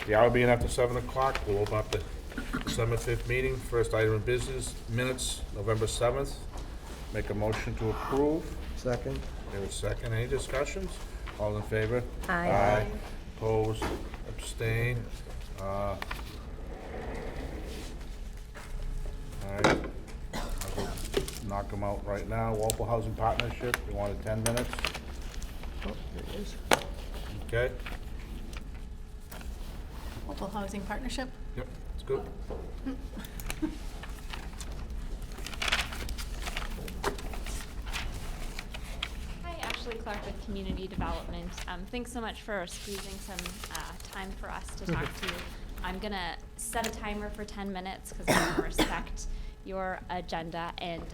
The hour being after 7 o'clock, we'll open up the December 5th meeting. First item of business, minutes, November 7th. Make a motion to approve. Second. There is second. Any discussions? All in favor? Aye. Aye. Opposed? Abstain? All right. I'll go knock them out right now. Walpole Housing Partnership, you wanted 10 minutes? Oh, there it is. Okay? Walpole Housing Partnership. Yep, it's good. Hi, Ashley Clark with Community Development. Thanks so much for squeezing some time for us to talk to you. I'm gonna set a timer for 10 minutes because I want to respect your agenda, and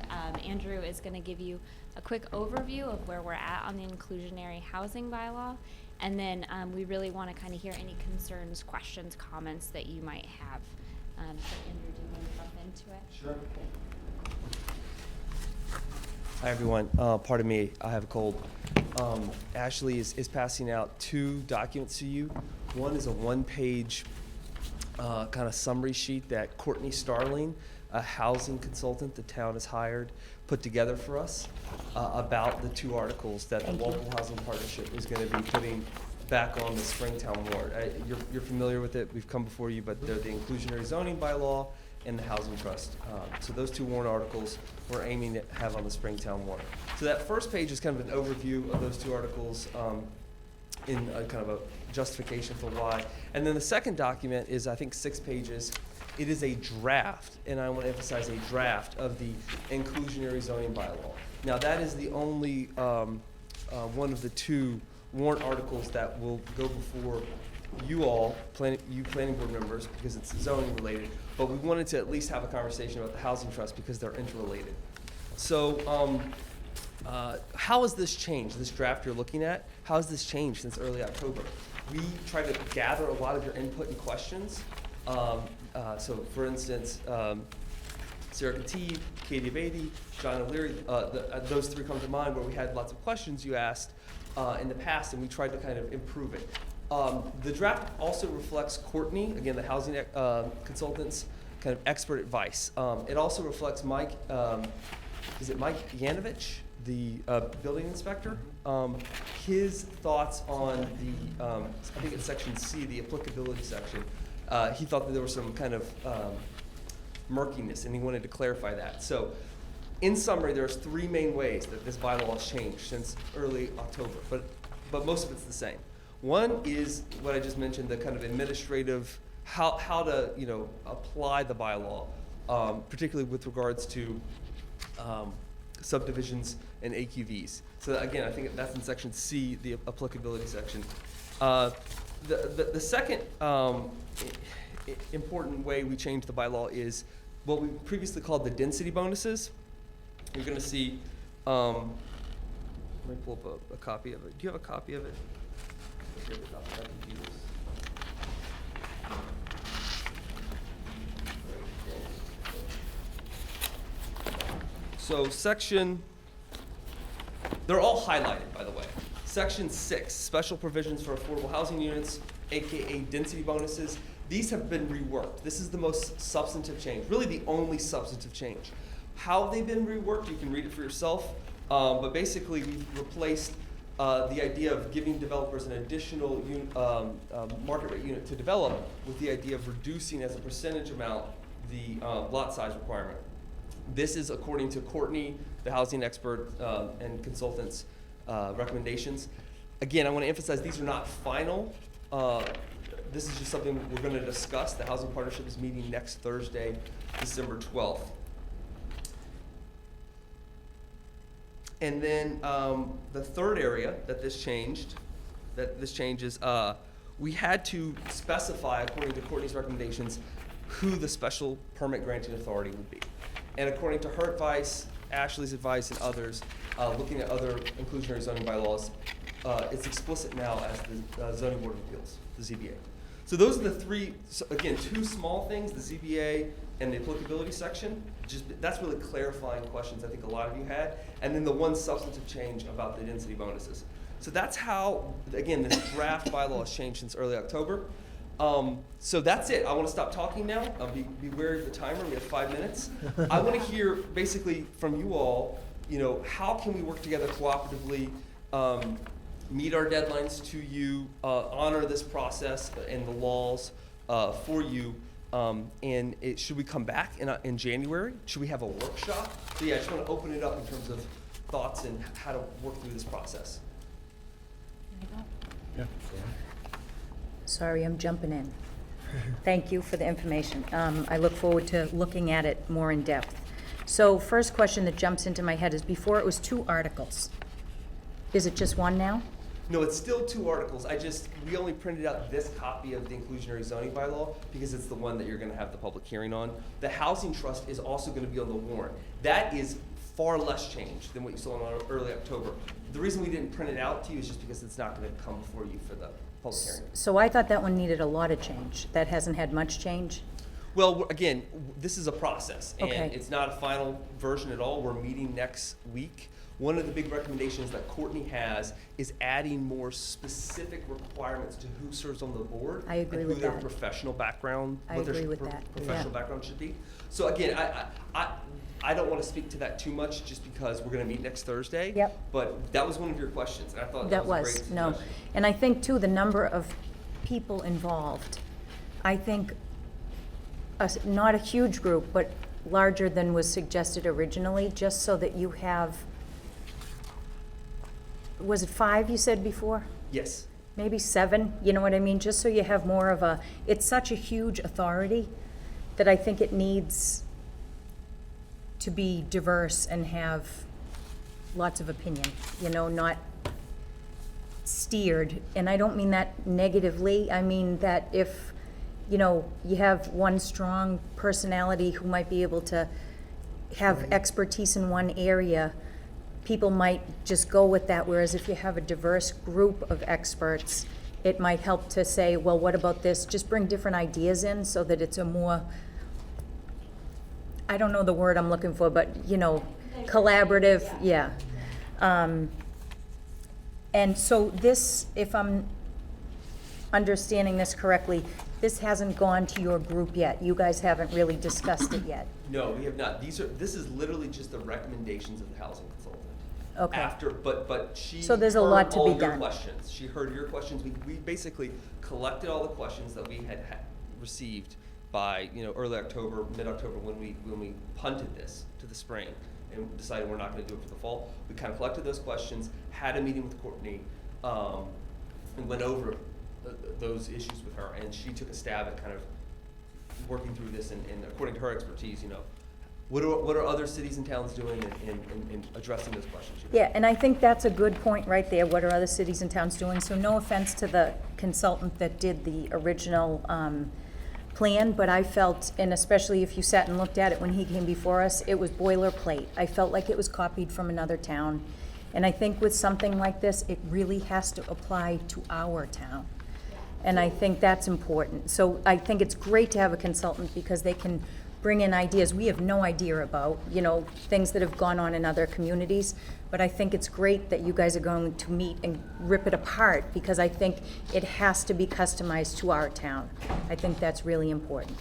Andrew is gonna give you a quick overview of where we're at on the inclusionary housing bylaw, and then we really want to kind of hear any concerns, questions, comments that you might have. So Andrew, do you want to jump into it? Sure. Hi, everyone. Pardon me, I have a cold. Ashley is passing out 2 documents to you. One is a 1-page kind of summary sheet that Courtney Starling, a housing consultant the town has hired, put together for us about the 2 articles that the Walpole Housing Partnership is going to be putting back on the Springtown warrant. You're familiar with it. We've come before you, but they're the inclusionary zoning bylaw and the housing trust. So those 2 warrant articles we're aiming to have on the Springtown warrant. So that first page is kind of an overview of those 2 articles in a kind of a justification for why. And then the second document is, I think, 6 pages. It is a draft, and I want to emphasize a draft of the inclusionary zoning bylaw. Now, that is the only one of the 2 warrant articles that will go before you all, planning board members, because it's zoning related, but we wanted to at least have a conversation about the housing trust because they're interrelated. So how has this changed, this draft you're looking at? How has this changed since early October? We tried to gather a lot of your input and questions. So for instance, Sarah Katib, Katie Beatty, John O'Leary, those 3 come to mind where we had lots of questions you asked in the past, and we tried to kind of improve it. The draft also reflects Courtney, again, the housing consultant's kind of expert advice. It also reflects Mike, is it Mike Yanovich, the building inspector? His thoughts on the, I think it's section C, the applicability section. He thought that there was some kind of murkiness, and he wanted to clarify that. So, in summary, there's 3 main ways that this bylaw has changed since early October, but most of it's the same. One is what I just mentioned, the kind of administrative, how to apply the bylaw, particularly with regards to subdivisions and AQVs. So again, I think that's in section C, the applicability section. The second important way we changed the bylaw is what we previously called the density bonuses. You're going to see, let me pull up a copy of it. Do you have a copy of it? Here, the copy. I can do this. So they're all highlighted, by the way. Section 6, special provisions for affordable housing units, AKA density bonuses. These have been reworked. This is the most substantive change, really the only substantive change. How they've been reworked, you can read it for yourself, but basically we've replaced the idea of giving developers an additional market rate unit to develop with the idea of reducing as a percentage amount the lot size requirement. This is according to Courtney, the housing expert and consultant's recommendations. Again, I want to emphasize these are not final. This is just something we're going to discuss. The Housing Partnership is meeting next Thursday, December 12th. And then the third area that this changes, we had to specify, according to Courtney's recommendations, who the special permit granting authority would be. And according to her advice, Ashley's advice, and others, looking at other inclusionary zoning bylaws, it's explicit now as the Zoning Board of Appeals, the ZBA. So those are the 3, so again, 2 small things, the ZBA and the applicability section. That's really clarifying questions I think a lot of you had. And then the one substantive change about the density bonuses. So that's how, again, this draft bylaw has changed since early October. So that's it. I want to stop talking now. Be wary of the timer. We have 5 minutes. I want to hear basically from you all, how can we work together cooperatively, meet our deadlines to you, honor this process and the laws for you. Should we come back in January? Should we have a workshop? So yeah, I just want to open it up in terms of thoughts and how to work through this process. Yeah. Sorry, I'm jumping in. Thank you for the information. I look forward to looking at it more in depth. So first question that jumps into my head is, before it was 2 articles. Is it just 1 now? No, it's still 2 articles. We only printed out this copy of the inclusionary zoning bylaw because it's the one that you're gonna have the public hearing on. The housing trust is also gonna be on the warrant. That is far less change than what you saw in early October. The reason we didn't print it out to you is just because it's not gonna come before you for the public hearing. So I thought that one needed a lot of change. That hasn't had much change? Well, again, this is a process, and Okay. it's not a final version at all. We're meeting next week. One of the big recommendations that Courtney has is adding more specific requirements to who serves on the board. I agree with And who that. their professional background, I what their agree with that, professional yeah. background should be. So again, I don't want to speak to that too much just because we're going to meet next Thursday. Yep. But that was one of your questions, and I thought That was a was, great no. suggestion. And I think too, the number of people involved, I think, not a huge group, but larger than was suggested originally, just so that you have, was it 5 you said before? Yes. Maybe 7, you know what I mean? Just so you have more of it's such a huge authority that I think it needs to be diverse and have lots of opinion, not steered. And I don't mean that negatively. I mean that if, you have one strong personality who might be able to have expertise in one area, people might just go with that, whereas if you have a diverse group of experts, it might help to say, well, what about this? Just bring different ideas in so that it's a more, I don't know the word I'm looking for, but, collaborative, yeah. And so this, if I'm understanding this correctly, this hasn't gone to your group yet. You guys haven't really discussed it yet. No, we have not. This is literally just the recommendations of the housing consultant. Okay. But she So there's a heard lot to be all your done. questions. She heard your questions. We basically collected all the questions that we had received by early October, mid-October, when we punted this to the spring and decided we're not going to do it for the fall. We kind of collected those questions, had a meeting with Courtney, and went over those issues with her, and she took a stab at kind of working through this and according to her expertise, what are other cities and towns doing in addressing those questions? Yeah, and I think that's a good point right there. What are other cities and towns doing? So no offense to the consultant that did the original plan, but I felt, and especially if you sat and looked at it when he came before us, it was boilerplate. I felt like it was copied from another town. And I think with something like this, it really has to apply to our town. And I think that's important. So I think it's great to have a consultant because they can bring in ideas we have no idea about, things that have gone on in other communities. But I think it's great that you guys are going to meet and rip it apart because I think it has to be customized to our town. I think that's really important.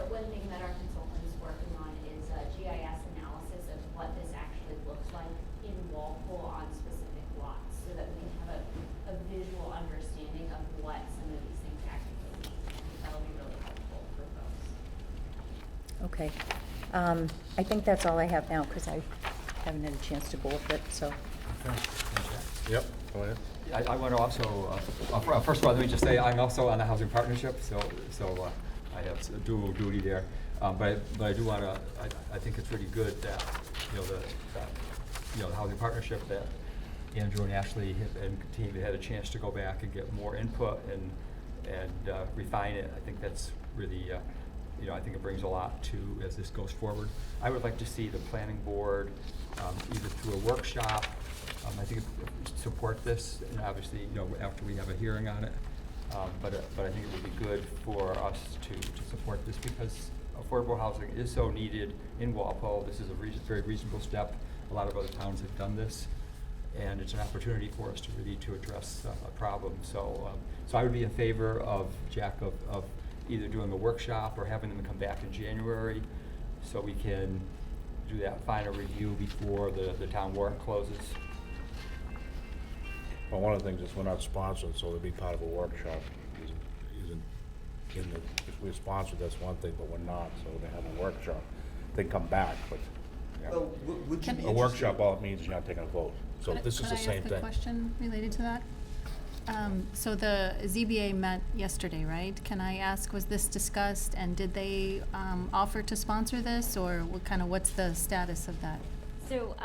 One thing that our consultant is working on is a GIS analysis of what this actually looks like in Walpole on specific lots, so that we can have a visual understanding of what some of these things actually mean. I think that'll be really helpful for folks. Okay. I think that's all I have now because I haven't had a chance to go over it, so. Yep, go ahead. I want to also, first of all, let me just say, I'm also on the housing partnership, so I have a dual duty there. But I do want to, I think it's really good that, the housing partnership, that Andrew and Ashley and team had a chance to go back and get more input and refine it. I think that's really, I think it brings a lot to as this goes forward. I would like to see the planning board either through a workshop. I think support this, and obviously, after we have a hearing on it. But I think it would be good for us to support this because affordable housing is so needed in Walpole. This is a very reasonable step. A lot of other towns have done this, and it's an opportunity for us to really to address a problem. So I would be in favor of, Jack, of either doing a workshop or having them come back in January so we can do that final review before the town warrant closes. Well, one of the things is we're not sponsored, so to be part of a workshop isn't in the, if we're sponsored, that's one thing, but we're not, so to have a workshop, they come back, but, yeah. Well, would you Can- be A interested? workshop, all it means is you're not taking a vote, so Could I- this is the same Could I ask a thing. question related to that? So the ZBA met yesterday, right? Can I ask, was this discussed, and did they offer to sponsor this, or what's the status of that? So,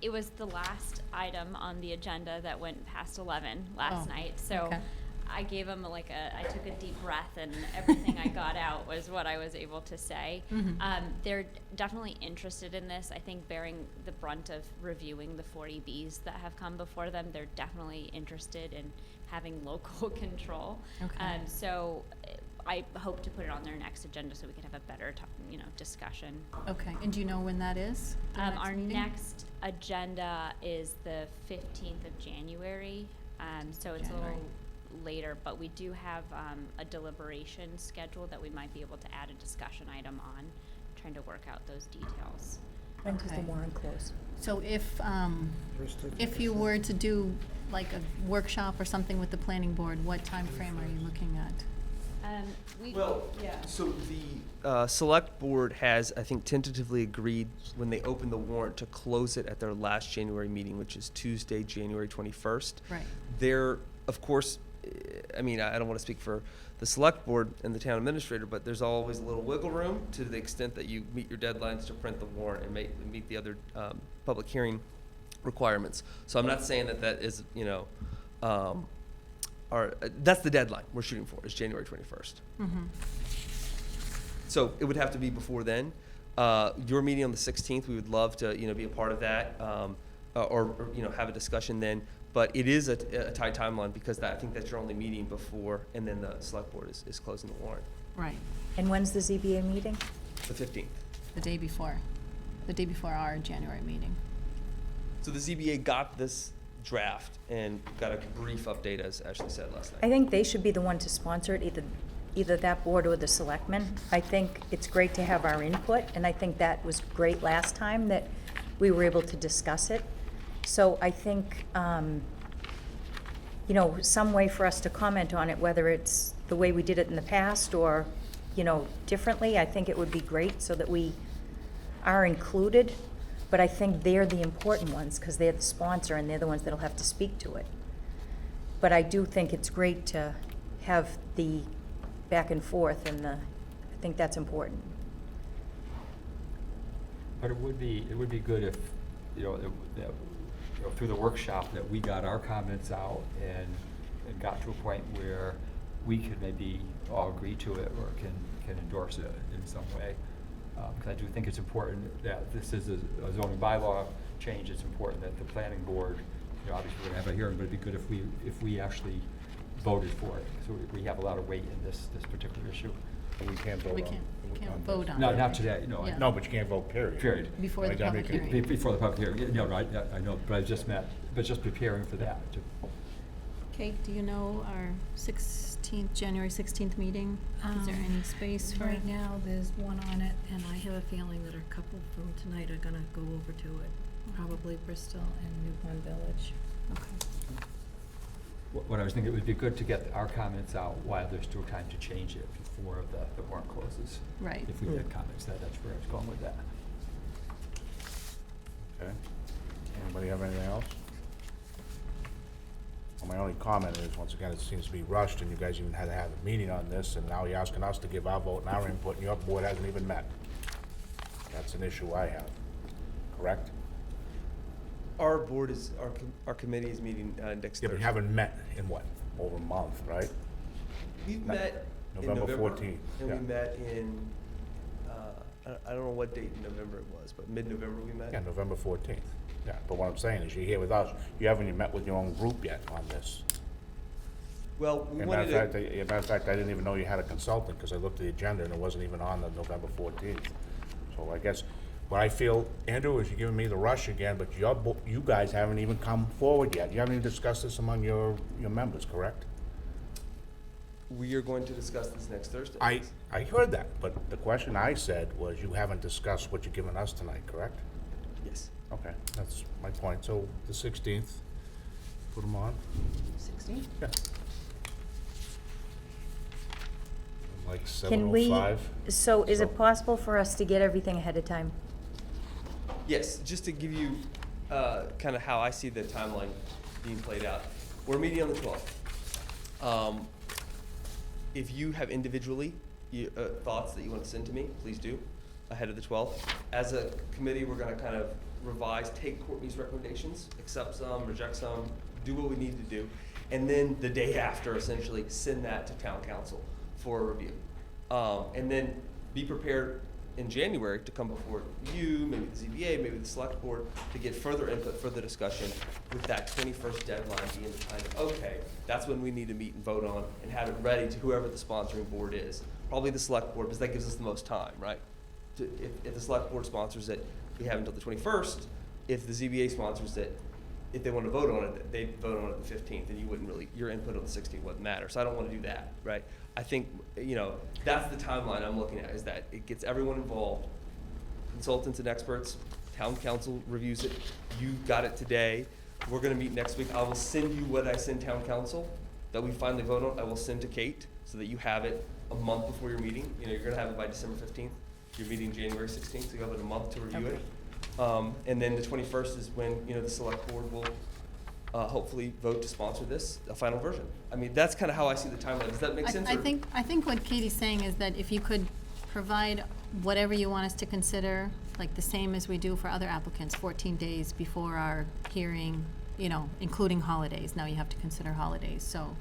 it was the last item on the agenda that went past 11 last Oh, night, so okay. I gave them I took a deep breath, and everything I got out was what I was able to say. Mhm. They're definitely interested in this. I think bearing the brunt of reviewing the 40Bs that have come before them, they're definitely interested in having local control. Okay. So I hope to put it on their next agenda so we can have a better, discussion. Okay, and do you know when that is? the Our meeting? next agenda is the 15th of January, so it's a January. little later, but we do have a deliberation schedule that we might be able to add a discussion item on, trying to work out those details. When does the Okay. warrant close? So if you were to do like a workshop or something with the planning board, what time frame are you looking at? So the select board has, I think, tentatively agreed when they opened the warrant to close it at their last January meeting, which is Tuesday, January 21st. Right. There, of course, I mean, I don't want to speak for the select board and the town administrator, but there's always a little wiggle room to the extent that you meet your deadlines to print the warrant and meet the other public hearing requirements. So I'm not saying that is, that's the deadline we're shooting for, is January 21st. Mm-hmm. So it would have to be before then. Your meeting on the 16th, we would love to, be a part of that, or have a discussion then. But it is a tight timeline because I think that's your only meeting before, and then the select board is closing the warrant, Right, And when's the ZBA meeting? the 15th. the day before our January meeting. So the ZBA got this draft and got a brief update, as Ashley said last night. I think they should be the one to sponsor it, either that board or the selectmen. I think it's great to have our input, and I think that was great last time that we were able to discuss it. So I think, some way for us to comment on it, whether it's the way we did it in the past or, differently, I think it would be great so that we are included. But I think they're the important ones because they're the sponsor and they're the ones that'll have to speak to it. But I do think it's great to have the back and forth, and I think that's important. But it would be good if, through the workshop, that we got our comments out and got to a point where we could maybe all agree to it or can endorse it in some way. Because I do think it's important that this is a zoning bylaw change. It's important that the planning board, obviously we're gonna have a hearing, but it'd be good if we actually voted for it. So we have a lot of weight in this particular issue. And we can't vote on. We can't on this. vote on No, it. not today, no. Yeah. No, but you can't vote, period. Period. Before the Right, I mean, public can- hearing. Before the public hearing. No, I know, but I just meant, just preparing for that. Kate, do you know our January 16th meeting? Is there any space for? Right now, there's one on it, and I have a feeling that a couple from tonight are gonna go over to it. Probably Bristol and New Glen Village. Okay. What I was thinking, it would be good to get our comments out while there's still time to change it before the warrant closes. Right. If we get comments, that's where I was going with that. Okay. Anybody have anything else? Well, my only comment is, once again, it seems to be rushed, and you guys even had to have a meeting on this, and now you're asking us to give our vote and our input, and your board hasn't even met. That's an issue I have, correct? Our board is, our committee is meeting next Yeah, Thursday. but you haven't met in what, over a month, right? We've No- met in November November. 14th, And yeah. we met in, I don't know what date in November it was, but mid-November we met. Yeah, November 14th. Yeah, but what I'm saying is, you're here with us, you haven't even met with your own group yet on this. Well, we As a wanted matter to. of fact, I didn't even know you had a consultant, because I looked at the agenda and it wasn't even on the November 14th. So I guess what I feel, Andrew, is you're giving me the rush again, but you guys haven't even come forward yet. You haven't even discussed this among your members, correct? We are going to discuss this next Thursday. I heard that, but the question I said was you haven't discussed what you're giving us tonight, correct? Yes. Okay, that's my point. So the 16th, put them on. 16? Yeah. Like Can we, 7:05. so is So- it possible for us to get everything ahead of time? Yes, just to give you kind of how I see the timeline being played out. We're meeting on the 12th. If you have individually thoughts that you want to send to me, please do ahead of the 12th. As a committee, we're going to kind of revise, take Courtney's recommendations, accept some, reject some, do what we need to do, and then the day after, essentially, send that to town council for a review. And then be prepared in January to come before you, maybe the ZBA, maybe the select board, to get further input, further discussion, with that 21st deadline being the kind of, okay, that's when we need to meet and vote on, and have it ready to whoever the sponsoring board is. Probably the select board, because that gives us the most time, right? If the select board sponsors it, we have until the 21st. If the ZBA sponsors it, if they want to vote on it, they'd vote on it the 15th, and you wouldn't really, your input on the 16th wouldn't matter. So I don't want to do that, right? I think, that's the timeline I'm looking at, is that it gets everyone involved, consultants and experts, town council reviews it, you got it today, we're gonna meet next week, I will send you what I send town council, that we finally vote on, I will send to Kate, so that you have it a month before your meeting, you're gonna have it by December 15th, you're meeting January 16th, so you have it a month to review it. And then the 21st is when, the select board will hopefully vote to sponsor this, a final version. I mean, that's kind of how I see the timeline. Does that make sense? I or- think what Katie's saying is that if you could provide whatever you want us to consider, like the same as we do for other applicants, 14 days before our hearing, including holidays. Now you have to consider holidays, so.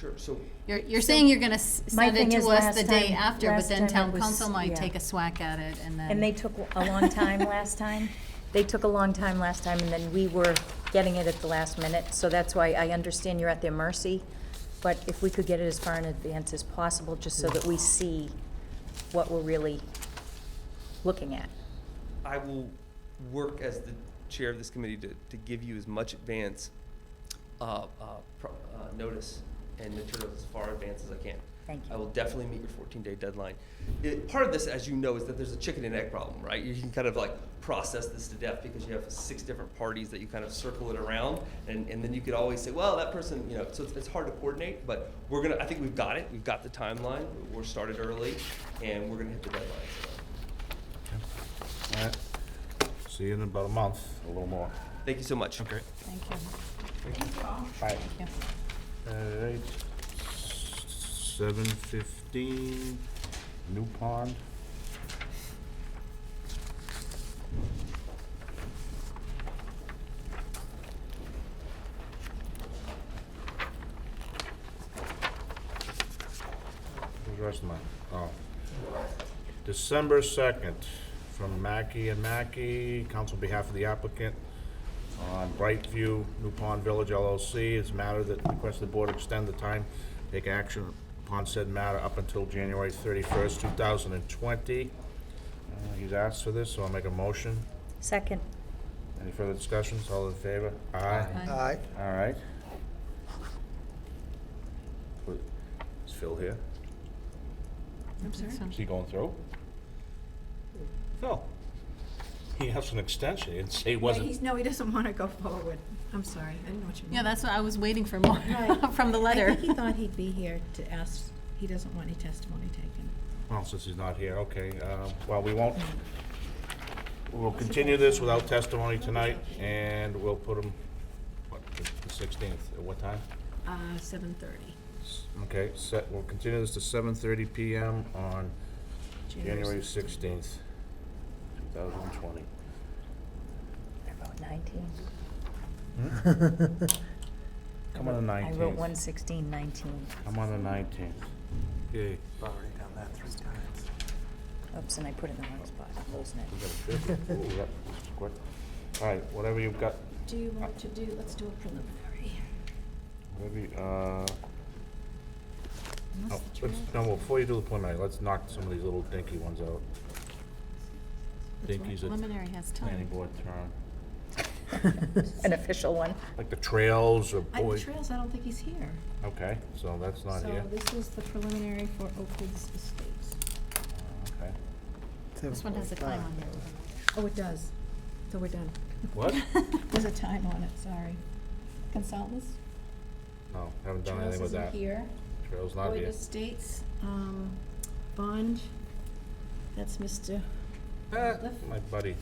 Sure, so, You're saying you're gonna My send it thing to is us the last day time- after, but last then time it town was- council might yeah. take a swack at it, and then. And they took a long time last time. They took a long time last time, and then we were getting it at the last minute. So that's why I understand you're at their mercy. But if we could get it as far in advance as possible, just so that we see what we're really looking at. I will work as the chair of this committee to give you as much advance notice and materials as far advance as I can. Thank you. I will definitely meet your 14-day deadline. Part of this, as you know, is that there's a chicken and egg problem, right? You can kind of like process this to death because you have 6 different parties that you kind of circle it around, and then you could always say, well, that person, so it's hard to coordinate, but I think we've got it. We've got the timeline. We're started early, and we're gonna hit the deadline. So. All right. See you in about a month, a little more. Thank you so much. Okay. Thank you. Bye. Yeah. All right. 7:15, New Pond. Where's the rest of mine? Oh. December 2nd, from Mackey and Mackey, counsel on behalf of the applicant on Brightview, New Pond Village LLC. It's a matter that requests the board extend the time, take action upon said matter up until January 31st, 2020. He's asked for this, so I'll make a motion. Second. Any further discussions? All in favor? Aye. Aye. All right. Is Phil here? I'm sorry? Is he going through? Phil? He has an extension. He didn't say he wasn't. No, he doesn't want to go forward. I'm sorry, I didn't know what you meant. Yeah, that's what I was waiting for more Right. from the letter. I think he thought he'd be here to ask, he doesn't want any testimony taken. Well, since he's not here, okay. Well, we won't, we'll continue this without testimony tonight, and we'll put him, the 16th, at what time? 7:30. Okay, we'll continue this to 7:30 PM on January 16th, 2020. I wrote 19. Come on the 19th. I wrote 1/16/19. I'm on the 19th. Yay. Already done that 3 times. Oops, and I put it in the wrong spot. Closing We it. got a bit. Ooh, yep, this is quick. All right, whatever you've got, Do you want to do, let's do a preliminary. whatever you, Unless the let's, chair- no, well, before you do the preliminary, let's knock some of these little dinky ones out. think he's a Preliminary has planning time. board term. An official one. Like the trails or The boy, trails, I don't think he's here. okay, so that's not here. So this is the preliminary for Oakwood's Estates. Okay. This one has a time on it. Oh, it does. So we're done. What? There's a time on it, sorry. Consultants? No, haven't done anything with that. Trails isn't here. Trail's not Oakwood here. Estates, bond, that's Mr. My buddy.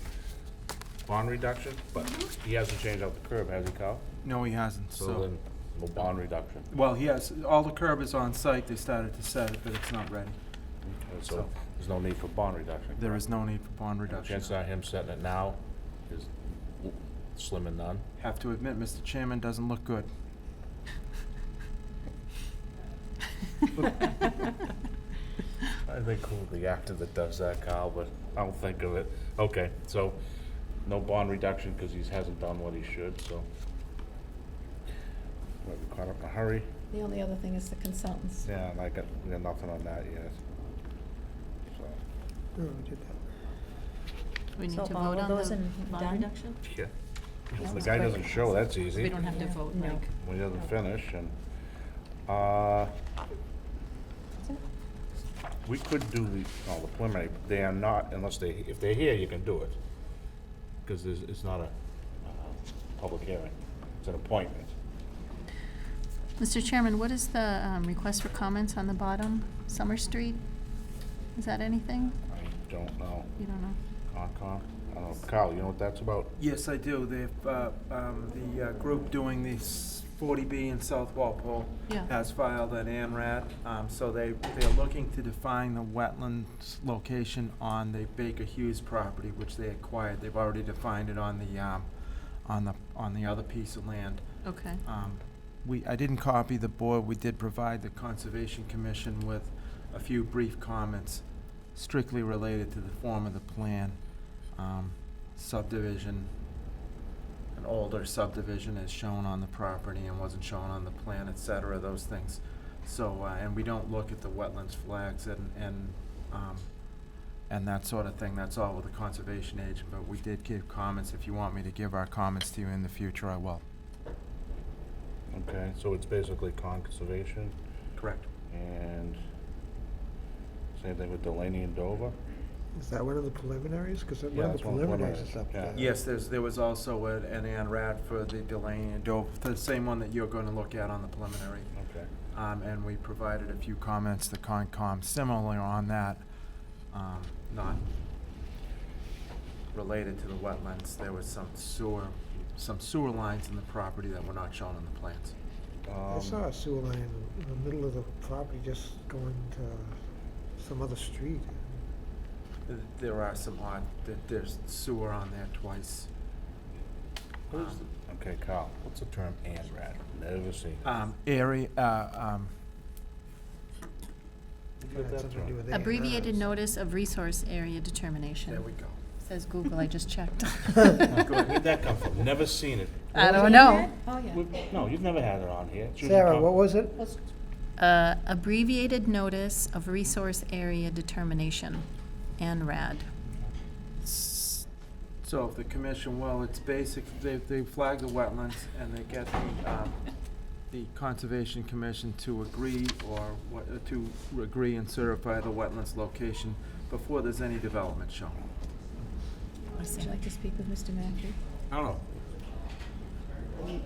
Bond reduction, but he hasn't changed out the curb, has he, Kyle? No, he hasn't, So so. then, no bond reduction. Well, he has, all the curb is on site, they started to set it, but it's not ready. Okay, so So- there's no need for bond reduction. There is no need for bond reduction. Chances are him setting it now is slim and none. Have to admit, Mr. Chairman, doesn't look good. I think who the actor that does that, Kyle, but I don't think of it. Okay, so no bond reduction because he hasn't done what he should, so. What, we caught up in a hurry? The only other thing is the consultants. Yeah, and we got nothing on that yet. So, We need So to all vote of on those the and bond done? reduction? yeah. If the was guy quick. doesn't show, that's easy. We don't have to vote, No. like. When he doesn't finish, and, we could do the preliminary, they are not, unless if they're here, you can do it. Because it's not a, public hearing, it's an appointment. Mr. Chairman, what is the request for comments on the bottom, Summer Street? Is that anything? I don't know, You don't know? Concom, I don't know, Kyle, you know what that's about? Yes, I do. They've, the group doing this 40B in South Walpole Yeah. has filed an ANRAD. So they're looking to define the wetlands location on the Baker Hughes property, which they acquired. They've already defined it on the other piece of land. Okay. I didn't copy the board. We did provide the Conservation Commission with a few brief comments strictly related to the form of the plan. Subdivision, an older subdivision is shown on the property and wasn't shown on the plan, et cetera, those things. So, and we don't look at the wetlands flags and that sort of thing. That's all with the conservation agent, but we did give comments. If you want me to give our comments to you in the future, I will. Okay, so it's basically conservation, Correct. and same thing with Delaney and Dover? Is that one of the preliminaries? Because one Yeah, of the that's one of the preliminaries is preliminaries, up yeah. there. Yes, there was also an ANRAD for the Delaney and Dover, the same one that you're gonna look at on the preliminary. Okay. And we provided a few comments to Concom similar on that, not related to the wetlands. There was some sewer lines in the property that were not shown on the plans. I saw a sewer line in the middle of the property just going to some other street. There are some odd, there's sewer on there twice. Okay, Kyle, what's the term ANRAD? Never seen it. Area, It had something to do with Abbreviated A&Rs. notice of resource area determination. there we go. Says Google, I just checked. Where'd that come from? Never seen it. I don't know. Oh, yeah. No, you've never had it on here. It's usually Sarah, come- what was it? Abbreviated notice of resource area determination, ANRAD. So if the commission, well, it's basic, they flag the wetlands and they get the Conservation Commission to agree to agree and certify the wetlands location before there's any development shown. Would you like to speak with Mr. Mackey? I don't know.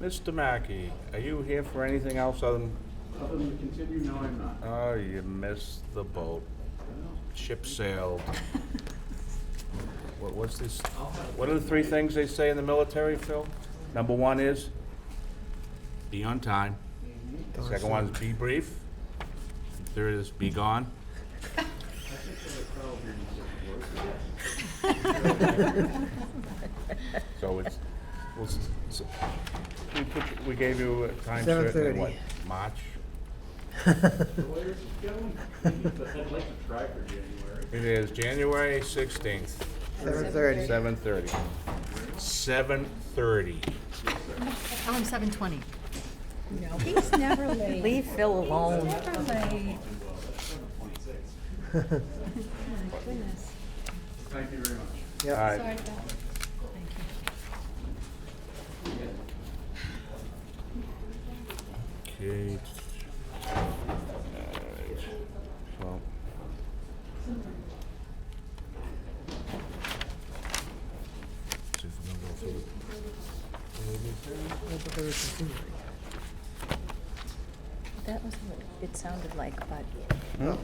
Mr. Mackey, are you here for anything else other than? Other than to continue, no, I'm not. Oh, you missed the boat. Ship sailed. What's this? What are the three things they say in the military, Phil? Number one is be on time. The second one is be brief. Third is be gone. So it's, we gave you a time certain in what, 7:30. March? The way this is going, I'd like to try for January. It is January 16th, 7:30. 7:30. 7:30. Tell him 7:20. No, he's never late. Leave Phil alone. Never late. Oh, my goodness. Thank you very much. Yeah. All right. Sorry about that. Thank you. Okay. Alright, so. See if we're gonna go through That was what it sounded like, but Huh?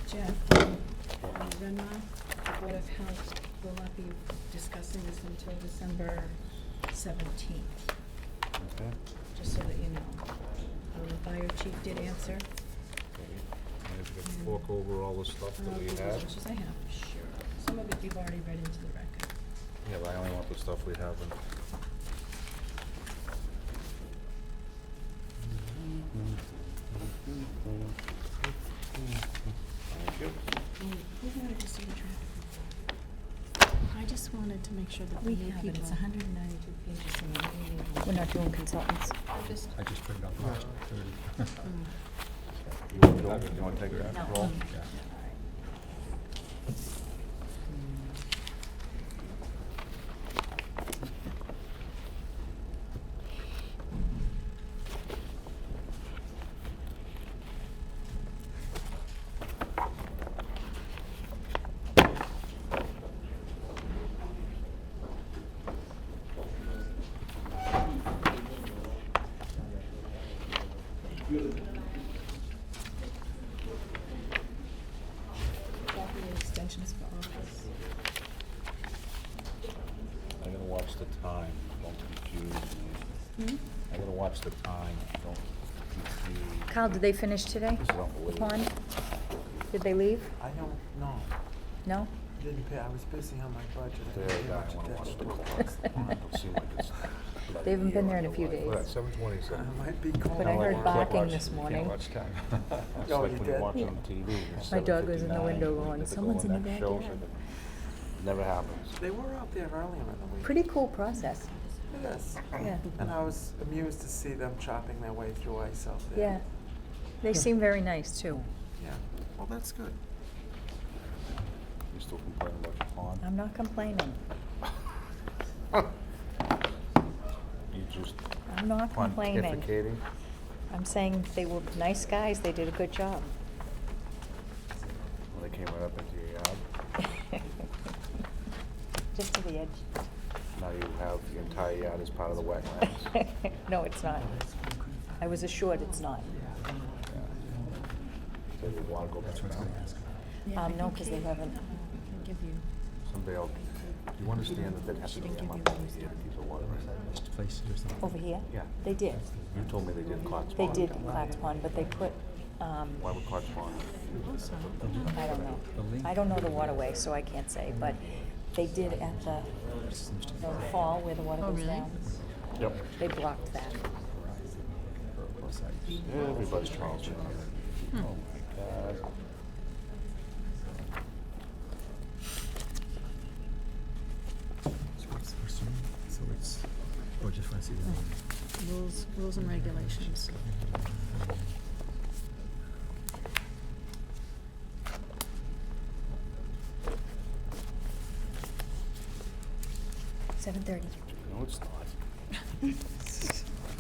Jeff, Renma, the Board of Health will not be discussing this until December 17th, Okay. just so that you know. The fire chief did answer. Maybe we can fork over all the stuff that we As have. much as I have, sure. Some of it you've already read into the record. Yeah, but I only want the stuff we have in. Thank you. Who wanted to see the traffic report? I just wanted to make sure that We the new have it, it's people. 192 pages and we need we're not doing consultants. I just, I just put it up March 30. You wanna take that No. roll? Yeah. copy of extensions for office. I'm gonna watch the time, don't confuse me. I'm gonna watch the time, don't confuse. Carl, did they finish today? This is The unbelievable. pond? Did they leave? I don't know. No? Didn't pay, I was busy on my budget. I There, didn't pay I much wanna watch attention the to clock. Don't seem like it's. They haven't been there in a few Look at days. that, 7:27. It might be cold. But I heard Like barking watch- this you can't morning. Watch time. It's Oh, like you when did? you watch on TV. it's My dog was in the 7:59, window when going, they go "Someone's on in the that show, backyard." so it never happens. They were out there earlier in the week. Pretty cool process. Yes. Yeah. And I was amused to see them chopping their way through ice out there. Yeah. They seem very nice, too. Yeah. Well, that's good. You still complaining about your pond? I'm not complaining. You just I'm not complaining. pontificating? I'm saying they were nice guys, they did a good job. When they came right up into your yard? Just to the edge. Now you have the entire yard as part of the wetlands. No, it's not. I was assured it's not. So you wanna go back down? No, because they haven't. Can give you. Someday I'll, do you understand that that has to be Didn't them give up you here to keep the water in? Just place it or something. Over here? Yeah. They did. You told me they did Clark's They Pond. did Clark's Pond, but they put, Why would Clark's Pond? I don't know. I don't know the waterway, so I can't say, but they did at the fall where the water Oh, goes really? down. Yep. They blocked that. Everybody's trying to. Oh my God. So it's, or just want to see the. Rules and regulations. $7:30. No, it's not.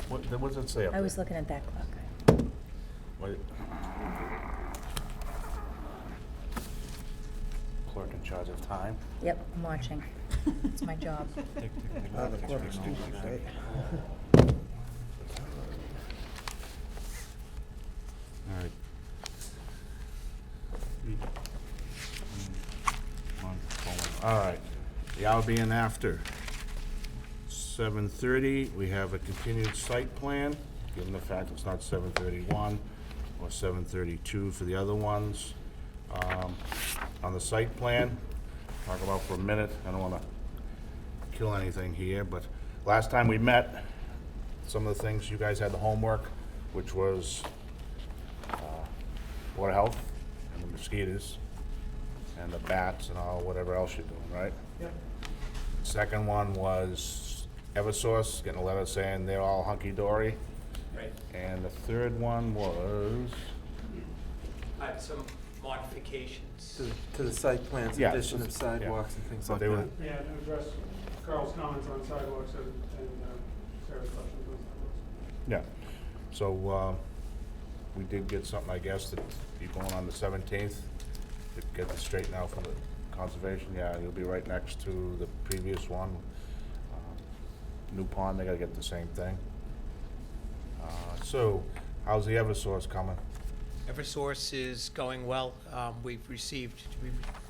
What does it say up I there? was looking at that clock. What? Clerk in charge of time? Yep, I'm watching. It's my job. The clerk's duties, right? All right. All right, the hour being after 7:30, we have a continued site plan, given the fact it's not 7:31 or 7:32 for the other ones. On the site plan, talk about for a minute, I don't wanna kill anything here, but last time we met, some of the things, you guys had the homework, which was Board of Health and the mosquitoes and the bats and all, whatever else you're doing, right? Yep. Second one was Eversource, getting a letter saying they're all hunky-dory. Right. And the third one was, Some modifications. To the site plans, Yeah, addition of yeah. sidewalks and things So like they were- that. Yeah, to address Carl's comments on sidewalks and Sarah's questions on sidewalks. yeah. So, we did get something, I guess, that you're going on the 17th to get this straightened out from the conservation. Yeah, you'll be right next to the previous one. New Pond, they gotta get the same thing. So, how's the Eversource coming? Eversource is going well. We've received, did we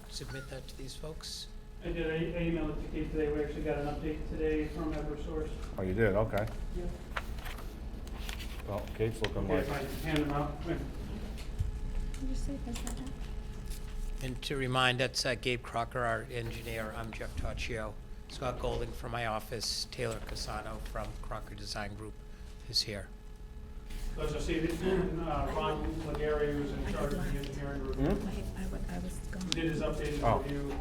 submit that to these folks? I did, I emailed it to Kate today, we actually got an update today from Eversource. Oh, you did, okay. Yeah. Well, Kate's looking Okay, like, if I hand them out. Did you say this like that? And to remind, that's Gabe Crocker, our engineer. I'm Jeff Taccio. Scott Golding from my office, Taylor Casano from Crocker Design Group is here. So as I see, Ron Legary, who's in charge of the engineering review, I was going. did his updated Oh. review.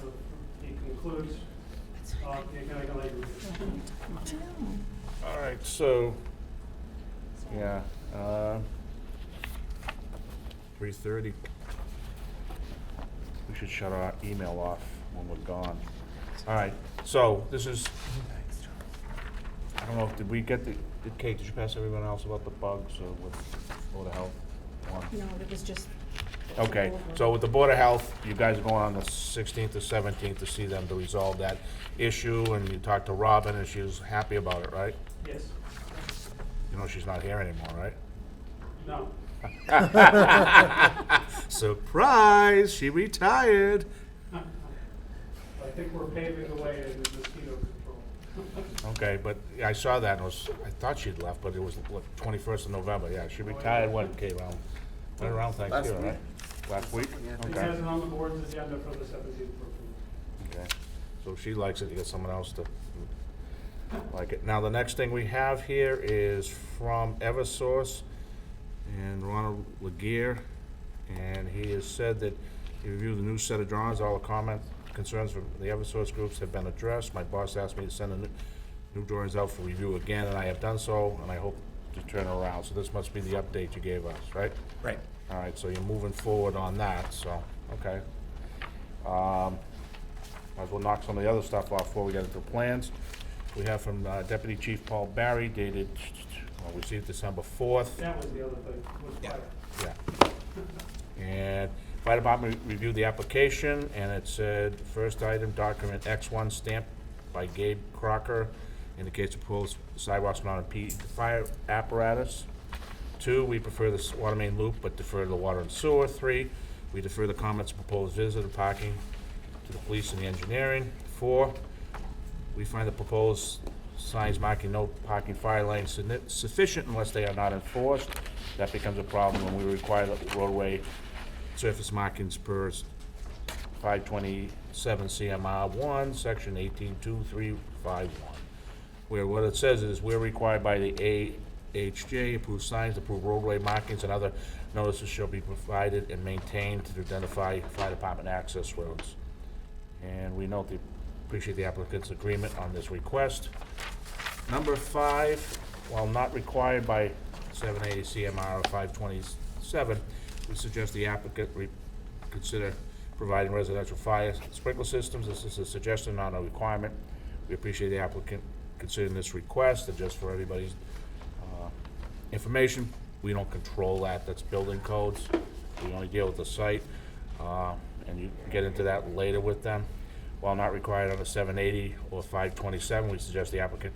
So he concludes, can I go later? all right, so, yeah, 3:30. We should shut our email off when we're gone. All right, so this is, I don't know, did we get the, Kate, did you pass everyone else about the bugs or with Board of Health? One? No, it was just. Okay, so with the Board of Health, you guys are going on the 16th or 17th to see them to resolve that issue, and you talked to Robin, and she was happy about it, right? Yes, You know she's not here anymore, right? no. Surprise, she retired. I think we're paving the way to mosquito control. Okay, but I saw that, and it was, I thought she'd left, but it was, what, 21st of November, yeah, she retired, what, Kate, right around Thanksgiving, right? Last week? Yeah. It Okay. has it on the board's agenda for the 17th for approval. Okay, so if she likes it, you get someone else to like it. Now, the next thing we have here is from Eversource and Ronald Laguerre, and he has said that he reviewed the new set of drawings, all the comments, concerns from the Eversource groups have been addressed. My boss asked me to send the new drawings out for review again, and I have done so, and I hope to turn it around. So this must be the update you gave us, right? Right. All right, so you're moving forward on that, so, okay. Might as well knock some of the other stuff off before we get into plans. We have from Deputy Chief Paul Barry dated, received December 4th. That was the other thing, was Yeah. fire. Yeah. And Fire Department reviewed the application, and it said, first item, document X1 stamped by Gabe Crocker, indicates proposed sidewalks not impede the fire apparatus. 2, we prefer the water main loop, but defer to the water and sewer. 3, we defer the comments of proposed visitor parking to the police and the engineering. 4, we find the proposed signs marking no parking fire lanes sufficient unless they are not enforced. That becomes a problem when we require the roadway surface markings per 527 CMR 1, section 182351, where what it says is we're required by the AHJ, approved signs, approved roadway markings, and other notices shall be provided and maintained to identify fire department access roads. And we note appreciate the applicant's agreement on this request. Number 5, while not required by 780 CMR or 527, we suggest the applicant consider providing residential fire sprinkler systems. This is a suggestion, not a requirement. We appreciate the applicant considering this request, and just for everybody's information, we don't control that. That's building codes. We only deal with the site, and you can get into that later with them. While not required under 780 or 527, we suggest the applicant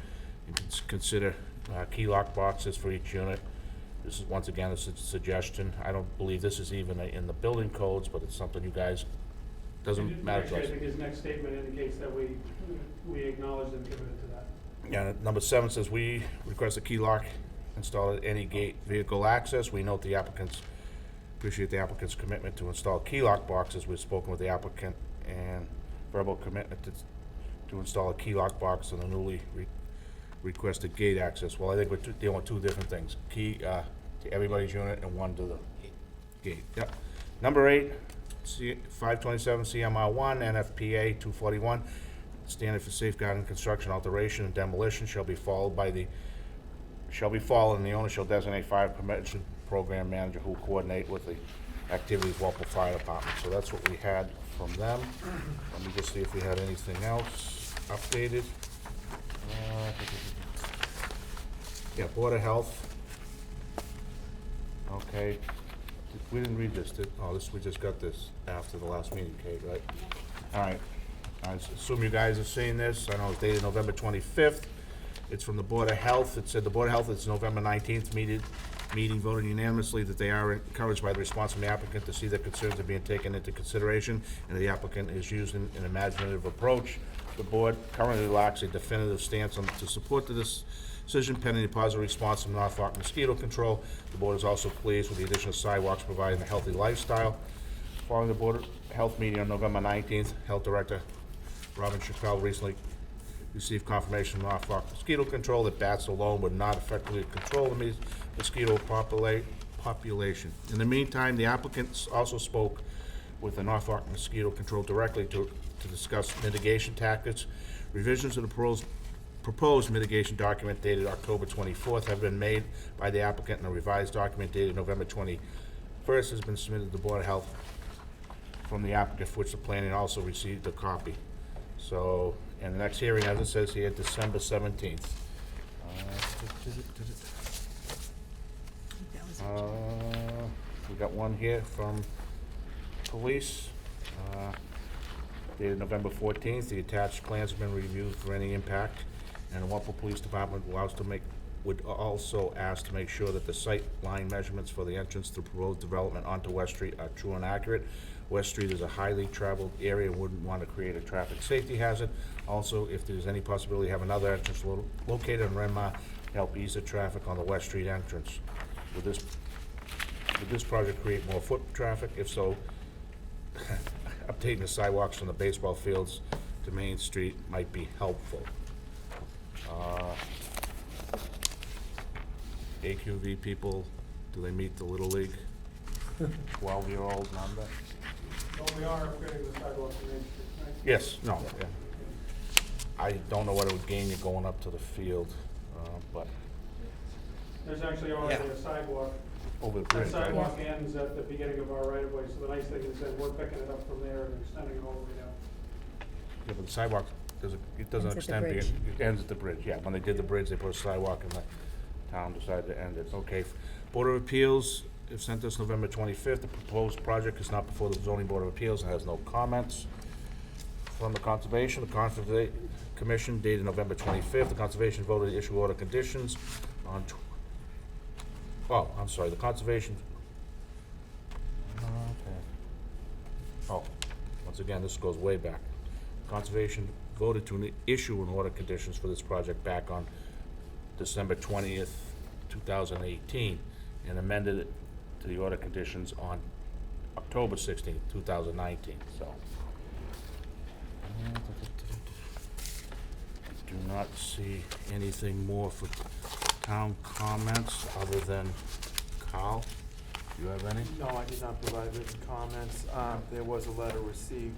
consider key lock boxes for each unit. This is, once again, a suggestion. I don't believe this is even in the building codes, but it's something you guys, doesn't matter to Actually, us. I think his next statement indicates that we acknowledge and committed to that. Yeah, number 7 says, we request a key lock installed at any gate vehicle access. We note the applicants, appreciate the applicant's commitment to install key lock boxes. We've spoken with the applicant and verbal commitment to install a key lock box on the newly requested gate access. Well, I think we're dealing with 2 different things. Key to everybody's unit and 1 to the gate. Yep. Number 8, 527 CMR 1, NFPA 241. Standard for safeguarding construction, alteration, and demolition shall be followed by the shall be followed, and the owner shall designate fire prevention program manager who will coordinate with the activities of Walpole Fire Department. So that's what we had from them. Let me just see if we had anything else updated. Yeah, Board of Health. Okay. We didn't read this, we just got this after the last meeting, Kate, right? All right. I assume you guys have seen this. I know it's dated November 25th. It's from the Board of Health. It said the Board of Health, it's November 19th meeting voted unanimously that they are encouraged by the response from the applicant to see their concerns are being taken into consideration, and the applicant is using an imaginative approach. The board currently lacks a definitive stance to support the decision pending a positive response from Norfolk Mosquito Control. The board is also pleased with the additional sidewalks providing a healthy lifestyle. Following the Board of Health meeting on November 19th, Health Director Robin Chappelle recently received confirmation from Norfolk Mosquito Control that bats alone would not effectively control the mosquito population. In the meantime, the applicants also spoke with the Norfolk Mosquito Control directly to discuss mitigation tactics. Revisions of the proposed mitigation document dated October 24th have been made by the applicant, and a revised document dated November 21st has been submitted to the Board of Health from the applicant, for which the planning also received a copy. So, and the next hearing, as it says here, December 17th. We got one here from police, dated November 14th. The attached plans have been reviewed for any impact, and the Walpole Police Department would also ask to make sure that the sight line measurements for the entrance to proposed development onto West Street are true and accurate. West Street is a highly traveled area and wouldn't want to create a traffic safety hazard. Also, if there's any possibility, have another entrance located in Renmar to help ease the traffic on the West Street entrance. Would this project create more foot traffic? If so, updating the sidewalks from the baseball fields to Main Street might be helpful. AQV people, do they meet the Little League 12-year-old number? Well, we are upgrading the sidewalks in Main Street, right? Yes, no, yeah. I don't know what it would gain you going up to the field, but There's actually already Yeah. a sidewalk. over the That bridge, right? sidewalk ends at the beginning of our right-of-way, so the nice thing is that we're picking it up from there and extending it all the way down. Yeah, but the sidewalk, it doesn't Ends at the extend, bridge. it ends at the bridge, yeah. When they did the bridge, they put a sidewalk and the town decided to end it. Okay. Board of Appeals have sent us November 25th. The proposed project is not before the zoning board of appeals and has no comments. From the Conservation, the Commission dated November 25th. The Conservation voted to issue order conditions on, the Conservation, okay. Oh, once again, this goes way back. Conservation voted to issue an order conditions for this project back on December 20th, 2018, and amended it to the order conditions on October 16th, 2019, so. Do not see anything more for town comments other than Carl. Do you have any? No, I did not provide written comments. There was a letter received.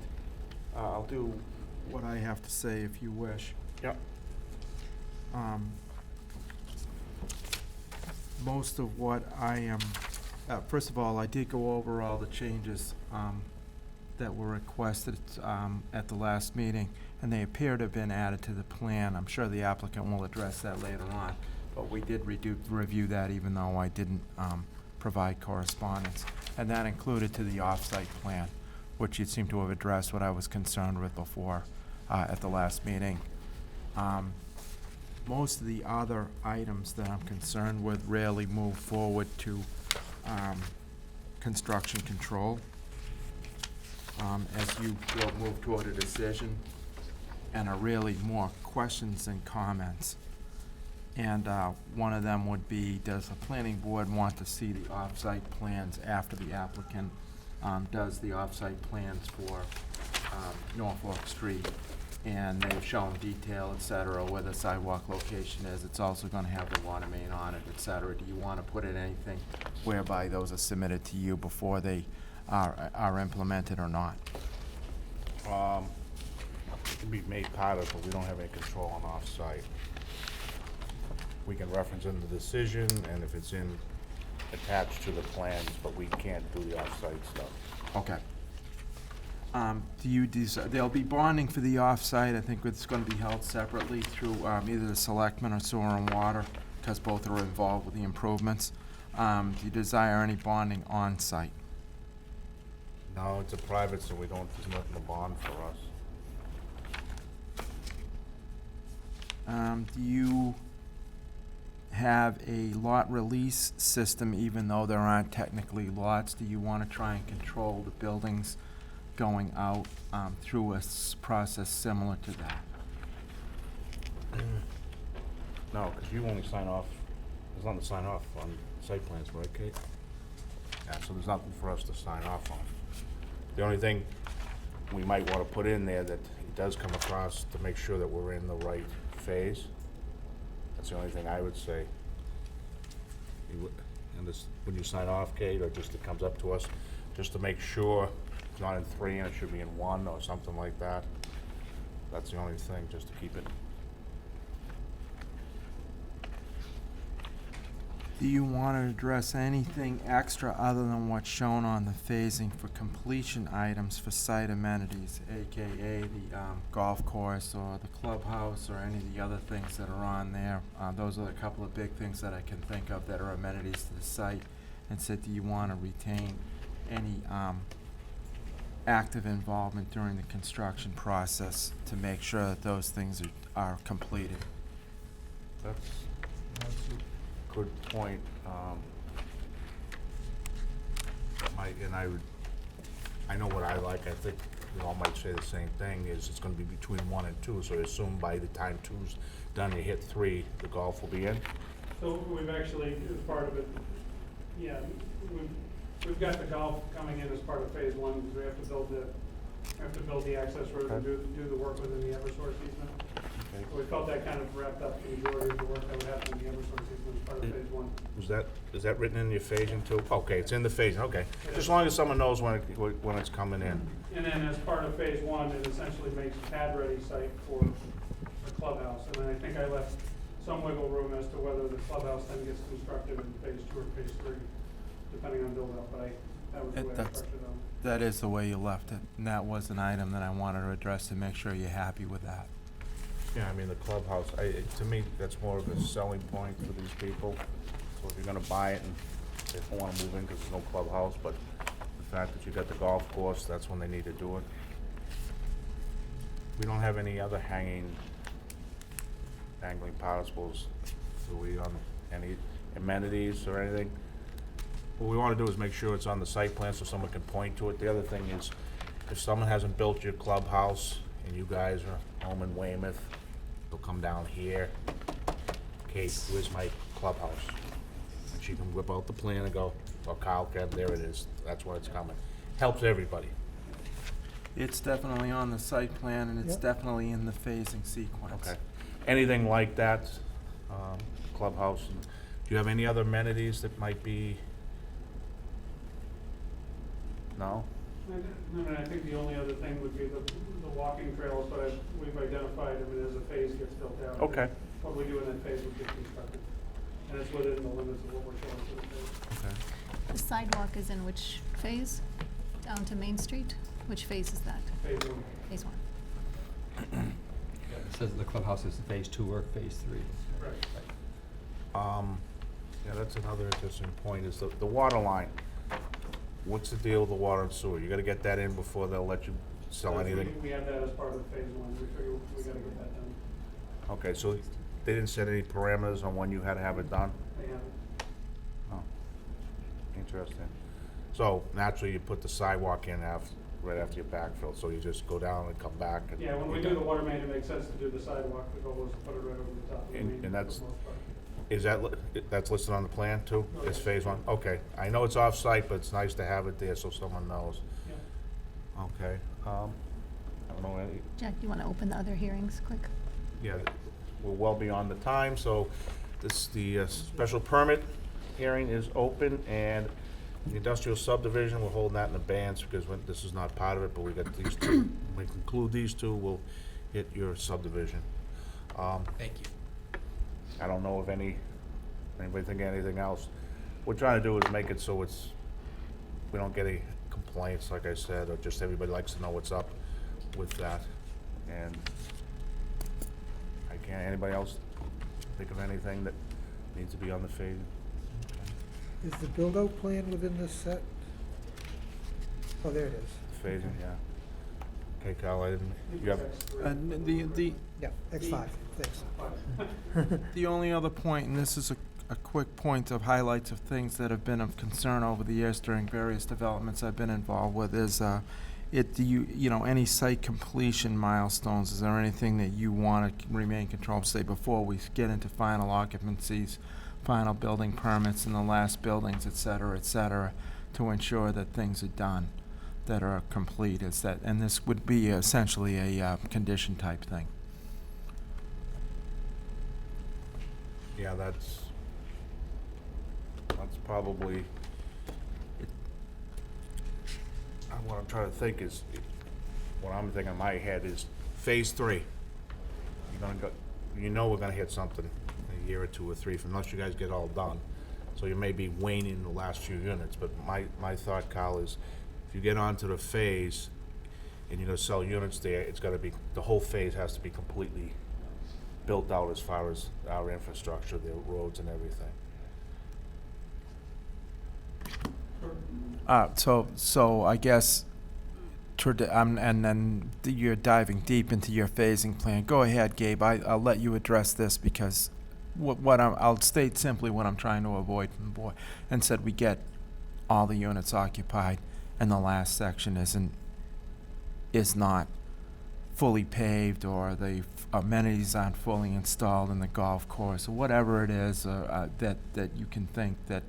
I'll do what I have to say if you wish. Yep. Most of what I am, first of all, I did go over all the changes that were requested at the last meeting, and they appear to have been added to the plan. I'm sure the applicant will address that later on, but we did review that even though I didn't provide correspondence. And that included to the off-site plan, which you seem to have addressed what I was concerned with before at the last meeting. Most of the other items that I'm concerned with rarely move forward to construction control. As you will move toward a decision, and are really more questions than comments. And one of them would be, does the planning board want to see the off-site plans after the applicant does the off-site plans for Norfolk Street? And they've shown detail, et cetera, where the sidewalk location is. It's also gonna have the water main on it, et cetera. Do you wanna put in anything whereby those are submitted to you before they are implemented or not? It can be made part of, but we don't have any control on off-site. we can reference in the decision, and if it's attached to the plans, but we can't do the off-site stuff. Okay. There'll be bonding for the off-site. I think it's gonna be held separately through, either the selectmen or sewer and water, because both are involved with the improvements. Do you desire any bonding on-site? No, it's a private, so there's nothing to bond for us. Do you have a lot release system, even though there aren't technically lots? Do you want to try and control the buildings going out through a process similar to that? No, because you only sign off, there's nothing to sign off on site plans, right, Kate? Yeah, so there's nothing for us to sign off on. The only thing we might want to put in there that it does come across to make sure that we're in the right phase. That's the only thing I would say. And this, when you sign off, Kate, or just it comes up to us, just to make sure it's not in 3 and it should be in 1 or something like that. That's the only thing, just to keep it. Do you want to address anything extra other than what's shown on the phasing for completion items for site amenities, AKA the golf course or the clubhouse or any of the other things that are on there? Those are a couple of big things that I can think of that are amenities to the site. And said, do you want to retain any active involvement during the construction process to make sure that those things are completed? That's a good point. I know what I like. I think we all might say the same thing, is it's gonna be between 1 and 2, so I assume by the time 2's done, you hit 3, the golf will be in? So we've actually, as part of it, yeah, we've got the golf coming in as part of phase 1, because we have to build the access road and do the work within the Eversource easement. Okay. So we felt that kind of wrapped up the majority of the work that would happen in the Eversource easement as part of phase 1. Is that written in your phasing too? Okay, it's in the phasing, okay. Just as long as someone knows when it's coming in. And then as part of phase 1, it essentially makes a pad-ready site for the clubhouse. And then I think I left some wiggle room as to whether the clubhouse then gets constructed in phase 2 or phase 3, depending on build-out, but that was the way I structured it. That is the way you left it, and that was an item that I wanted to address to make sure you're happy with that. Yeah, I mean, the clubhouse, to me, that's more of a selling point for these people. So if you're gonna buy it and they don't wanna move in because there's no clubhouse, but the fact that you got the golf course, that's when they need to do it. We don't have any other dangling participles, do we, on any amenities or anything? What we wanna do is make sure it's on the site plan so someone can point to it. The other thing is, if someone hasn't built your clubhouse and you guys are home in Weymouth, they'll come down here. Kate, where's my clubhouse? And she can whip out the plan and go, well, Kyle can, there it is. That's when it's coming. Helps everybody. It's definitely on the site plan, and it's Yep. definitely in the phasing sequence. Okay. Anything like that, clubhouse, and do you have any other amenities that might be? No? I think the only other thing would be the walking trails, but we've identified, as a phase gets built out. Okay. What we do in that phase would get constructed. And it's within the limits of what we're showing for the phase. Okay. The sidewalk is in which phase? Down to Main Street? Which phase is that? Phase 1. Phase 1. It says the clubhouse is phase 2 or phase 3. Right. Yeah, that's another interesting point, is the water line. What's the deal with the water and sewer? You gotta get that in before they'll let you sell anything? We have that as part of phase 1. We figure we gotta get that done. Okay, so they didn't set any parameters on when you had to have it done? They haven't. Oh, interesting. So naturally, you put the sidewalk in right after you backfill, so you just go down and come back and. Yeah, when we do the water main, it makes sense to do the sidewalk. The goal is to put it right over the top of the And- main. and for that's- the most part. Is that's listed on the plan too? Oh, It's yes. phase 1? Okay. I know it's off-site, but it's nice to have it there so someone knows. Yeah. Okay. I don't know, Jack, do you want to open the other hearings quick? yeah, we're well beyond the time, so the special permit hearing is open, and the industrial subdivision, we're holding that in advance because this is not part of it, but we got these two. When we conclude these two, we'll hit your subdivision. Thank you. I don't know if anybody think anything else. We're trying to do is make it so we don't get any complaints, like I said, or just everybody likes to know what's up with that. And anybody else think of anything that needs to be on the phase? Is the build-out plan within this set? Oh, there it is. Phasing, yeah. Okay, Kyle, I didn't, you have, And Yeah, X5, thanks. the only other point, and this is a quick point of highlights of things that have been of concern over the years during various developments I've been involved with, is any site completion milestones, is there anything that you want to remain control, say, before we get into final occupancies, final building permits in the last buildings, et cetera, to ensure that things are done, that are complete, and this would be essentially a condition type thing. yeah, that's probably, what I'm trying to think is, what I'm thinking in my head is phase 3. You're gonna go, we're gonna hit something a year or 2 or 3, unless you guys get all done. So you may be waning the last few units, but my thought, Kyle, is if you get onto the phase and you're gonna sell units there, it's gotta be, the whole phase has to be completely built out as far as our infrastructure, the roads and everything. So I guess, and then you're diving deep into your phasing plan. Go ahead, Gabe. I'll let you address this because I'll state simply what I'm trying to avoid from the board. And said we get all the units occupied, and the last section is not fully paved, or the amenities aren't fully installed in the golf course, or whatever it is that you can think that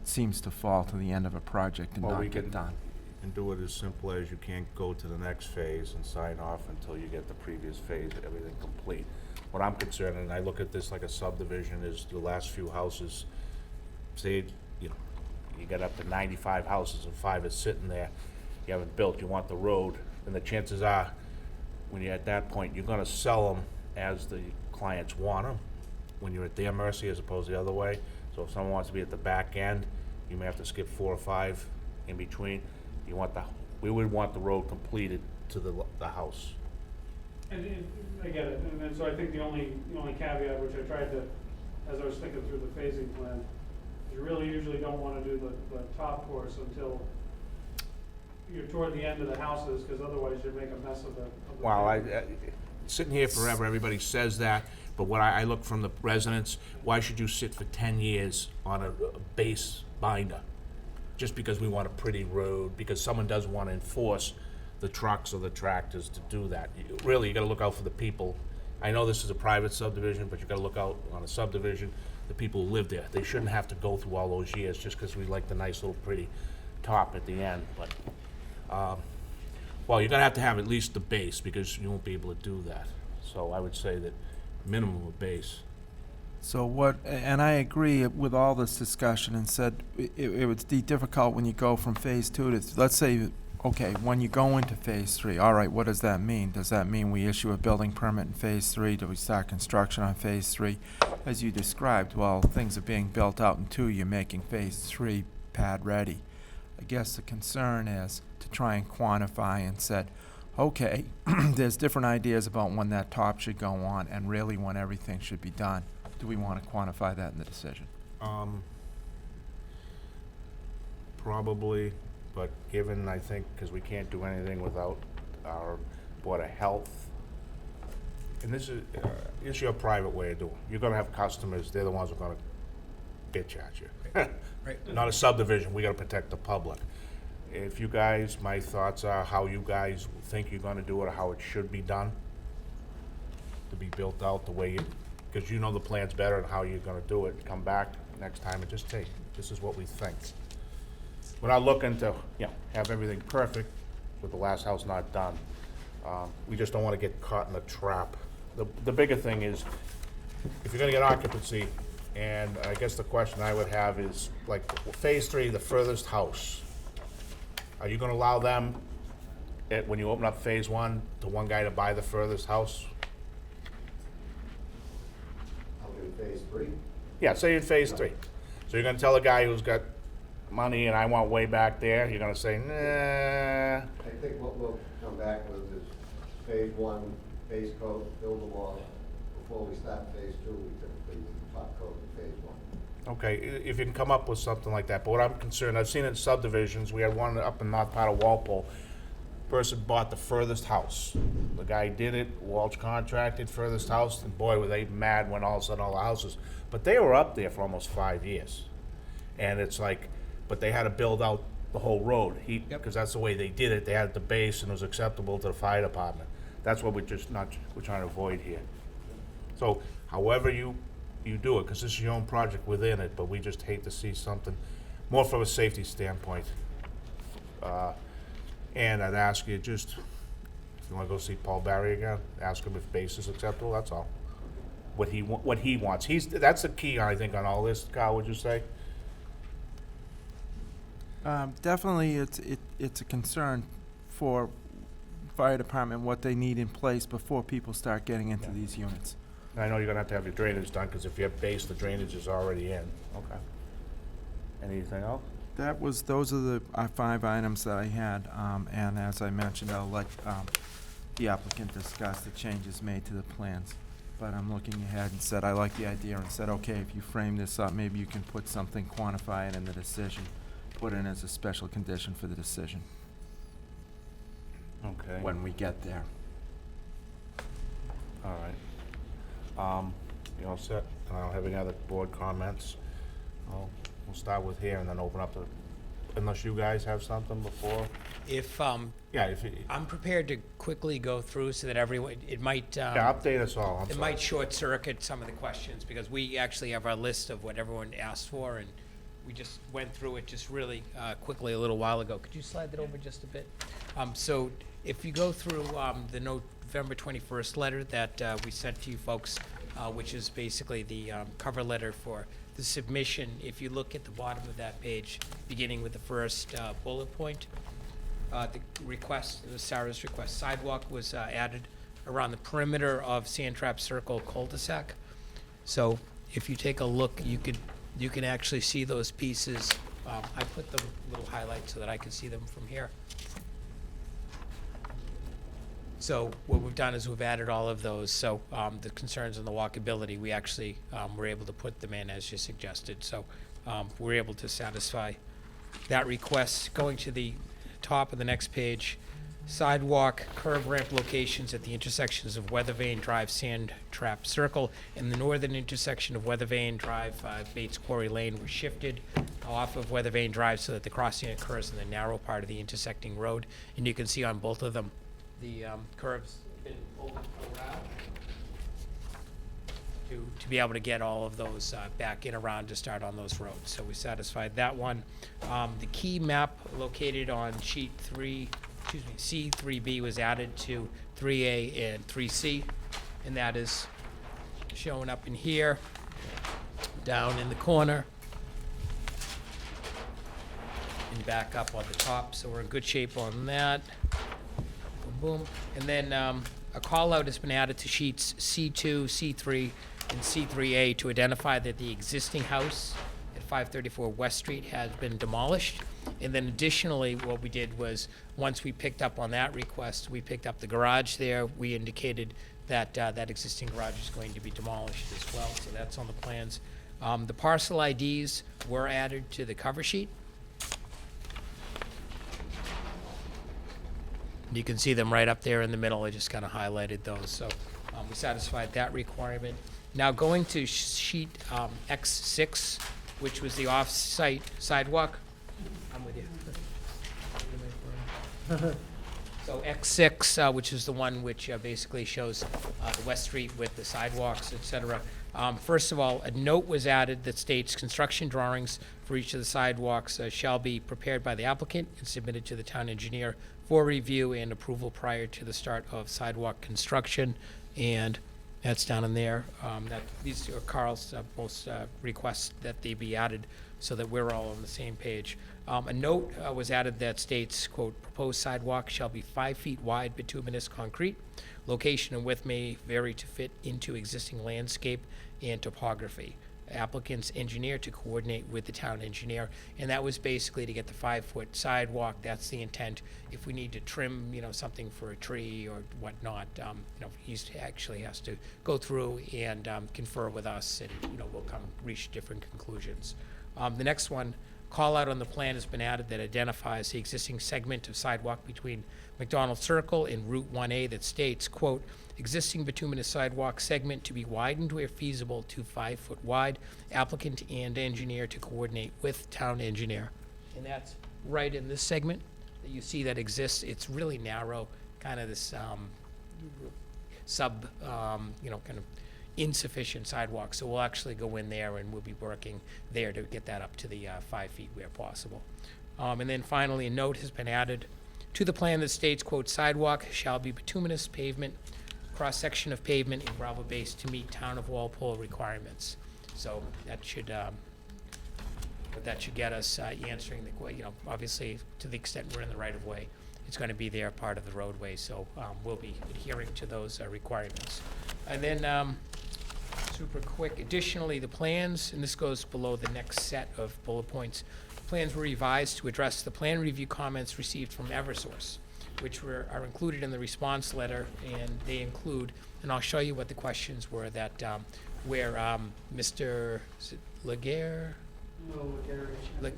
seems to fall to the end of a project and Well, we not get can- done. And do it as simple as you can't go to the next phase and sign off until you get the previous phase, everything complete. What I'm concerned, and I look at this like a subdivision, is the last few houses, say, you get up to 95 houses and 5 is sitting there, you haven't built, you want the road, and the chances are, when you're at that point, you're gonna sell them as the clients want them, when you're at their mercy as opposed to the other way. So if someone wants to be at the back end, you may have to skip 4 or 5 in between. We would want the road completed to the house. And I get it, and so I think the only caveat, which I tried to, as I was thinking through the phasing plan, you really usually don't wanna do the top course until you're toward the end of the houses, because otherwise you make a mess of the. Well, sitting here forever, everybody says that, but what I look from the residents, why should you sit for 10 years on a base binder? Just because we want a pretty road, because someone doesn't want to enforce the trucks or the tractors to do that. Really, you gotta look out for the people. I know this is a private subdivision, but you gotta look out on a subdivision, the people who live there. They shouldn't have to go through all those years just because we like the nice little pretty top at the end, but, well, you're gonna have to have at least the base, because you won't be able to do that. So I would say that minimum of base. So and I agree with all this discussion, and said it would be difficult when you go from phase 2 to, let's say, okay, when you go into phase 3, all right, what does that mean? Does that mean we issue a building permit in phase 3? Do we start construction on phase 3? As you described, well, things are being built out in 2, you're making phase 3 pad ready. I guess the concern is to try and quantify and said, okay, there's different ideas about when that top should go on and really when everything should be done. Do we want to quantify that in the decision? Probably, but given, I think, because we can't do anything without our Board of Health, and this is, it's your private way of doing it. You're gonna have customers, they're the ones who are gonna bitch at you. Right. Not a subdivision, we gotta protect the public. If you guys, my thoughts are how you guys think you're gonna do it, or how it should be done, to be built out the way you, because you know the plans better and how you're gonna do it. Come back next time and just take, this is what we think. We're not looking to, have everything perfect with the last house not done. We just don't wanna get caught in a trap. The bigger thing is, if you're gonna get occupancy, and I guess the question I would have is, like, phase 3, the furthest house, are you gonna allow them, when you open up phase 1, the one guy to buy the furthest house? I'll do phase phase 3. Yeah, say in phase 3. So you're gonna tell a guy who's got money and I want way back there, you're gonna say, nah. I think what we'll come back with is phase 1, base coat, build the wall. Before we start phase 2, we typically top coat in phase 1. Okay, if you can come up with something like that, but what I'm concerned, I've seen it in subdivisions, we had one up in north part of Walpole. Person bought the furthest house. The guy did it, Walsh contracted furthest house, and boy, were they mad when all of a sudden all the houses, but they were up there for almost 5 years. And it's like, but they had to build out the whole road, because that's the way they did it, they had the base and it was acceptable to the fire department. That's what we're trying to avoid here. So however you do it, because this is your own project within it, but we just hate to see something more from a safety standpoint. And I'd ask you just, if you wanna go see Paul Barry again, ask him if base is acceptable, that's all. What he wants, that's the key, I think, on all this, Kyle, would you say? Definitely, it's a concern for fire department, what they need in place before people start getting into these units. I know you're gonna have to have your drainage done, because if you have base, the drainage is already in. Okay. Anything else? Those are the 5 items that I had, and as I mentioned, I'll let the applicant discuss the changes made to the plans. But I'm looking ahead and said, I like the idea, and said, okay, if you frame this up, maybe you can put something, quantify it in the decision, put it in as a special condition for the decision Okay. when we get there. All right. You all set? I don't have any other board comments. We'll start with here and then open up to, unless you guys have something before? If, Yeah, if you, I'm prepared to quickly go through so that everyone, it might, yeah, update us all, I'm it sorry. might short circuit some of the questions, because we actually have our list of what everyone asked for, and we just went through it just really quickly a little while ago. Could you slide that over just a bit? So if you go through the November 21st letter that we sent to you folks, which is basically the cover letter for the submission, if you look at the bottom of that page, beginning with the first bullet point, the request, Sarah's request, sidewalk was added around the perimeter of Sandtrap Circle cul-de-sac. So if you take a look, you can actually see those pieces. I put them little highlights so that I can see them from here. So what we've done is we've added all of those. So the concerns on the walkability, we actually were able to put them in as you suggested. So we're able to satisfy that request. Going to the top of the next page, sidewalk curb ramp locations at the intersections of Weather Vane Drive, Sandtrap Circle, and the northern intersection of Weather Vane Drive, Bates Quarry Lane were shifted off of Weather Vane Drive so that the crossing occurs in the narrow part of the intersecting road. And you can see on both of them, the curves have been pulled around to be able to get all of those back in around to start on those roads. So we satisfied that one. The key map located on sheet 3, C3B was added to 3A and 3C, and that is showing up in here, down in the corner, and back up on the top. So we're in good shape on that. Boom, boom. And then a call out has been added to sheets C2, C3, and C3A to identify that the existing house at 534 West Street has been demolished. And then additionally, what we did was, once we picked up on that request, we picked up the garage there. We indicated that that existing garage is going to be demolished as well, so that's on the plans. The parcel IDs were added to the cover sheet. You can see them right up there in the middle. I just kind of highlighted those, so we satisfied that requirement. Now going to sheet X6, which was the off-site sidewalk. I'm with you. So X6, which is the one which basically shows the West Street with the sidewalks, et cetera. First of all, a note was added that states construction drawings for each of the sidewalks shall be prepared by the applicant and submitted to the town engineer for review and approval prior to the start of sidewalk construction. And That's down in there. These are Carl's most requests that they be added so that we're all on the same page. A note was added that states, quote, "Proposed sidewalk shall be 5 feet wide bituminous concrete. Location and width may vary to fit into existing landscape and topography. Applicant's engineer to coordinate with the town engineer." And that was basically to get the 5-foot sidewalk. That's the intent. If we need to trim, something for a tree or whatnot, he's actually has to go through and confer with us, and, we'll reach different conclusions. The next one, call out on the plan has been added that identifies the existing segment of sidewalk between McDonald Circle and Route 1A that states, quote, "Existing bituminous sidewalk segment to be widened where feasible to 5 foot wide. Applicant and engineer to coordinate with town engineer." And that's right in this segment that you see that exists. It's really narrow, kind of this kind of insufficient sidewalk. So we'll actually go in there and we'll be working there to get that up to the 5 feet where possible. And then finally, a note has been added to the plan that states, quote, "Sidewalk shall be bituminous pavement, cross-section of pavement and gravel base to meet town of Walpole requirements." So that should get us answering the, obviously, to the extent we're in the right of way, it's going to be there, part of the roadway, so we'll be adhering to those requirements. And then, super quick, additionally, the plans, and this goes below the next set of bullet points, plans were revised to address the plan review comments received from Eversource, which are included in the response letter, and they include, and I'll show you what the questions were that, where Mr. Laguerre? No,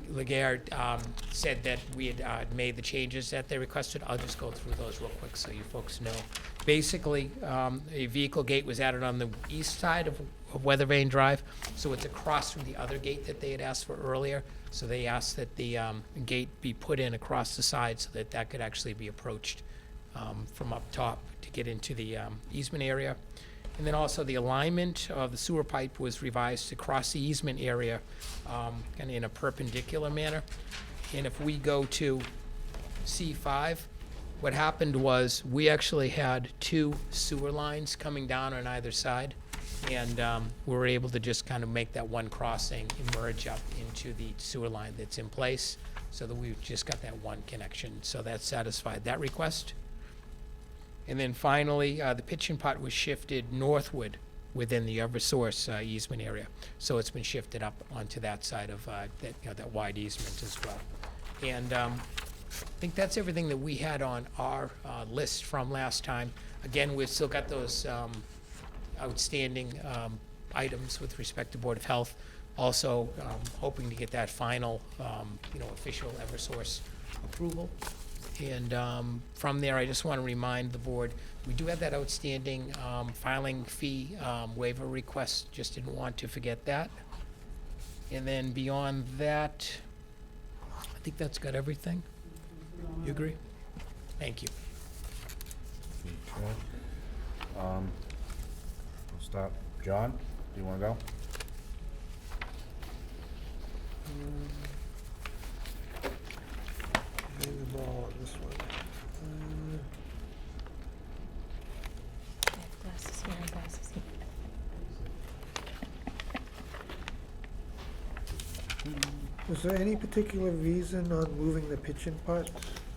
Laguerre said that we had made the changes that they requested. I'll just go through those real quick so you folks know. Basically, a vehicle gate was added on the east side of Weather Vane Drive, so it's across from the other gate that they had asked for earlier. So they asked that the gate be put in across the side so that that could actually be approached from up top to get into the easement area. And then also the alignment of the sewer pipe was revised to cross the easement area kind of in a perpendicular manner. And if we go to C5, what happened was we actually had 2 sewer lines coming down on either side. And we were able to just kind of make that one crossing and merge up into the sewer line that's in place so that we've just got that one connection. So that satisfied that request. And then finally, the pitch and putt was shifted northward within the Eversource easement area. So it's been shifted up onto that side of that wide easement as well. And I think that's everything that we had on our list from last time. Again, we've still got those outstanding items with respect to Board of Health. Also, hoping to get that final, official Eversource approval. And from there, I just want to remind the board, we do have that outstanding filing fee waiver request, just didn't want to forget that. And then beyond that, I think that's got everything. You agree? Thank you. Okay. We'll stop. John, do you want to go? Maybe the ball on this one. Glasses here and glasses here. Was there any particular reason on moving the pitch and putt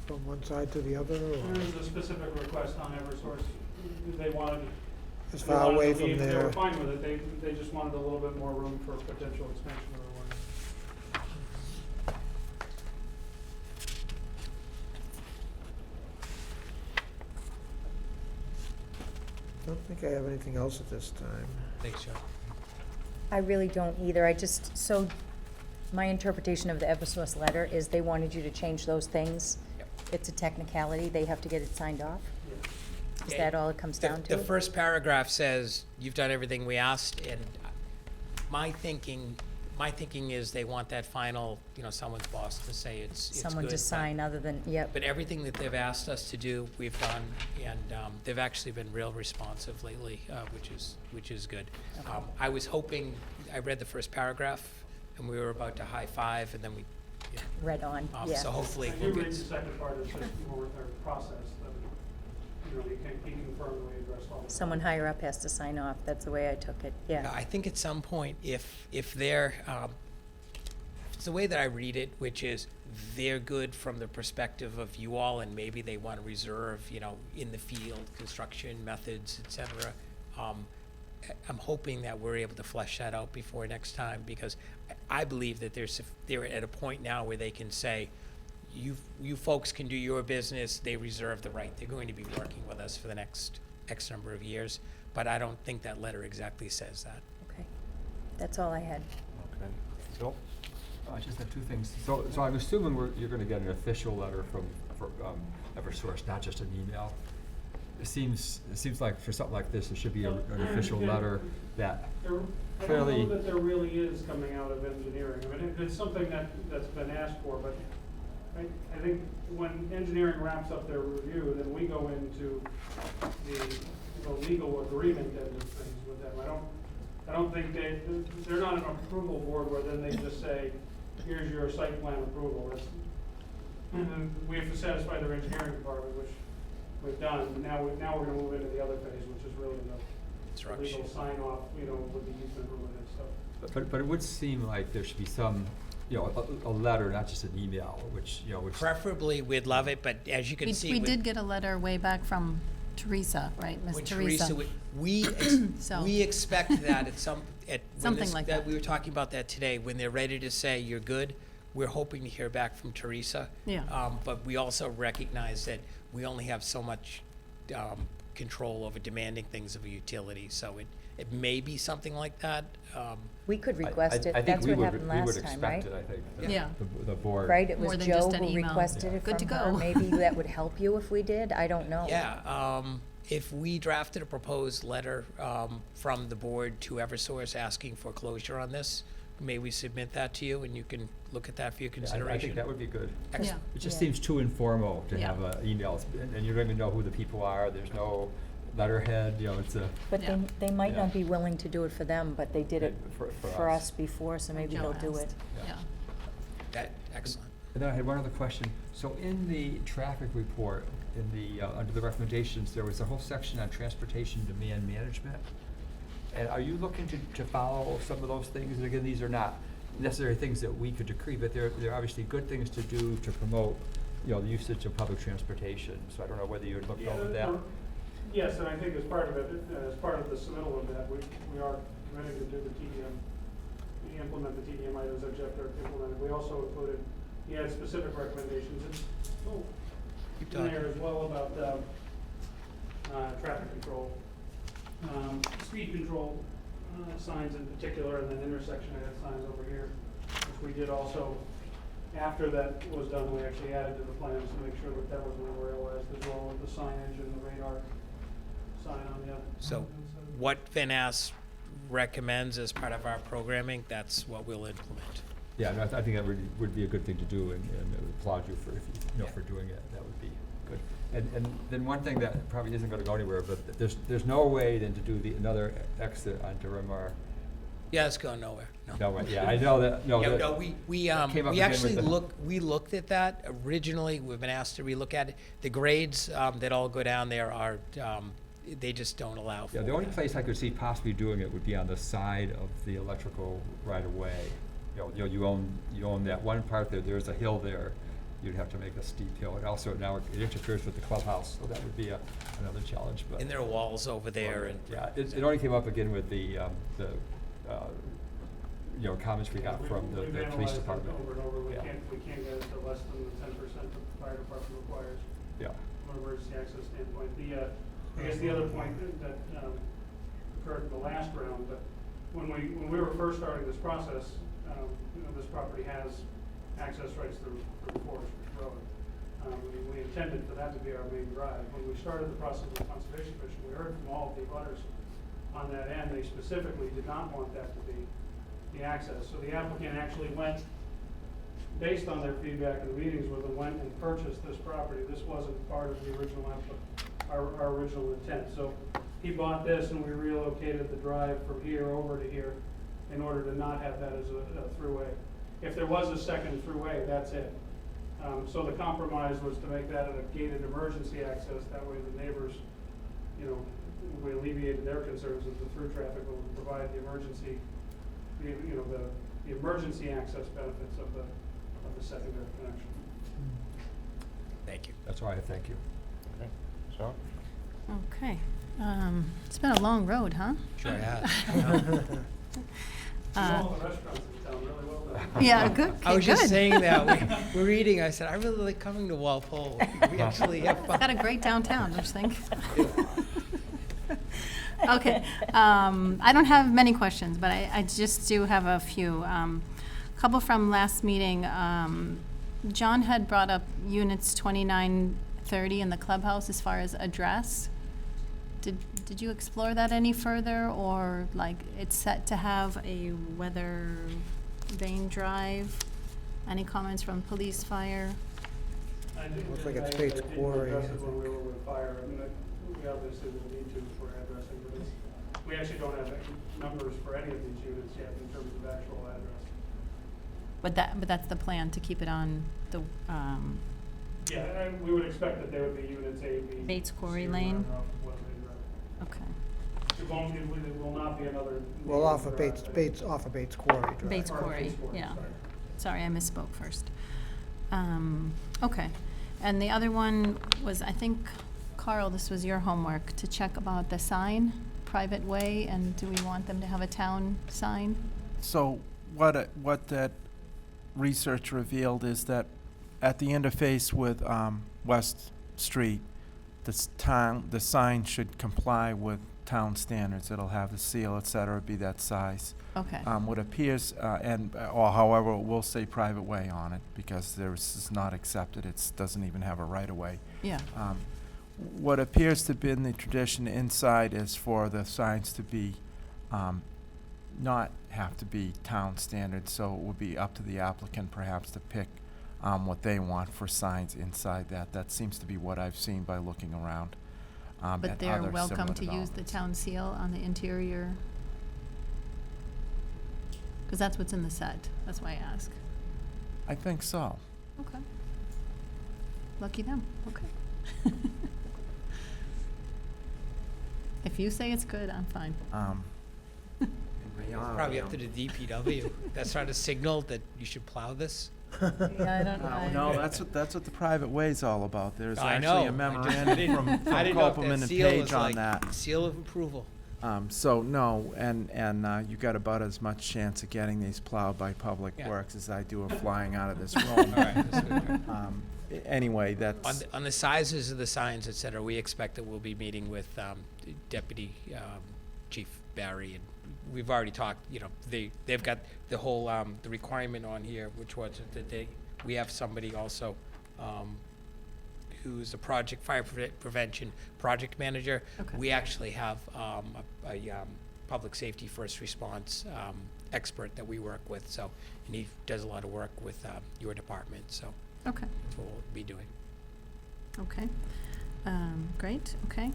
from one side to the other, There or was a specific request on Eversource. They wanted. as they far wanted away to from leave- They were there? fine with it. They just wanted a little bit more room for potential expansion of the line. I don't think I have anything else at this time. Thanks, Joe. I really don't either. So my interpretation of the Eversource letter is they wanted you to change those things. Yep. It's a technicality. They have to get it signed off. Is Yeah, that all it comes down to? The first paragraph says, you've done everything we asked, and my thinking is they want that final, someone's boss to say it's good. Someone to but- sign other than, yep. But everything that they've asked us to do, we've done, and they've actually been real responsive lately, which is good. Okay. I was hoping, I read the first paragraph, and we were about to high five, and then we, Read on, so yeah. hopefully I we'll do get. read the second part, it's just more their process, he confirmed that we addressed all the. Someone higher up has to sign off. That's the way I took it, yeah. I think at some point, if they're, it's the way that I read it, which is they're good from the perspective of you all, and maybe they want to reserve, in the field, construction methods, et cetera. I'm hoping that we're able to flesh that out before next time, because I believe that they're at a point now where they can say, you folks can do your business, they reserve the right. They're going to be working with us for the next X number of years, but I don't think that letter exactly says that. Okay, that's all I had. Okay. Bill? I just have two things. So I'm assuming you're gonna get an official letter from Eversource, not just an email. It seems like for something like this, it should be an official letter that I clearly. don't know that there really is coming out of engineering. I mean, it's something that's been asked for, but I think when engineering wraps up their review, then we go into the legal agreement end of things with them. I don't think they're not an approval board where then they just say, here's your site plan approval. We have to satisfy their engineering department, which we've done. Now we're gonna move into the other phase, which is really the legal sign off, with the easement related stuff. But it would seem like there should be some, a letter, not just an email, which. Preferably, we'd love it, but as you can see. We did get a letter way back from Teresa, right, Ms. When Teresa? So- We expect that Something like that. We were talking about that today, when they're ready to say you're good, we're hoping to hear back from Teresa. Yeah. But we also recognize that we only have so much control over demanding things of a utility, so it may be something like that. We could request it. I think That's we what would, happened we would last time, right? expect it, I think. Yeah. The board. Right, it More was than Joe just an who email. requested it Good from to her. go. Maybe that would help you if we did, I don't know. Yeah, if we drafted a proposed letter from the board to Eversource asking for closure on this, may we submit that to you, and you can look at that for your Yeah, consideration? I think that would be good. Yeah. It just Yeah. seems too informal to Yeah. have emails, and you don't even know who the people are, there's no letterhead, it's a. But Yeah. they might Yeah. not be willing to do it for them, but they did it for us before, so maybe Joe they'll do it. asked. Yeah. Excellent. And then I had one other question. So in the traffic report, under the recommendations, there was a whole section on transportation demand management. And are you looking to follow some of those things? And again, these are not necessary things that we could decree, but they're obviously good things to do to promote, the usage of public transportation. So I don't know whether you would look over that. Yes, and I think as part of it, as part of the submittal of that, we are committing to do the TDM, implement the TDM items that Jeff Dirk implemented. We also included, he had specific recommendations in there as well about traffic control, speed control signs in particular, and then intersection added signs over here, which we did also. After that was done, we actually added to the plans to make sure that was memorialized as well with the signage and the radar sign on the other. So what Vanass recommends as part of our programming, that's what we'll implement. Yeah, no, I think that would be a good thing to do, and applaud you for, for doing it. That would be good. And then one thing that probably isn't gonna go anywhere, but there's no way then to do another exit onto Rimar. Yeah, it's going nowhere, no. No way, yeah, I know that, no. Yeah, that- no, we came up we again actually with we looked at that originally. We've been asked to relook at it. The grades that all go down there are, they just don't allow for Yeah, the only that. place I could see possibly doing it would be on the side of the electrical right of way. You own that one part there, there's a hill there, you'd have to make a steep hill. And also now it interferes with the clubhouse, so that would be another challenge, but. And there are walls over there and. Yeah, it only came up again with the comments we got from the We've police analyzed it department. over and over, we Yeah. can't get it to less than the 10% that the fire department requires Yeah. from an emergency access standpoint. I guess the other point that occurred in the last round, but when we were first starting this process, this property has access rights through Forest Road. We intended for that to be our main drive. When we started the process with the Conservation Commission, we heard from all of the abutters on that end. They specifically did not want that to be the access. So the applicant actually went, based on their feedback in the meetings with them, went and purchased this property. This wasn't part of the original our original intent. So he bought this and we relocated the drive from here over to here in order to not have that as a throughway. If there was a second throughway, that's it. So the compromise was to make that a gated emergency access, that way the neighbors, you know, we alleviated their concerns of the through traffic, but would provide the emergency, you know, the emergency access benefits of the secondary connection. Thank you. That's all I have, thank you. Okay, so, Okay. It's been a long road, huh? Sure has. You know all the restaurants in town really well done. Yeah, good, I was just good. saying that, we're eating, I said, I really like coming to Walpole. We actually have It's fun. got a great downtown, don't you think? Okay, I don't have many questions, but I just do have a few. Couple from last meeting, John had brought up units 2930 in the clubhouse as far as address. Did you explore that any further, or like it's set to have a weather vane drive? Any comments from police, fire? I did- Looks like it's I Bates didn't Quarry, address I it when think. we were with fire. I mean, we obviously would need to for addressing, but it's, we actually don't have numbers for any of these units yet in terms of actual address. But that's the plan, to keep it on the, Yeah, and we would expect that there would be units A, B. Bates Quarry C, or Lane? whatever off of Westlake Drive. okay. It will not be another. Well, off of neighborhood drive. Off of Bates Quarry Drive. Bates Or Quarry, Bates Quarry, yeah. sorry. Sorry, I misspoke first. Okay. And the other one was, I think, Carl, this was your homework, to check about the sign, private way, and do we want them to have a town sign? So what that research revealed is that at the interface with West Street, the sign should comply with town standards. It'll have the seal, et cetera, be that size. Okay, What appears, or however, it will say private way on it, because this is not accepted, it doesn't even have a right-of-way. yeah, What appears to have been the tradition inside is for the signs to be, not have to be town standards, so it would be up to the applicant perhaps to pick what they want for signs inside that. That seems to be what I've seen by looking around but at they're other welcome similar to use the developments. town seal on the interior? Because that's what's in the set, that's why I ask. I think so. Okay. Lucky them, okay. If you say it's good, I'm fine. In reality, Probably up to the DPW. That's not a signal that you should plow this? Yeah, I don't know. No, that's what the private way is all about. There's I actually know. a I memorandum didn't- from I didn't know if Copeland that and seal Page was on like that. seal of approval. So no, and you got about as much chance of getting these plowed by Public Yeah. Works as I do of flying out of this room. All right, that's good. Anyway, On that's, the sizes of the signs, et cetera, we expect that we'll be meeting with Deputy Chief Barry, and we've already talked, you know, they've got the whole, the requirement on here, which was that we have somebody also who's a fire prevention project manager. Okay. We actually have a public safety first response expert that we work with, so, and he does a lot of work with your department, so Okay, that's what we'll be doing. okay. Great, okay.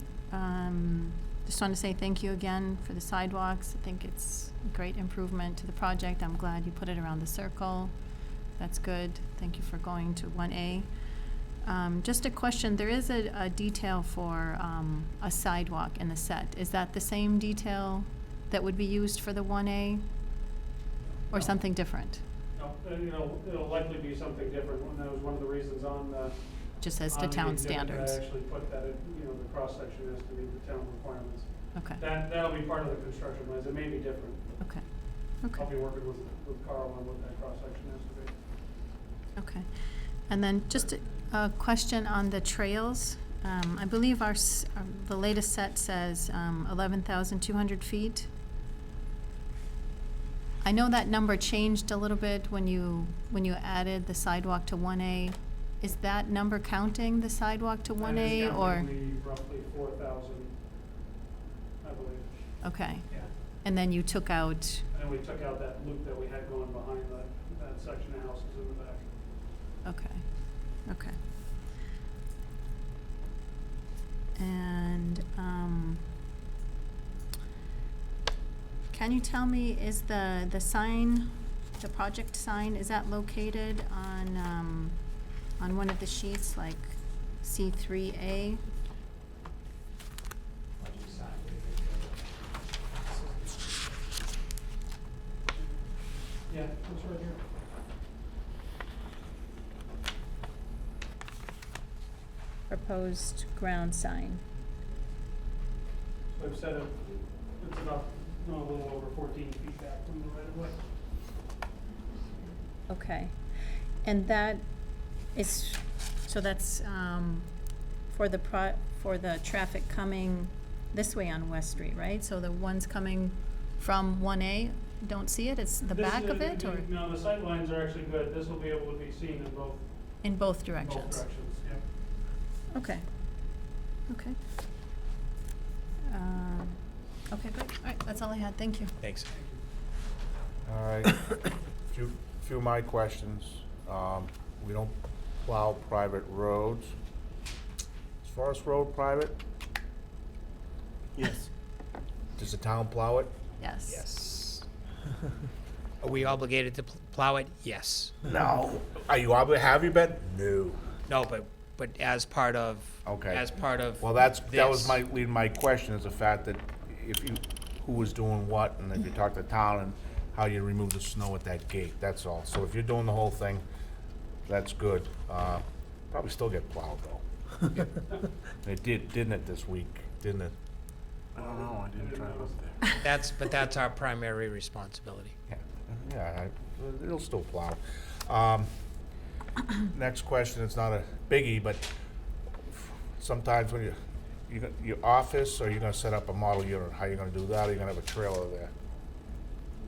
Just want to say thank you again for the sidewalks. I think it's a great improvement to the project. I'm glad you put it around the circle. That's good. Thank you for going to 1A. Just a question, there is a detail for a sidewalk in the set. Is that the same detail that would be used for the 1A? Or No. something different? No, it'll likely be something different, and that was one of the reasons on the. Just as to on the town exhibit that standards? I actually put that, the cross-section has to meet the town requirements. Okay, That'll be part of the construction plans, it may be different. okay, I'll okay, be working with Carl on what that cross-section has to be. okay. And then just a question on the trails. I believe the latest set says 11,200 feet. I know that number changed a little bit when you added the sidewalk to 1A. Is that number counting the sidewalk to 1A, That is or? counting the roughly 4,000, I believe. Okay, Yeah. and then you took out, And then we took out that loop that we had going behind that section of houses in the back. okay, okay. And, can you tell me, is the sign, the project sign, is that located on, on one of the sheets, like C3A. Yeah, it's right here. Proposed ground sign. So I've said it's about, no, a little over 14 feet back from the right of way. Okay. And that is, So that's for the traffic coming this way on West Street, right? So the ones coming from 1A don't see it, it's the This back of is- it, or No, the sight lines are actually good. This will be able to be seen in both in both both directions? directions, yeah. Okay. Okay. Okay, great. All right, that's all I had. Thank you. Thanks. All right, few of my questions. We don't plow private roads. Is Forest Road private? Yes. Does the town plow it? Yes. Yes. Are we obligated to plow it? Yes. No. Are you have you been? No. No, but as part of. Okay. As part of. Well, that was this. my, leading my question, is the fact that if you, who was doing what, and if you talk to town, and how you remove the snow at that gate, that's all. So if you're doing the whole thing, that's good. Probably still get plowed, though. It did, didn't it, this week, didn't it? I don't know, I didn't drive up there. But that's our primary responsibility. Yeah, it'll still plow. Next question, it's not a biggie, but sometimes when you got your office, or you're gonna set up a model unit, how you gonna do that? Or you gonna have a trailer there?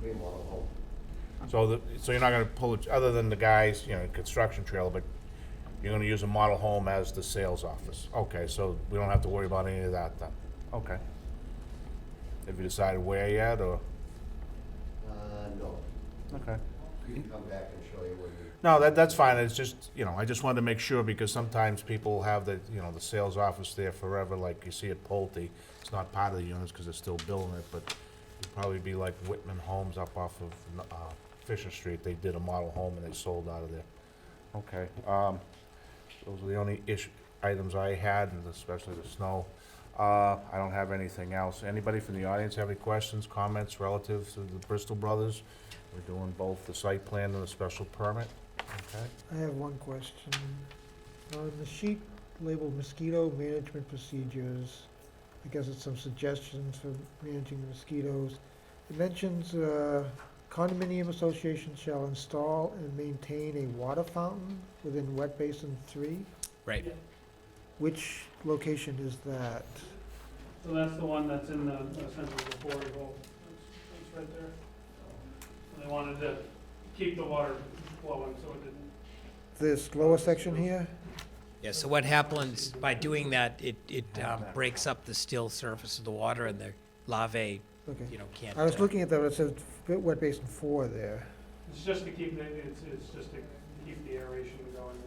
We want to hold. So you're not gonna pull it, other than the guys, construction trailer, but you're gonna use a model home as the sales office? Okay, so we don't have to worry about any of that then? Okay. Have you decided where yet, or? No. Okay. We can come back and show you when we. No, that's fine, it's just, I just wanted to make sure, because sometimes people have the the sales office there forever, like you see at Pulte. It's not part of the units, because they're still building it, but it'd probably be like Whitman Homes up off of Fisher Street. They did a model home and they sold out of there. Okay, those are the only items I had, and especially the snow. I don't have anything else. Anybody from the audience have any questions, comments relative to the Bristol Brothers? We're doing both the site plan and the special permit, okay? I have one question. On the sheet labeled mosquito management procedures, I guess it's some suggestions for managing the mosquitoes. It mentions condominium associations shall install and maintain a water fountain within wet basin 3. Right. Yeah. Which location is that? So that's the one that's in the, essentially the quarry hole. That's right there. So they wanted to keep the water flowing, so it didn't. This lower section here? Yeah, so what happens by doing that, it breaks up the still surface of the water, and the larvae, Okay. can't. I was looking at that, it says wet basin 4 there. It's just to keep it's just to keep the aeration going,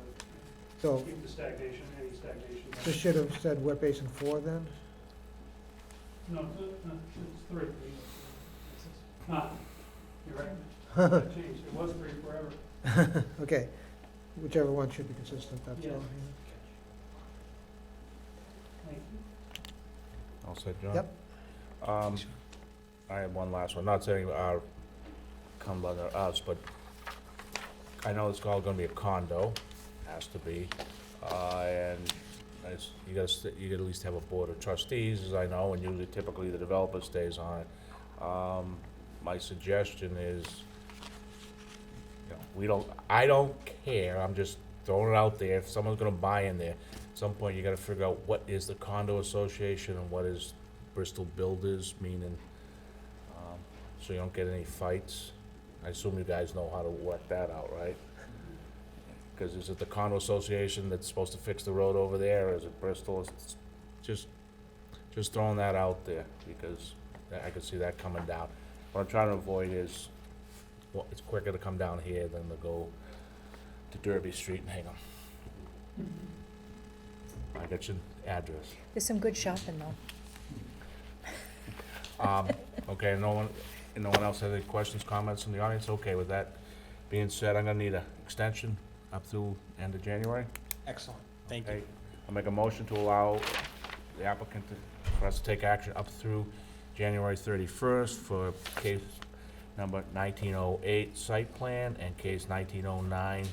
So to keep the stagnation, any stagnation. this should have said wet basin 4 then? No, it's 3. You're right. It changed. It was 3 forever. Okay, whichever one should be consistent, that's all. Yes. yeah. Thank you. All set, John? Yep. I have one last one, not saying come under us, but I know it's all gonna be a condo, has to be, and you gotta at least have a board of trustees, as I know, and usually typically the developer stays on it. My suggestion is, I don't care, I'm just throwing it out there, if someone's gonna buy in there, at some point you gotta figure out what is the condo association and what is Bristol Builders, meaning, so you don't get any fights. I assume you guys know how to work that out, right? Because is it the condo association that's supposed to fix the road over there, or is it Bristol? It's just throwing that out there, because I could see that coming down. What I'm trying to avoid is, well, it's quicker to come down here than to go to Derby Street and hang 'em. I got your address. There's some good shopping though. Okay, no one else has any questions, comments from the audience? Okay, with that being said, I'm gonna need an extension up through end of January? Excellent, thank Okay. you. I'll make a motion to allow the applicant for us to take action up through January 31st for case number 1908 site plan and case 1909,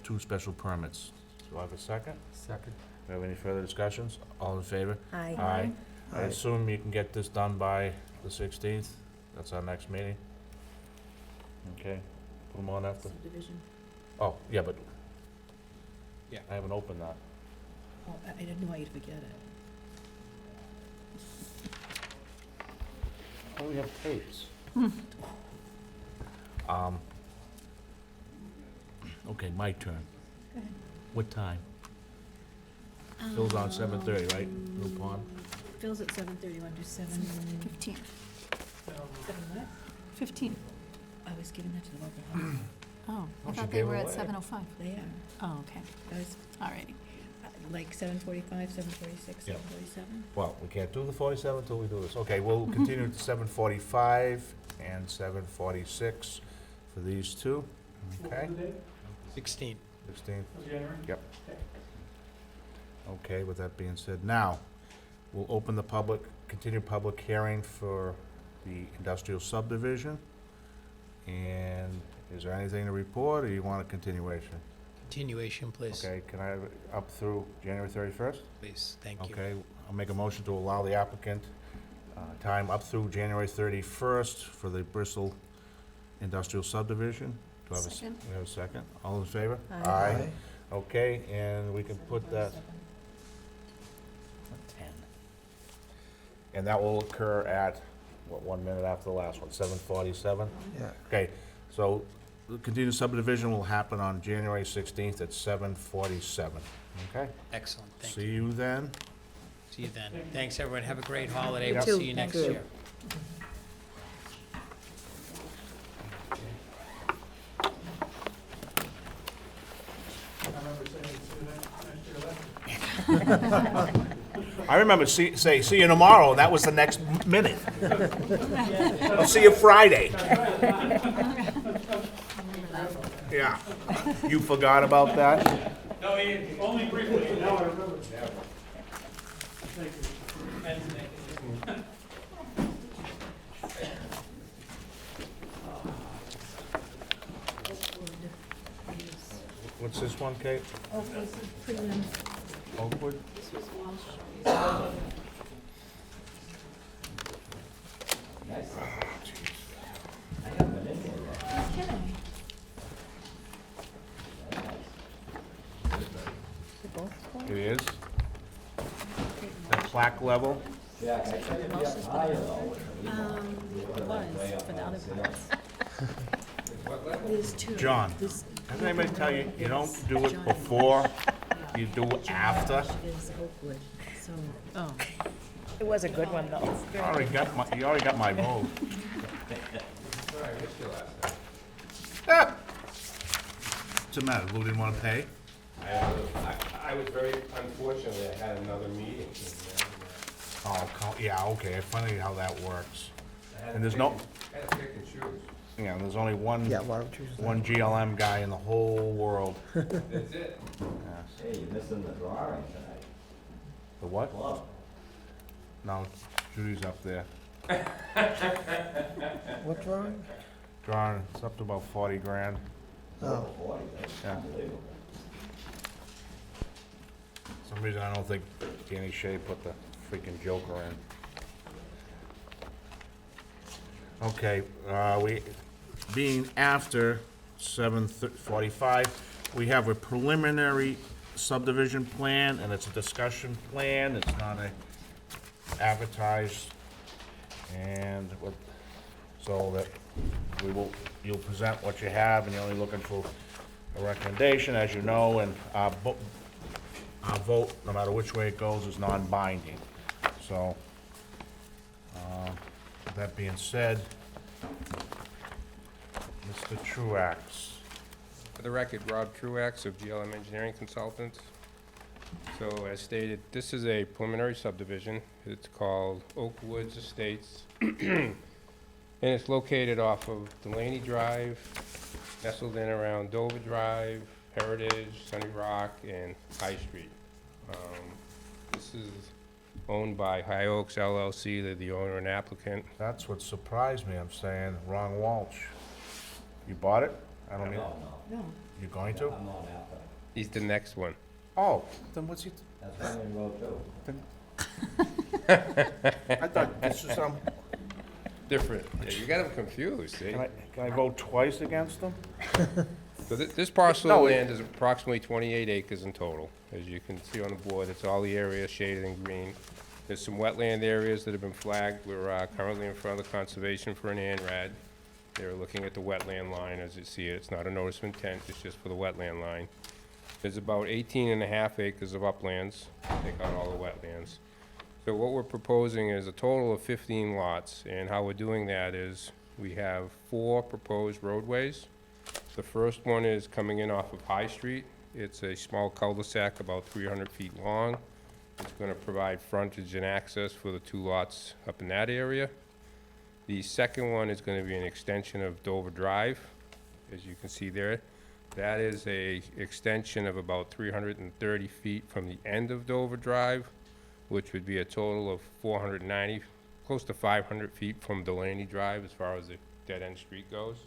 two special permits. Do I have a second? Second. Do we have any further discussions? All in favor? Aye. Aye. I Aye. assume you can get this done by the 16th? That's our next meeting? Okay, put them on after. Subdivision. Oh, yeah, but Yeah. I haven't opened that. Oh, I didn't want you to forget it. Oh, we have tapes. Okay, my turn. Go ahead. What time? Phil's on 7:30, right? New Pond? Phil's at 7:30, want to do 15. 7 what? 15. I was giving that to the local health. Oh, I Oh, she thought they gave were it at away. 7:05. They are. Oh, okay. I was, All righty. like 7:45, 7:46, Yeah. 7:47. Well, we can't do the 47 until we do this. Okay, we'll continue to 7:45 and 7:46 for these two. Okay? 16. 16th. January? Yep. Okay, with that being said, now, we'll open the continue public hearing for the industrial subdivision. And is there anything to report, or you want a continuation? Continuation, please. Okay, can I have it up through January 31st? Please, thank you. Okay, I'll make a motion to allow the applicant time up through January 31st for the Bristol industrial subdivision. Do I have a Second. We have a second? All in favor? Aye. Okay, and we can put that, 10. and that will occur at, what, 1 minute after the last one, 7:47? Yeah. Okay, so the continued subdivision will happen on January 16th at 7:47, okay? Excellent, thank you. See you then. See you then. Thanks, everyone. Have a great holiday. You We'll too. see you next Thank you. year. I remember say, see you tomorrow, and that was the next minute. I'll see you Friday. Yeah. You forgot about that? Only briefly, now I remember. Thank you. What's this one, Kate? Oh, this is prelim. Oakwood? This was Walsh. Okay. It is? The plaque level? It was for the other parts. There's two. John, This- doesn't anybody tell you, you don't do it before, you do it after? Is Oakwood, so, oh. It was a good one, though. You already got my vote. Ah! What's the matter, Lou didn't wanna pay? I was very, unfortunately, I had another meeting. Oh, yeah, okay, funny how that works. I had And there's to no- pick I had to pick and choose. Yeah, there's only one, Yeah, why don't you just- one GLM guy in the whole world. That's it. Hey, you're missing the drawing tonight. The what? Club. No, Judy's up there. What drawing? Drawing, it's up to about 40 grand. Oh, 40, that's Yeah. unbelievable. Some reason I don't think Danny Shea put the freaking Joker in. Okay, being after 7:45, we have a preliminary subdivision plan, and it's a discussion plan, it's not a advertised, and so that you'll present what you have, and you're only looking for a recommendation, as you know, and our vote, no matter which way it goes, is non-binding. So, with that being said, Mr. Truax. For the record, Rob Truax of GLM Engineering Consultants. So as stated, this is a preliminary subdivision. It's called Oak Woods Estates. And it's located off of Delaney Drive, nestled in around Dover Drive, Heritage, Sunny Rock, and High Street. This is owned by High Oaks LLC, they're the owner and applicant. That's what surprised me, I'm saying, wrong Walsh. You bought it? I don't mean, No. you going to? He's the next one. Oh, then what's he? That's one in row two. I thought this was some, Different. Yeah, you got him confused, see? can I vote twice against him? So this parcel No, of it- land is approximately 28 acres in total. As you can see on the board, it's all the area shaded in green. There's some wetland areas that have been flagged. We're currently in front of the conservation for an ANRAD. They're looking at the wetland line as you see it. It's not a notice of intent, it's just for the wetland line. There's about 18 and a half acres of uplands. Take out all the wetlands. So what we're proposing is a total of 15 lots, and how we're doing that is we have 4 proposed roadways. The first one is coming in off of High Street. It's a small cul-de-sac about 300 feet long. It's going to provide frontage and access for the 2 lots up in that area. The second one is going to be an extension of Dover Drive, as you can see there. That is a extension of about 330 feet from the end of Dover Drive, which would be a total of 490, close to 500 feet from Delaney Drive as far as the dead-end street goes.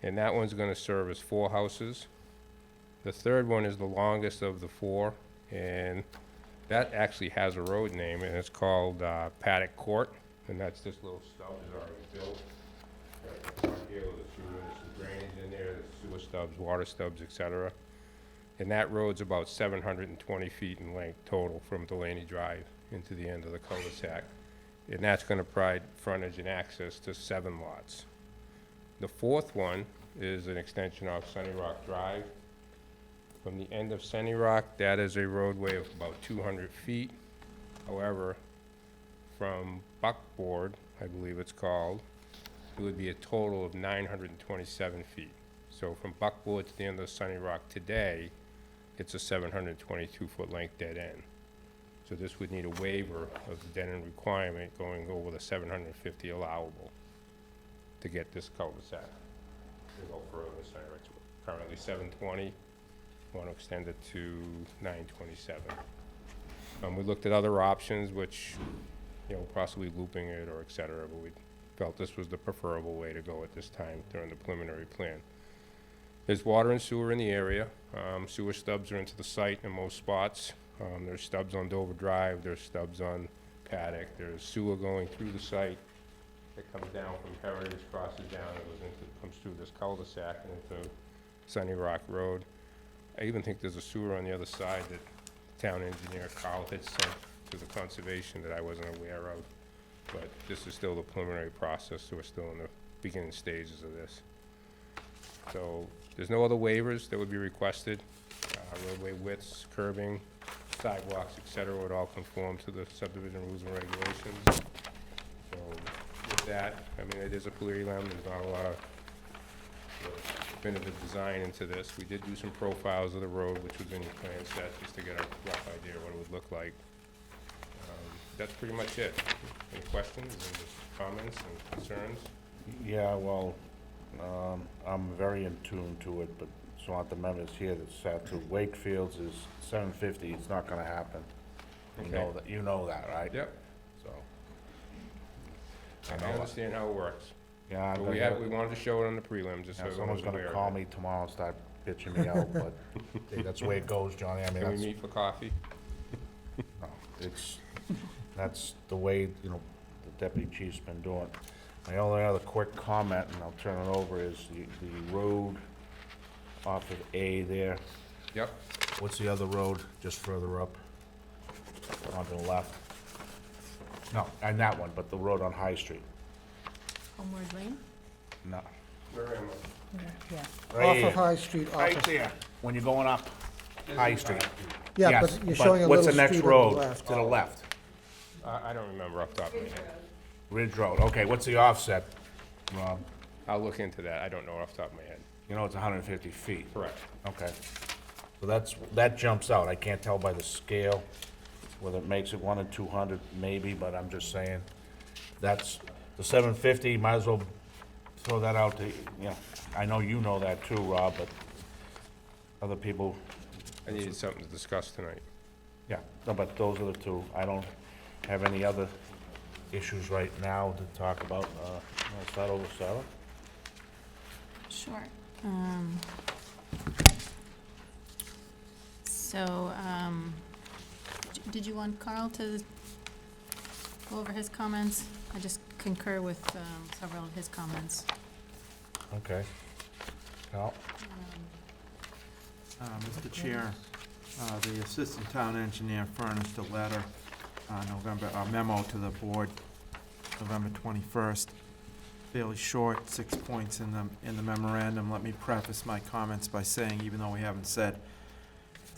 And that one's gonna serve as 4 houses. The third one is the longest of the 4, and that actually has a road name, and it's called Paddock Court, and that's this little stub is already built. Right in front here with the sewer, there's some drainage in there, there's sewer stubs, water stubs, et cetera. And that road's about 720 feet in length total from Delaney Drive into the end of the cul-de-sac. And that's gonna provide frontage and access to 7 lots. The fourth one is an extension off Sunny Rock Drive. From the end of Sunny Rock, that is a roadway of about 200 feet. However, from Buckboard, I believe it's called, it would be a total of 927 feet. So from Buckboard to the end of Sunny Rock today, it's a 722-foot length dead end. So this would need a waiver of the dead end requirement going over the 750 allowable to get this cul-de-sac to go further. So it's currently 720, want to extend it to 927. We looked at other options, which, possibly looping it or et cetera, but we felt this was the preferable way to go at this time during the preliminary plan. There's water and sewer in the area. Sewer stubs are into the site in most spots. There's stubs on Dover Drive, there's stubs on Paddock, there's sewer going through the site that comes down from Heritage, crosses down, comes through this cul-de-sac and into Sunny Rock Road. I even think there's a sewer on the other side that town engineer Carl had sent to the conservation that I wasn't aware of. But this is still the preliminary process, so we're still in the beginning stages of this. So there's no other waivers that would be requested. Roadway widths, curbing, sidewalks, et cetera, would all conform to the subdivision rules and regulations. So with that, it is a prelim, there's not a lot of definitive design into this. We did do some profiles of the road, which was in your plan set, just to get a rough idea of what it would look like. That's pretty much it. Any questions and comments and concerns? Yeah, well, I'm very in tune to it, but so want the members here that sat through Wakefield's is 750, it's not gonna happen. You know that, right? Yep. So. I understand how it works. Yeah, But we wanted to show it on the prelim, just so yeah, everyone's someone's aware gonna of call it. me tomorrow and start bitching me out, but that's the way it goes, Johnny, Can we that's, meet for coffee? no, that's the way, the deputy chief's been doing. My only other quick comment, and I'll turn it over, is the road off of A there. Yep. What's the other road just further up? On the left? No, and that one, but the road on High Street. Homeward Lane? No. Where am I? Yeah. Right Off here. of High Street, Right there, when you're going up High Street. Yeah, Yes, but you're showing a what's little the next street on road the left. to the left? I don't remember off the top of my head. Ridge Road, okay, what's the offset, Rob? I'll look into that. I don't know off the top of my head. It's 150 feet. Correct. Okay. So that jumps out. I can't tell by the scale whether it makes it 1 and 200, maybe, but I'm just saying, that's, the 750, might as well throw that out to, I know you know that too, Rob, but other people, I needed something to discuss tonight. yeah, no, but those are the two. I don't have any other issues right now to talk about. Wanna start over, Sarah? Sure. So, did you want Carl to go over his comments? I just concur with several of his comments. Okay. Cal? Mr. Chair, the Assistant Town Engineer furnished a letter, a memo to the board, November 21st. Fairly short, 6 points in the memorandum. Let me preface my comments by saying, even though we haven't said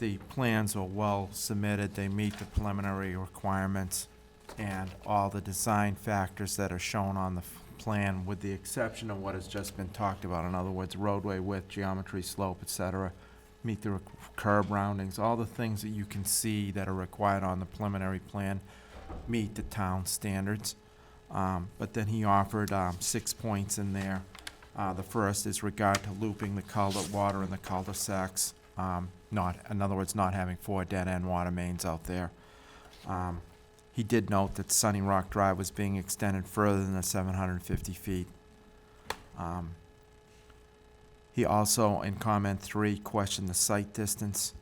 the plans are well submitted, they meet the preliminary requirements and all the design factors that are shown on the plan, with the exception of what has just been talked about. In other words, roadway width, geometry, slope, et cetera, meet the curb roundings, all the things that you can see that are required on the preliminary plan meet the town standards. But then he offered 6 points in there. The first is regard to looping the culvert water in the cul-de-sacs, in other words, not having 4 dead-end water mains out there. He did note that Sunny Rock Drive was being extended further than the 750 feet. He also, in comment 3, questioned the site distance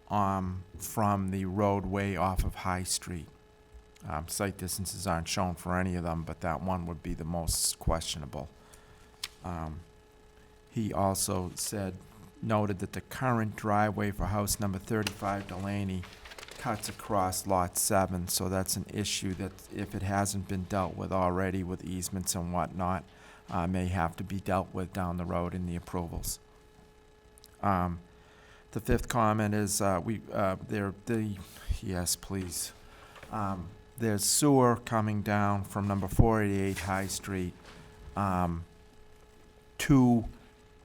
from the roadway off of High Street. Site distances aren't shown for any of them, but that one would be the most questionable. He also noted that the current driveway for house number 35 Delaney cuts across lot 7, so that's an issue that, if it hasn't been dealt with already with easements and whatnot, may have to be dealt with down the road in the approvals. The fifth comment is, yes, please. There's sewer coming down from number 488 High Street to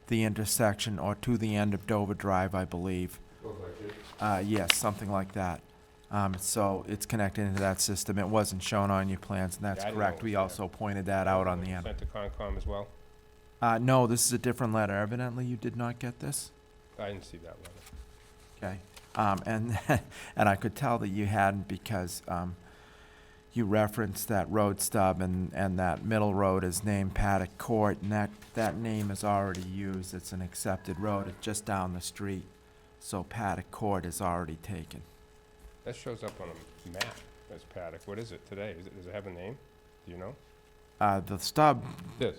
the intersection, or to the end of Dover Drive, I believe. Yes, something like that. So it's connected into that system. It wasn't shown on your plans, and that's Yeah, I didn't correct. know it We was also pointed that out on the end. Sent to Concom as well? No, this is a different letter. Evidently, you did not get this? I didn't see that letter. Okay. And I could tell that you hadn't, because you referenced that road stub, and that middle road is named Paddock Court, and that name is already used. It's an accepted road. It's just down the street. So Paddock Court is already taken. That shows up on a map as Paddock. What is it today? Does it have a name? Do you know? The stub, This.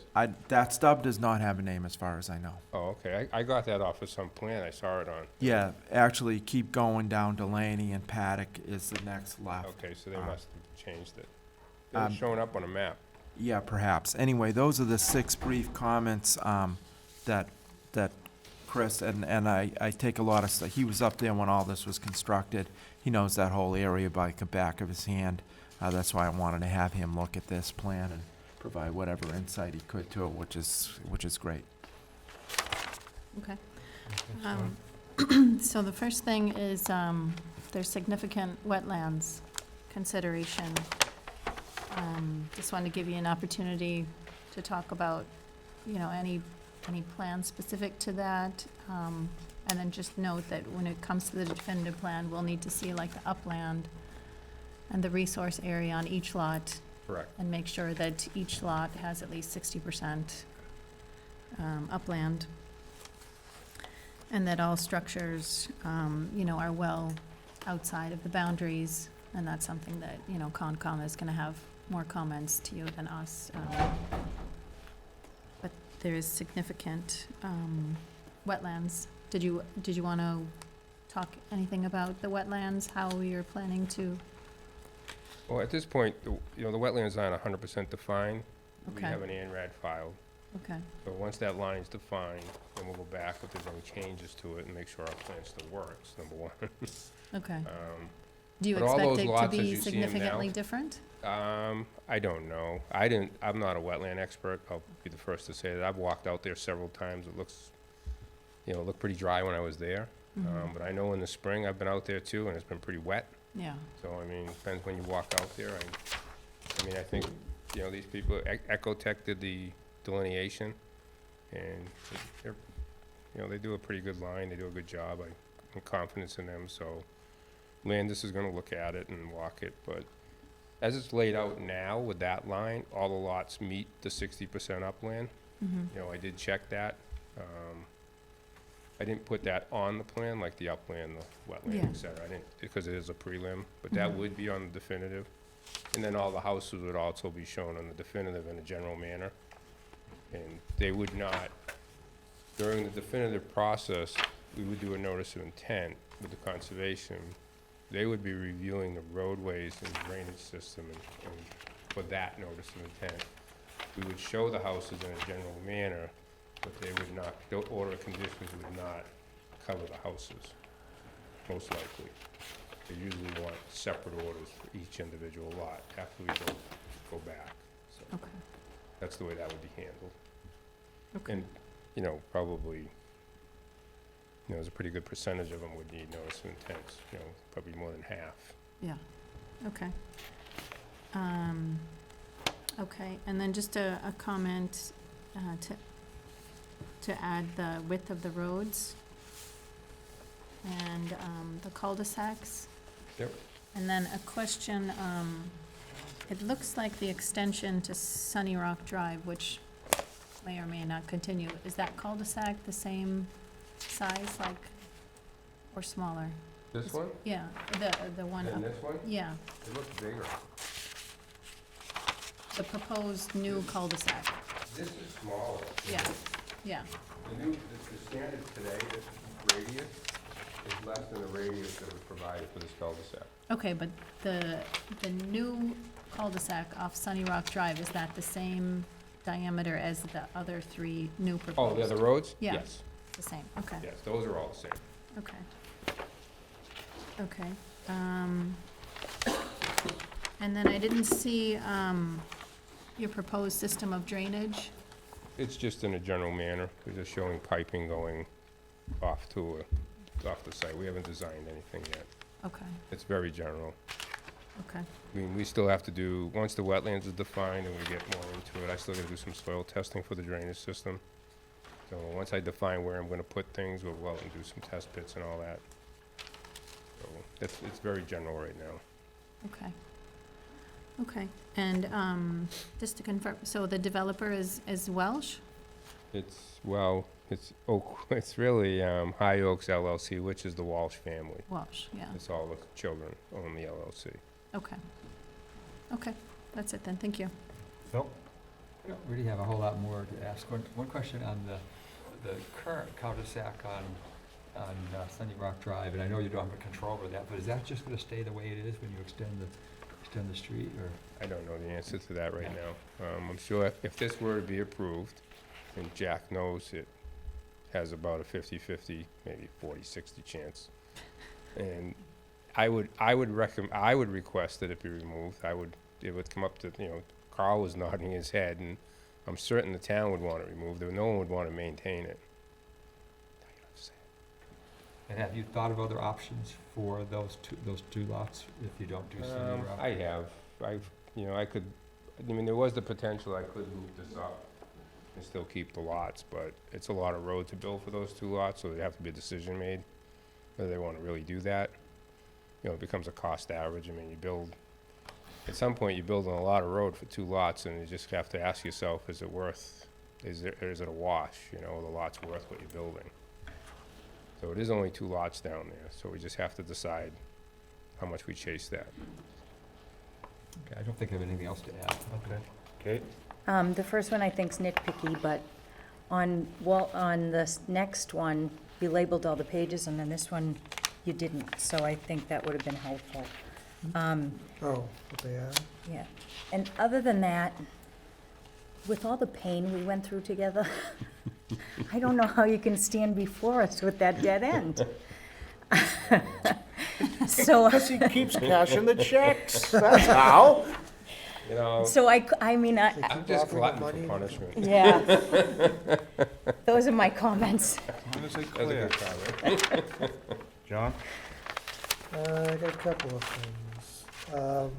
that stub does not have a name as far as I know. Oh, okay. I got that off of some plan I saw it on. Yeah, actually, keep going down Delaney, and Paddock is the next left. Okay, so they must have changed it. It was showing up on a map. Yeah, perhaps. Anyway, those are the 6 brief comments that Chris, and I take a lot of stuff. He was up there when all this was constructed. He knows that whole area by the back of his hand. That's why I wanted to have him look at this plan and provide whatever insight he could to it, which is great. Okay. So the first thing is, there's significant wetlands consideration. Just wanted to give you an opportunity to talk about, any plans specific to that. And then just note that when it comes to the definitive plan, we'll need to see like the upland and the resource area on each lot. Correct. And make sure that each lot has at least 60% upland. And that all structures, are well outside of the boundaries. And that's something that, Concom is gonna have more comments to you than us. But there is significant wetlands. Did you wanna talk anything about the wetlands, how you're planning to? Well, at this point, the wetlands aren't 100% defined. We Okay. have an ANRAD filed. Okay, So once that line's defined, then we'll go back if there's any changes to it and make sure our plan still works, number one. okay. Do you but all expect those it to lots as be you see 'em now- significantly different? I don't know. I'm not a wetland expert. I'll be the first to say that. I've walked out there several times. It looks, it looked pretty dry when I was there. Mhm. But I know in the spring, I've been out there too, and it's been pretty wet. Yeah, So, depends when you walk out there. I think, these people, Ecotech did the delineation. And they're, you know, they do a pretty good line, they do a good job, I'm confident in them, so Landis is gonna look at it and walk it, but as it's laid out now with that line, all the lots meet the 60% upland. Mhm. You know, I did check that. I didn't put that on the plan, like the upland, the wetland, Yeah. et cetera. I didn't, because it is a prelim, but that Mhm. would be on the definitive. And then all the houses would also be shown on the definitive in a general manner. And they would not, during the definitive process, we would do a notice of intent with the conservation. They would be reviewing the roadways and drainage system and for that notice of intent. We would show the houses in a general manner, but they would not, the order of conditions would not cover the houses, most likely. They usually want separate orders for each individual lot after we go back. So Okay, that's the way that would be handled. okay. And, you know, probably, you know, there's a pretty good percentage of them would need notice of intent, you know, probably more than half. Yeah, okay. Okay, and then just a comment to add the width of the roads and the cul-de-sacs. Yep. And then a question, it looks like the extension to Sunny Rock Drive, which may or may not continue, is that cul-de-sac the same size, like, or smaller? This one Yeah, the one up, and this one, yeah, it looks bigger. the proposed new cul-de-sac, This is smaller. yeah, yeah, The standard today, this radius is less than the radius that was provided for this cul-de-sac. okay, but the new cul-de-sac off Sunny Rock Drive, is that the same diameter as the other three new proposed? Oh, the other roads? Yeah. Yes, The same, okay, yes, those are all the same. okay. Okay, and then I didn't see, your proposed system of drainage. It's just in a general manner. We're just showing piping going off off the site. We haven't designed anything yet. Okay, It's very general. okay, I mean, we still have to do, once the wetlands is defined and we get more into it, I still gotta do some soil testing for the drainage system. So once I define where I'm gonna put things, we'll go out and do some test pits and all that. So it's very general right now. okay. Okay, and, just to confirm, so the developer is Welsh? It's really High Oaks LLC, which is the Walsh family. Welsh, yeah, It's all the children own the LLC. okay. Okay, that's it then, thank you. Phil? I don't really have a whole lot more to ask. One question on the current cul-de-sac on Sunny Rock Drive, and I know you don't have control over that, but is that just gonna stay the way it is when you extend the street, or? I don't know the answer to that right now. I'm sure if this were to be approved, and Jack knows it has about a 50-50, maybe 40-60 chance. And I would request that it be removed. It would come up to, you know, Carl was nodding his head, and I'm certain the town would want it removed, no one would want to maintain it. And have you thought of other options for those two lots if you don't do Sunny Rock? I have. There was the potential I could move this up and still keep the lots, but it's a lot of road to build for those two lots, so there'd have to be a decision made whether they want to really do that. You know, it becomes a cost average. I mean, at some point, you're building a lot of road for two lots, and you just have to ask yourself, is it a wash? You know, the lot's worth what you're building. So it is only two lots down there, so we just have to decide how much we chase that. Okay, I don't think I have anything else to add. Okay. Kate? The first one I think's nitpicky, but on this next one, you labeled all the pages, and then this one, you didn't, so I think that would have been helpful. Oh, what they are? Yeah, and other than that, with all the pain we went through together, I don't know how you can stand before us with that dead end. So, Because he keeps cashing the checks, that's how. You know, so I mean, I'm just offering glutton money. for punishment. yeah. Those are my comments. As long as they That's a clear. good comment. John? I got a couple of things.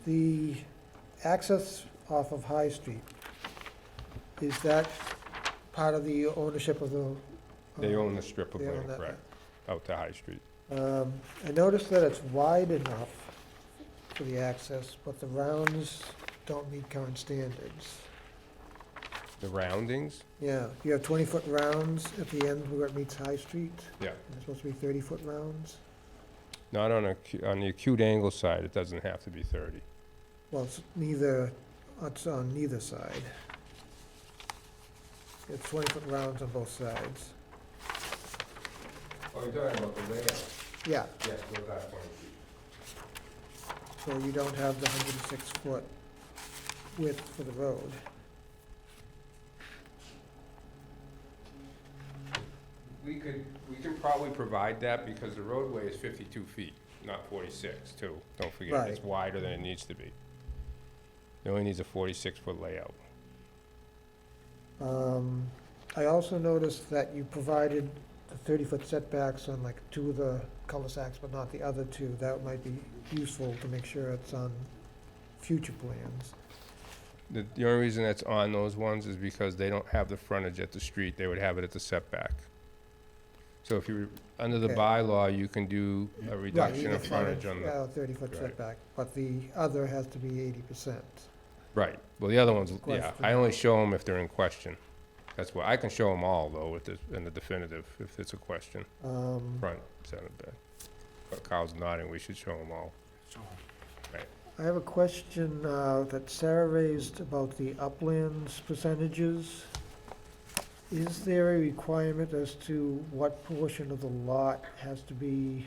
The access off of High Street, is that part of the ownership of the. They own the strip of they own land, that, correct, out to High Street. I noticed that it's wide enough for the access, but the rounds don't meet current standards. The roundings? Yeah, you have 20-foot rounds at the end where it meets High Street. Yeah. And they're supposed to be 30-foot rounds. Not on on the acute angle side, it doesn't have to be 30. Well, it's on neither side. It's 20-foot rounds on both sides. Oh, you're talking about the layout? Yeah, Yes, those are 20 feet. so you don't have the 106-foot width for the road. We can probably provide that because the roadway is 52 feet, not 46, too. Don't forget, it's Right. wider than it needs to be. It only needs a 46-foot layout. I also noticed that you provided the 30-foot setbacks on like 2 of the cul-de-sacs, but not the other 2. That might be useful to make sure it's on future plans. The only reason that's on those ones is because they don't have the frontage at the street, they would have it at the setback. So if you, under the Okay. bylaw, you can do a Right, reduction either of frontage on the, 30-foot right. setback, but the other has to be 80%. right. Well, the other ones, yeah, Question. I only show them if they're in question. That's why, I can show them all, though, with this, in the definitive, if it's a question, front, center, back. But Kyle's nodding, we should show them all. I have a question that Sarah raised about the uplands percentages. Is there a requirement as to what portion of the lot has to be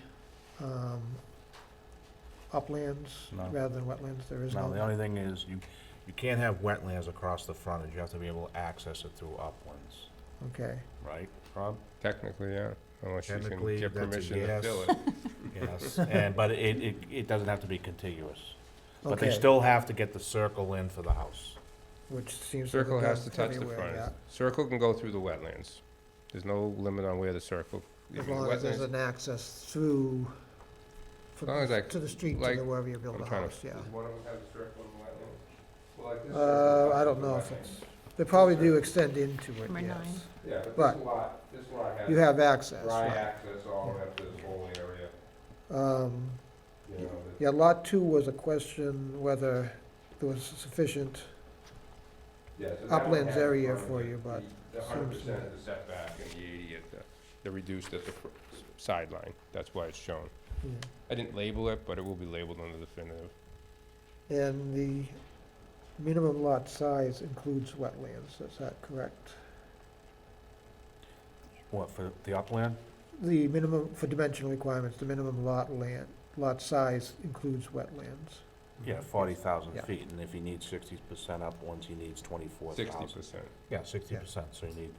uplands No. rather than wetlands? There is No, the no. only thing is, you can't have wetlands across the frontage, you have to be able to access it through uplands, Okay. right, Rob? Technically, yeah, unless you can Technically, get that's a permission to yes. fill it. Yes, but it doesn't have to be contiguous. But they Okay. still have to get the circle in for the house. Which seems to Circle have has to been touch the everywhere, frontage. yeah. Circle can go through the wetlands. There's no limit on where the circle. I As mean, long as there's wetlands- an access through, As long as I- to the street, to like, the wherever you build I'm a trying house, to, yeah. does one of them have a circle in the wetlands? Well, like this circle I touches don't the know if wetlands. it's, they probably do extend into it, Number yes. 9. Yeah, but but this lot has You have access, dry right. access all the way up to this whole area, you know. Yeah, Lot 2 was a question whether there was sufficient, Yeah, so that one uplands has area frontage for at you, but The 100% at the setback and the 80 at the reduced at the sideline. That's why it's shown. yeah. I didn't label it, but it will be labeled on the definitive. And the minimum lot size includes wetlands, is that correct? What, for the upland? The minimum, for dimensional requirements, the minimum lot size includes wetlands. Yeah, 40,000 Yeah. feet, and if he needs 60% uplands, he needs 24,000. 60%. Yeah, 60%, so you need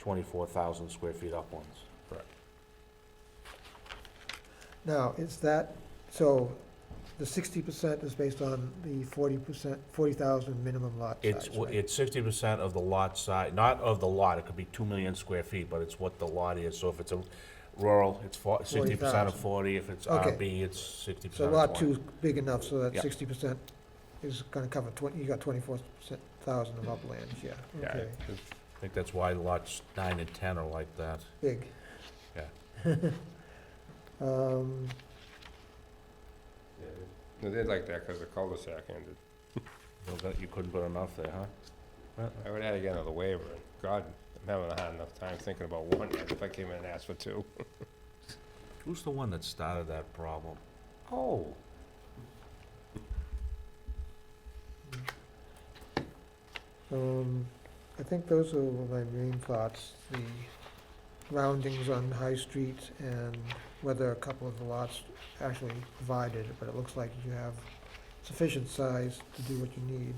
24,000 square feet uplands. Correct. Now, is that, so the 60% is based on the 40,000 minimum lot size, right? It's 60% of the lot size, not of the lot, it could be 2 million square feet, but it's what the lot is. So if it's a rural, it's 60% of 40,000. 40, if it's Okay. RB, it's 60% So of lot 20. 2 is big enough so that Yeah. 60% is gonna cover you got 24,000 of uplands, yeah, Yeah, okay, I think that's why lots 9 and 10 are like that. big. Yeah. Um, No, they're like that because the cul-de-sac ended. So that you couldn't put enough there, huh? I would have to get another waiver. And God, I'm having a hard enough time thinking about one yet if I came in and asked for 2. Who's the one that started that problem? Oh. I think those are my main thoughts, the roundings on High Street and whether a couple of the lots actually provided, but it looks like you have sufficient size to do what you need.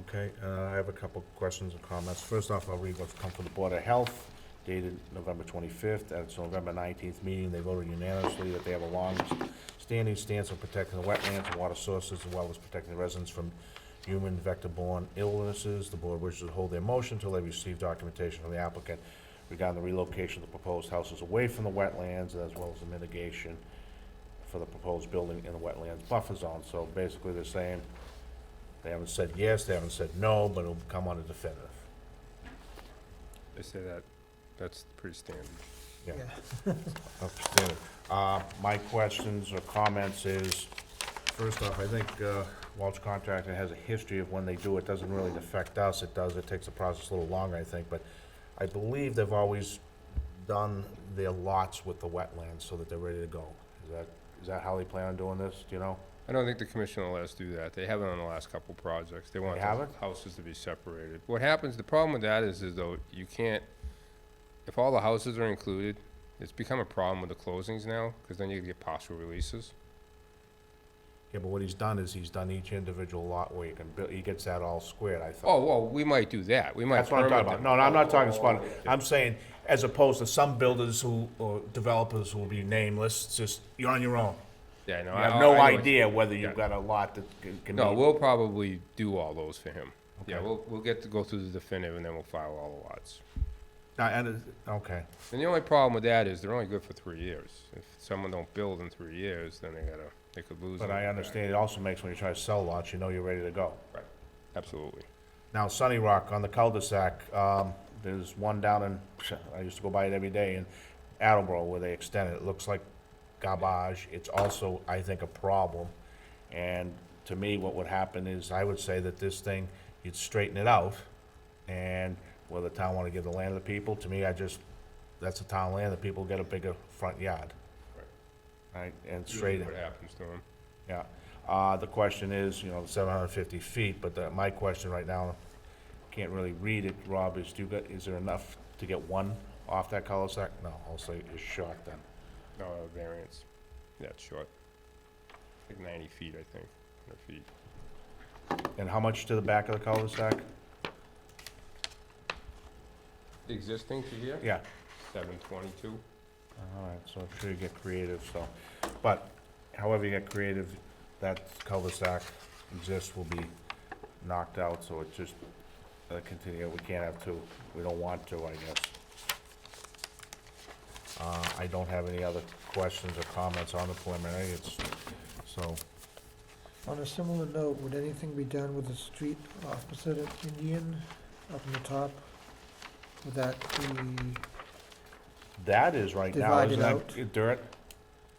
Okay, I have a couple questions and comments. First off, I'll read what's come from the Board of Health, dated November 25th. At its November 19th meeting, they voted unanimously that they have a long-standing stance on protecting the wetlands and water sources, as well as protecting the residents from human vector-borne illnesses. The board wishes to hold their motion until they receive documentation from the applicant regarding the relocation of the proposed houses away from the wetlands, as well as the mitigation for the proposed building in the wetlands buffer zone. So basically, they're saying They haven't said yes, they haven't said no, but it'll come on a definitive. They say that's pretty standard. Yeah. Yeah. Outstanding. My questions or comments is, first off, I think Welch Contractor has a history of when they do it, doesn't really affect us, it takes the process a little longer, I think, but I believe they've always done their lots with the wetlands so that they're ready to go. Is that how they plan on doing this, do you know? I don't think the commission will let us do that. They haven't on the last couple projects. They want They the haven't? houses to be separated. What happens, the problem with that is though, you can't, if all the houses are included, it's become a problem with the closings now, because then you get partial releases. Yeah, but what he's done is he's done each individual lot where you can build, he gets that all squared, I thought. Oh, well, we might do that. We might. That's what I'm talking permit about. them. No, I'm not talking spot. okay. I'm saying, as opposed to some builders or developers who will be nameless, it's just, you're on your own. Yeah, no, You I have I no know what idea whether yeah. you've got a lot that can No, meet. we'll probably do all those for him. Yeah, Okay. we'll get to go through the definitive, and then we'll file all the lots. Okay. And the only problem with that is they're only good for 3 years. If someone don't build in 3 years, then they could lose. But them. I understand it also makes when you try to sell lots, you know you're ready to go. Right, absolutely. Now, Sunny Rock on the cul-de-sac, there's one down in, I used to go by it every day in Attleboro where they extend it. It looks like garbage. It's also, I think, a problem. And to me, what would happen is I would say that this thing, you'd straighten it out. And whether the town want to give the land to the people, to me, that's the town land. The people get a bigger front yard. Right, and straight. Usually what happens to them. Yeah. The question is, 750 feet, but my question right now, can't really read it, Rob, is there enough to get one off that cul-de-sac? No, I'll say it's short then. No, variance. Yeah, it's short. Like 90 feet, I think, 100 feet. And how much to the back of the cul-de-sac? Existing to here? Yeah. 722. All right, so I'm sure you get creative, so, but however you get creative, that cul-de-sac exists will be knocked out, so it just, continue, we can't have two. We don't want to, I guess. I don't have any other questions or comments on the preliminary, so, On a similar note, would anything be done with the street opposite of Indian, up in the top? Would that be, that is right now, Divide isn't it out. that dirt?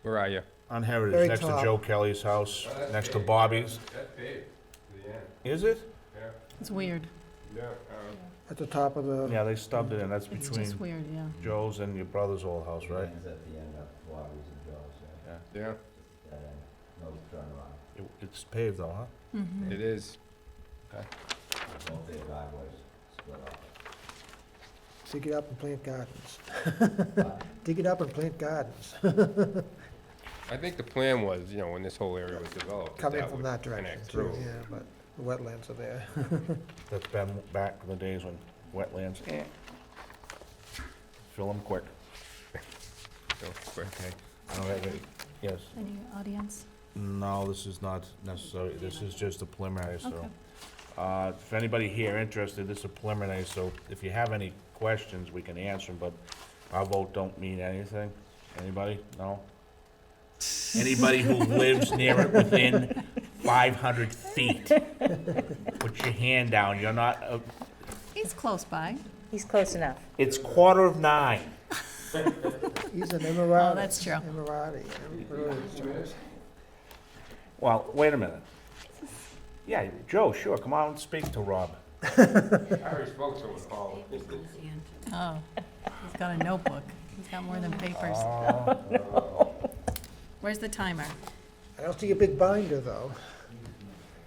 Where are you? On Heritage, Very next to top. Joe Kelly's house, next to Bobby's. That's paved to the end. Is it? Yeah. It's weird. Yeah. at the top of the, Yeah, they stubbed it in, that's It's between just weird, yeah. Joe's and your brother's old house, right? Ends at the end of Waters and Joe's, Yeah. Yeah, that end, no turnaround. It's paved though, huh? Mhm. it is. Both their driveways split off. dig it up and plant gardens. Dig it up and plant gardens. I think the plan was, when this whole area was developed, Coming that from would that direction connect too, through. yeah, but the wetlands are there. That's been back in the days when wetlands, fill them quick. So, quick. Okay. I don't have any, yes. Any audience? No, this is not necessary, this is just a preliminary, so. Okay. If anybody here interested, this is a preliminary, so if you have any questions, we can answer them, but our vote don't mean anything. Anybody? No? Anybody who lives near it within 500 feet, put your hand down, you're not, He's close by. He's close enough. it's 8:45. He's an Emirati. Oh, that's true. Emirati. Well, wait a minute. Yeah, Joe, sure, come on and speak to Rob. I already spoke to him, Paul. Oh, he's got a notebook. He's got more than papers. Where's the timer? I don't see a big binder, though.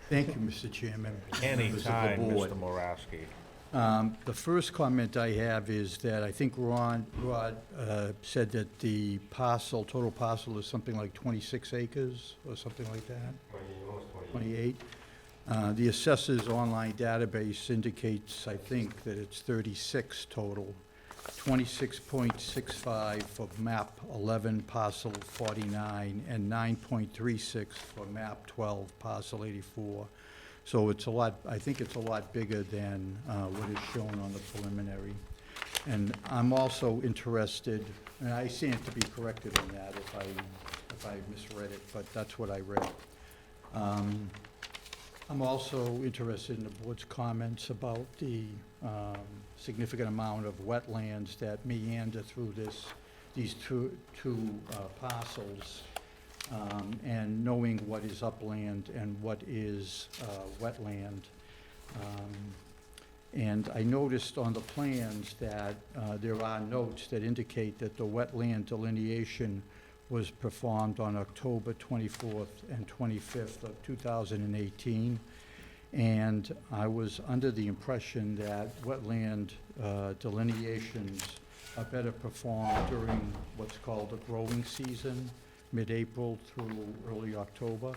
Thank you, Mr. Chairman. members of the Anytime, board. Mr. Moraski. The first comment I have is that I think Rod said that the total parcel is something like 26 acres or something like that, 28. The assessor's online database indicates, I think, that it's 36 total, 26.65 for map 11 parcel 49 and 9.36 for map 12 parcel 84. So it's a lot, I think it's a lot bigger than what is shown on the preliminary. And I'm also interested, and I stand to be corrected on that if I misread it, but that's what I read. I'm also interested in the board's comments about the significant amount of wetlands that meander through these two parcels, and knowing what is upland and what is wetland. And I noticed on the plans that there are notes that indicate that the wetland delineation was performed on October 24th and 25th of 2018. And I was under the impression that wetland delineations are better performed during what's called the growing season, mid-April through early October.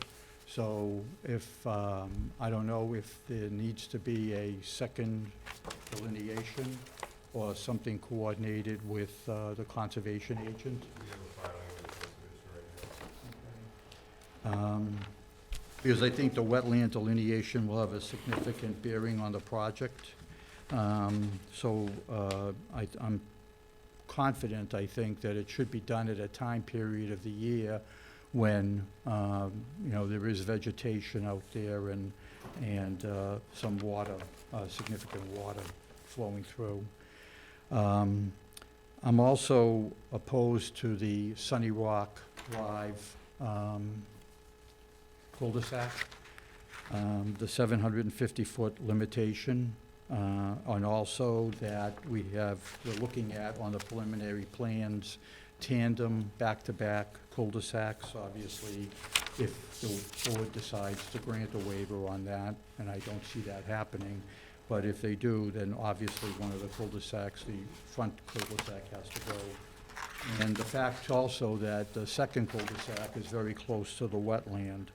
So if, I don't know if there needs to be a second delineation or something coordinated with the conservation agent. Because I think the wetland delineation will have a significant bearing on the project. So I'm confident, I think, that it should be done at a time period of the year when, you know, there is vegetation out there and some water, significant water flowing through. I'm also opposed to the Sunny Rock Drive cul-de-sac, the 750-foot limitation, and also that we're looking at on the preliminary plans tandem back-to-back cul-de-sacs. Obviously, if the board decides to grant a waiver on that, and I don't see that happening, but if they do, then obviously one of the cul-de-sacs, the front cul-de-sac has to go. And the fact also that the second cul-de-sac is very close to the wetland,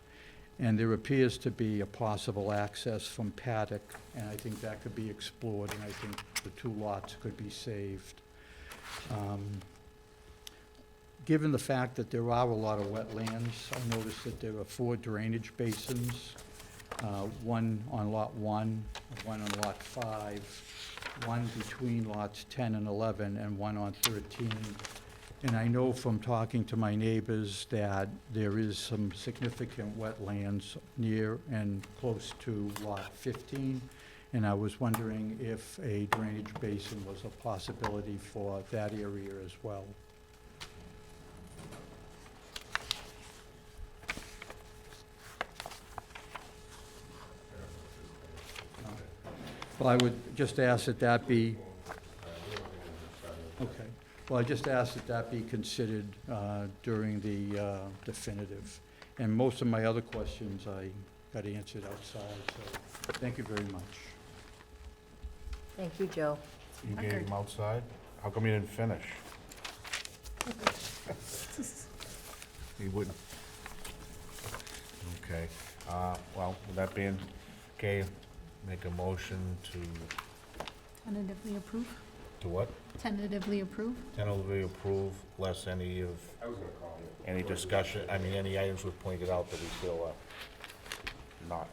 and there appears to be a possible access from Paddock, and I think that could be explored, and I think the two lots could be saved. Given the fact that there are a lot of wetlands, I noticed that there are 4 drainage basins, one on Lot 1, one on Lot 5, one between lots 10 and 11, and one on 13. And I know from talking to my neighbors that there is some significant wetlands near and close to Lot 15, and I was wondering if a drainage basin was a possibility for that area as well. Well, I would just ask that that be, okay. Well, I just ask that that be considered during the definitive. And most of my other questions I got answered outside, so thank you very much. Thank you, Joe. You gave them outside? How come you didn't finish? You wouldn't. Okay, well, with that being, okay, make a motion to Tentatively approve? what? Tentatively approve? Tentatively approve, less any of, any discussion, I mean, any items we've pointed out that we feel are not.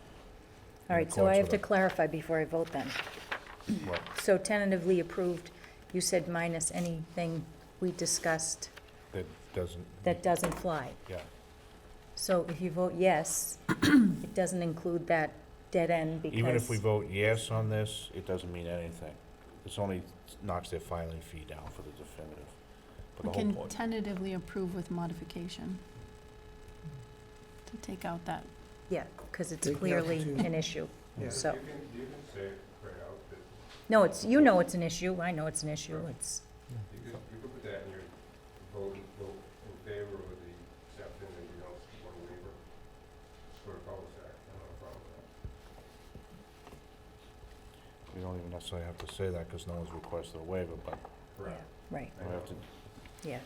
All right, so I have to clarify before I vote then. What? So tentatively approved, you said minus anything we discussed That doesn't, that doesn't fly. yeah. So if you vote yes, it doesn't include that dead end because... Even if we vote yes on this, it doesn't mean anything. It's only knocks their filing fee down for the definitive. But We the whole can point, tentatively approve with modification to take out that. Yeah, because it's Take out clearly two. an issue, Yeah. so... You can say it right out, that No, it's, you know it's an issue, I know it's an issue, it's... you could put that in your vote in favor of the acceptance, and you don't want a waiver for a cul-de-sac. I don't have a problem with that. we don't even necessarily have to say that because no one's requested a waiver, but Yeah, right, we have to, yeah.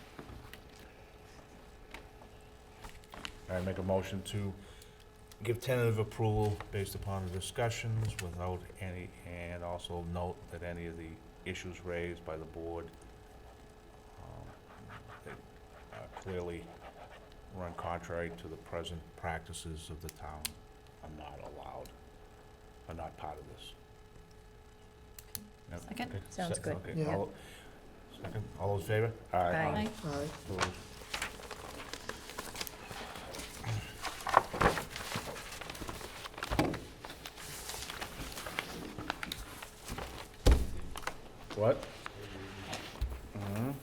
I make a motion to give tentative approval based upon the discussions without any, and also note that any of the issues raised by the board that clearly run contrary to the present practices of the town are not allowed, are not part of this. Yep, Second? okay. Sounds good. Okay, Yeah. Second, all those in favor? Aye. Aye. Aye. Opposed? What? Mhm.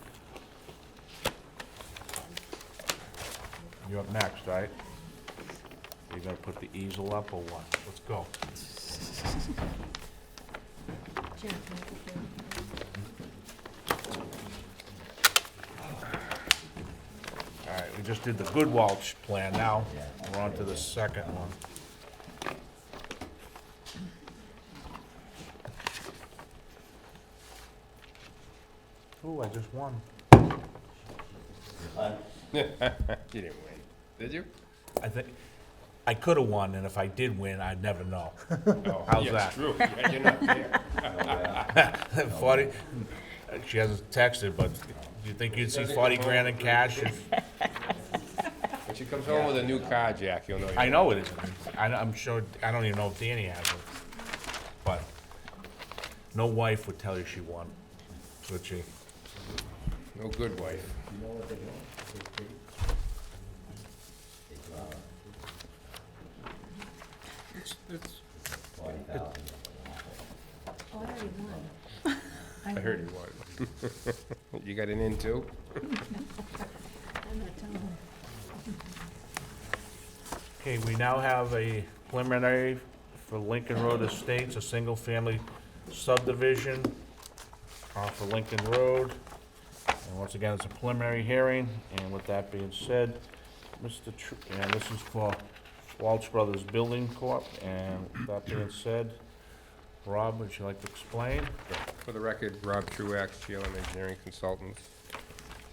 You're up next, right? You gonna put the easel up or what? Let's go. All right, we just did the good Walsh plan, now we're on to the second one. Ooh, I just won. You didn't win, did you? I think, I could've won, and if I did win, I'd never know. Oh, How's yeah, that? it's true. Yeah, you're not there. 40, she hasn't texted, but do you think you'd see 40 grand in cash? When she comes home with a new car, Jack, you'll know. I know it is. I'm sure, I don't even know if Danny has it. But no wife would tell you she won, would she? No good wife. Oh, I already won. I heard you won. You got an in too? I'm not telling her. Okay, we now have a preliminary for Lincoln Road Estates, a single-family subdivision for Lincoln Road. And once again, it's a preliminary hearing, and with that being said, and this is for Walsh Brothers Building Corp., and with that being said, Rob, would you like to explain? For the record, Rob Truax, GLM Engineering Consultants.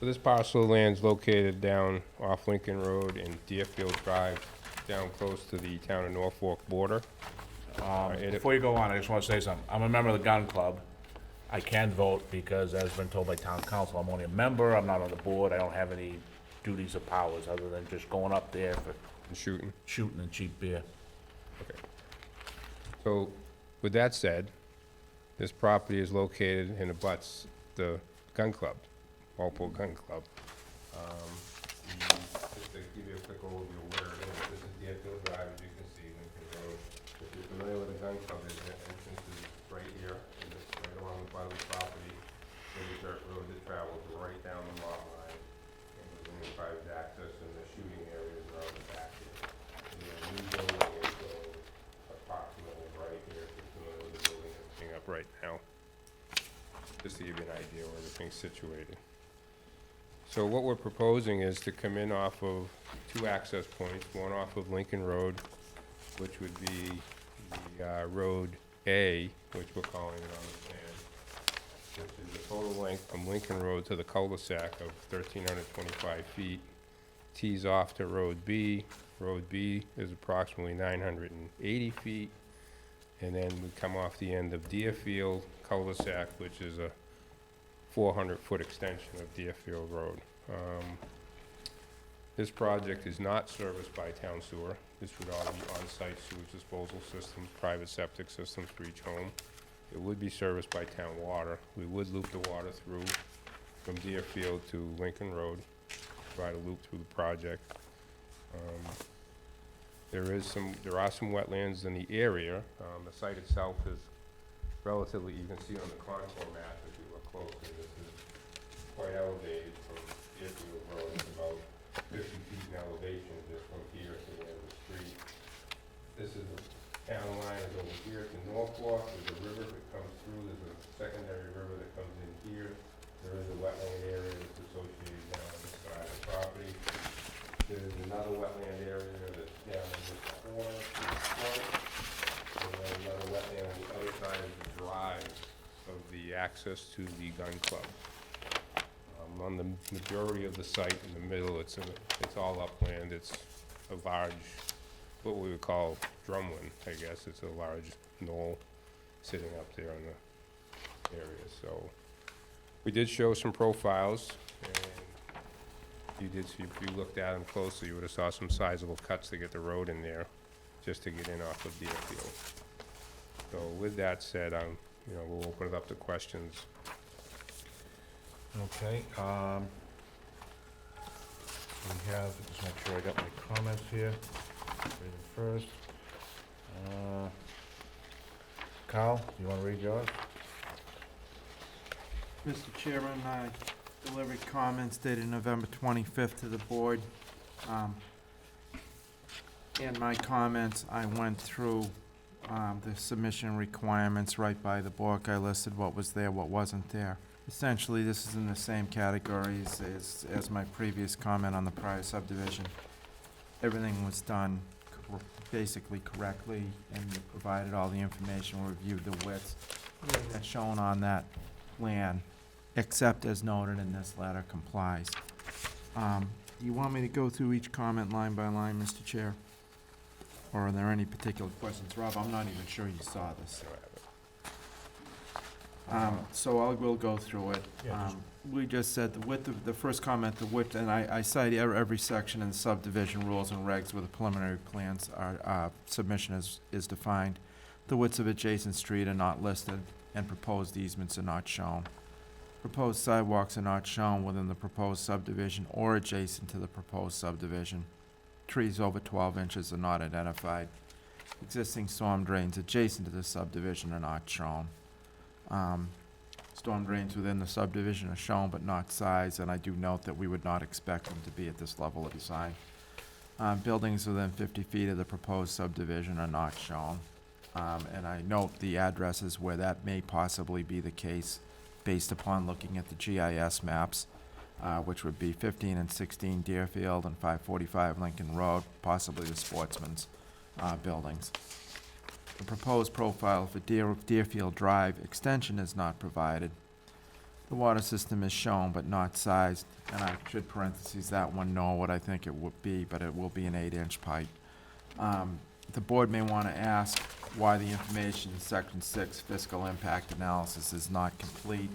So this parcel of land is located down off Lincoln Road and Deerfield Drive, down close to the town of Norfolk border. Before you go on, I just want to say something. I'm a member of the gun club. I can vote because, as been told by town council, I'm only a member, I'm not on the board, I don't have any duties or powers other than just going up there for And shooting. shooting and cheap beer. Okay. So, with that said, this property is located and abuts the gun club, Walpole Gun Club. Just to give you a quick overview of where it is, this is Deerfield Drive, as you can see, Lincoln Road. If you're familiar with the gun club, there's an entrance is right here, and it's right along the bottom of the property. There's a dirt road that travels right down the lot line, and there's only private access, and the shooting areas are on the back here. And the new building is going approximately right here, if you're familiar with the building that's being up right now. Just to give you an idea where everything's situated. So what we're proposing is to come in off of two access points, one off of Lincoln Road, which would be the Road A, which we're calling it on the plan, which is the total length from Lincoln Road to the cul-de-sac of 1,325 feet. Tees off to Road B. Road B is approximately 980 feet. And then we come off the end of Deerfield cul-de-sac, which is a 400-foot extension of Deerfield Road. This project is not serviced by town sewer. This would all be on-site sewage disposal systems, private septic systems for each home. It would be serviced by town water. We would loop the water through from Deerfield to Lincoln Road, provide a loop through the project. There are some wetlands in the area. The site itself is relatively, you can see on the contour map if you look closely, this is quite elevated from Deerfield Road. It's about 50 feet in elevation just from here to the end of the street. This is the town line is over here to Norfolk. There's a river that comes through. There's a secondary river that comes in here. There is a wetland area that's associated down on this side of the property. There's another wetland area that's down in this corner to the front. And then another wetland on the other side of the drive of the access to the gun club. On the majority of the site in the middle, it's all upland. It's a large, what we would call drumlin, I guess. It's a large knoll sitting up there in the area. So we did show some profiles, and you did see, if you looked at them closely, you would have saw some sizable cuts to get the road in there, just to get in off of Deerfield. So with that said, we'll open it up to questions. Okay, we have, just make sure I got my comments here. Read them first. Kyle, you wanna read yours? Mr. Chairman, I delivered comments dated November 25th to the board. In my comments, I went through the submission requirements right by the book. I listed what was there, what wasn't there. Essentially, this is in the same categories as my previous comment on the prior subdivision. Everything was done basically correctly, and you provided all the information, reviewed the widths that's shown on that plan, except as noted in this letter, complies. You want me to go through each comment line by line, Mr. Chair? Or are there any particular questions? Rob, I'm not even sure you saw this. So I will go through it. Yeah, We just said the width of, the first comment, the width, and I cite every section in the subdivision rules and regs where the preliminary plans are, submission is defined. The widths of adjacent street are not listed, and proposed easements are not shown. Proposed sidewalks are not shown within the proposed subdivision or adjacent to the proposed subdivision. Trees over 12 inches are not identified. Existing storm drains adjacent to the subdivision are not shown. Storm drains within the subdivision are shown but not sized, and I do note that we would not expect them to be at this level of design. Buildings within 50 feet of the proposed subdivision are not shown. And I note the addresses where that may possibly be the case based upon looking at the GIS maps, which would be 15 and 16 Deerfield and 545 Lincoln Road, possibly the Sportsman's buildings. The proposed profile for Deerfield Drive extension is not provided. The water system is shown but not sized, and I should parentheses that one, know what I think it would be, but it will be an 8-inch pipe. The board may want to ask why the information in Section 6 fiscal impact analysis is not complete.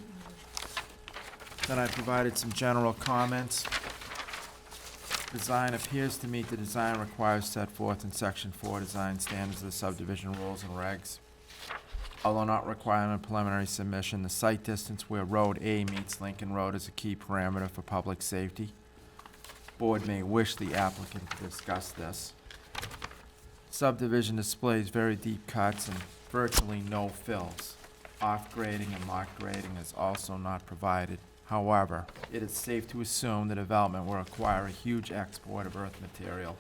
Then I provided some general comments. Design appears to meet the design requires set forth in Section 4 design standards of the subdivision rules and regs. Although not requiring a preliminary submission, the site distance where Road A meets Lincoln Road is a key parameter for public safety. Board may wish the applicant to discuss this. Subdivision displays very deep cuts and virtually no fills. Off-grading and lock grading is also not provided. However, it is safe to assume the development will require a huge export of earth material.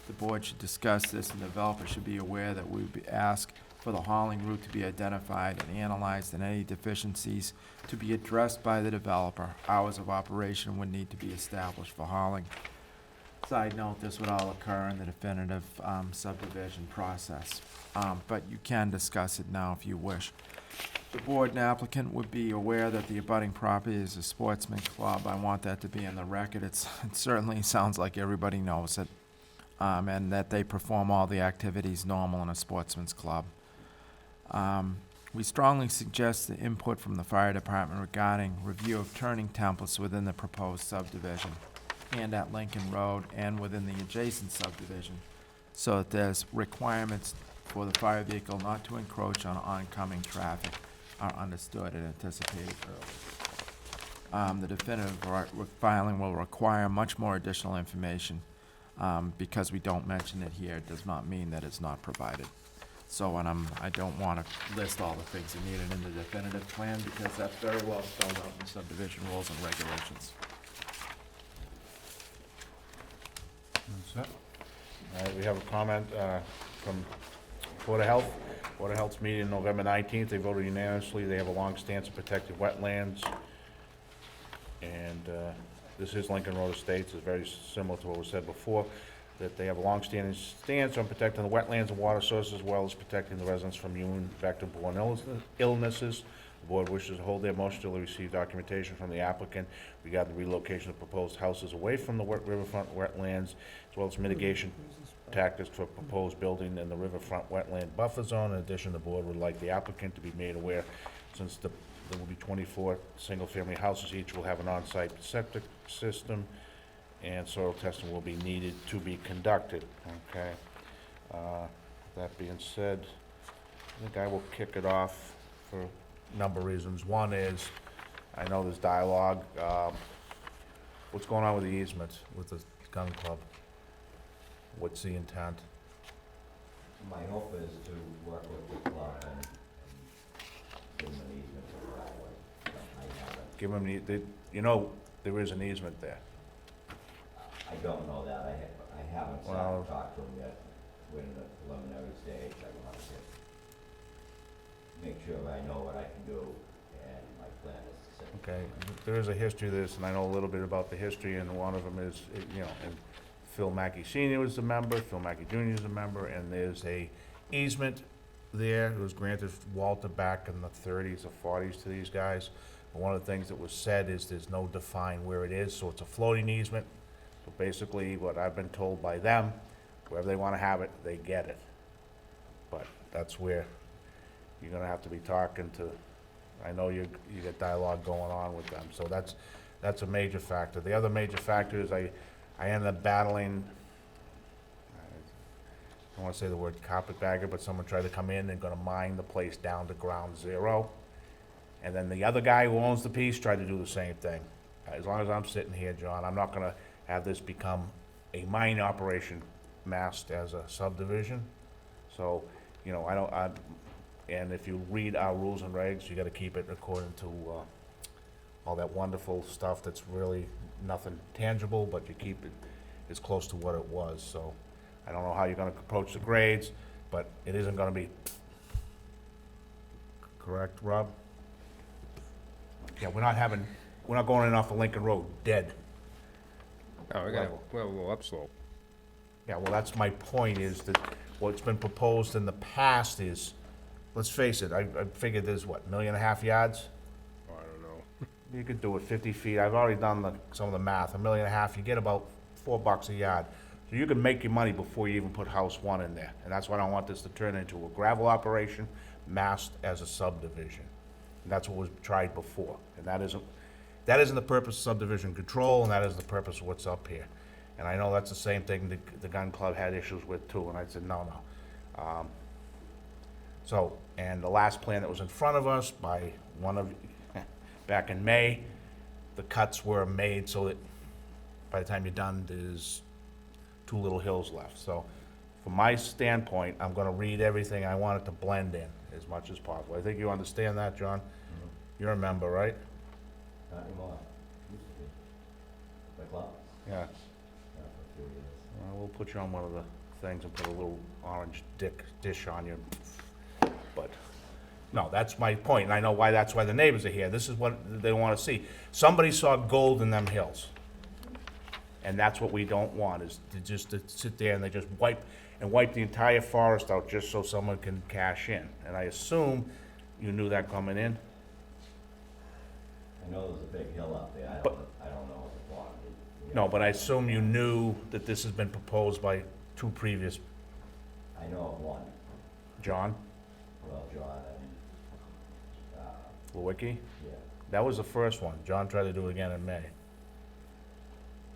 The board should discuss this, and the developer should be aware that we would ask for the hauling route to be identified and analyzed, and any deficiencies to be addressed by the developer. Hours of operation would need to be established for hauling. Side note, this would all occur in the definitive subdivision process, but you can discuss it now if you wish. The board and applicant would be aware that the abutting property is a sportsman club. I want that to be in the record. It certainly sounds like everybody knows it, and that they perform all the activities normal in a sportsman's club. We strongly suggest the input from the fire department regarding review of turning templates within the proposed subdivision and at Lincoln Road and within the adjacent subdivision, so that there's requirements for the fire vehicle not to encroach on oncoming traffic are understood and anticipated early. The definitive filing will require much more additional information. Because we don't mention it here, it does not mean that it's not provided. So, and I don't want to list all the things that are needed in the definitive plan, because that's very well spelled out in the subdivision rules and regulations. All right, we have a comment from Board of Health. Board of Health's meeting November 19th, they voted unanimously. They have a long stance of protected wetlands. And this is Lincoln Road Estates. It's very similar to what was said before, that they have a long-standing stance on protecting the wetlands and water sources, as well as protecting the residents from human vector-borne illnesses. The board wishes to hold their motion till they receive documentation from the applicant regarding the relocation of proposed houses away from the riverfront wetlands, as well as mitigation tactics for proposed building in the riverfront wetland buffer zone. In addition, the board would like the applicant to be made aware, since there will be 24 single-family houses, each will have an on-site septic system, and soil testing will be needed to be conducted, okay? That being said, I think I will kick it off for a number of reasons. One is, I know there's dialogue. What's going on with the easement with the gun club? What's the intent? My hope is to work with the club and give them an easement for the right of way. I haven't give them, you know, there is an easement there. I don't know that, I haven't sat Well- and talked to him yet. We're in the preliminary stage, I want to make sure I know what I can do, and my plan is to sit. Okay, there is a history of this, and I know a little bit about the history, and one of them is, you know, and Phil Mackey Senior was a member, Phil Mackey Junior is a member, and there's a easement there. It was granted Walter back in the 30s or 40s to these guys. But one of the things that was said is there's no define where it is, so it's a floating easement. So basically, what I've been told by them, wherever they wanna have it, they get it. But that's where you're gonna have to be talking to, I know you got dialogue going on with them, so that's a major factor. The other major factor is I ended up battling, I don't wanna say the word carpetbagger, but someone tried to come in and gonna mine the place down to ground zero. And then the other guy who owns the piece tried to do the same thing. As long as I'm sitting here, John, I'm not gonna have this become a mining operation masked as a subdivision. So, you know, and if you read our rules and regs, you gotta keep it according to, all that wonderful stuff that's really nothing tangible, but you keep it as close to what it was, so. I don't know how you're gonna approach the grades, but it isn't gonna be, correct, Rob? Yeah, we're not going in off of Lincoln Road, dead. No, we got, well, a little upslope. Yeah, well, that's my point, is that what's been proposed in the past is, let's face it, I figured there's, what, 1.5 million yards? I don't know. You could do it 50 feet, I've already done some of the math, 1.5 million, you get about $4 a yard. So you can make your money before you even put house one in there, and that's why I don't want this to turn into a gravel operation masked as a subdivision. And that's what was tried before, and that isn't the purpose of subdivision control, and that is the purpose of what's up here. And I know that's the same thing the gun club had issues with too, and I said, no. So, and the last plan that was in front of us by one of, back in May, the cuts were made so that by the time you're done, there's 2 little hills left. So, from my standpoint, I'm gonna read everything, I want it to blend in as much as possible. I think you understand that, John? You're a member, right? Not anymore, used to be. The club, Yeah. not for a few years. We'll put you on one of the things and put a little orange dish on you. But, no, that's my point, and I know that's why the neighbors are here. This is what they wanna see. Somebody saw gold in them hills. And that's what we don't want, is to sit there and they just wipe the entire forest out just so someone can cash in. And I assume you knew that coming in? I know there's a big hill up there, I But- don't know what the quantity. No, but I assume you knew that this has been proposed by 2 previous, I know of one, John, well, John and, Lewicki? yeah. That was the first one. John tried to do it again in May.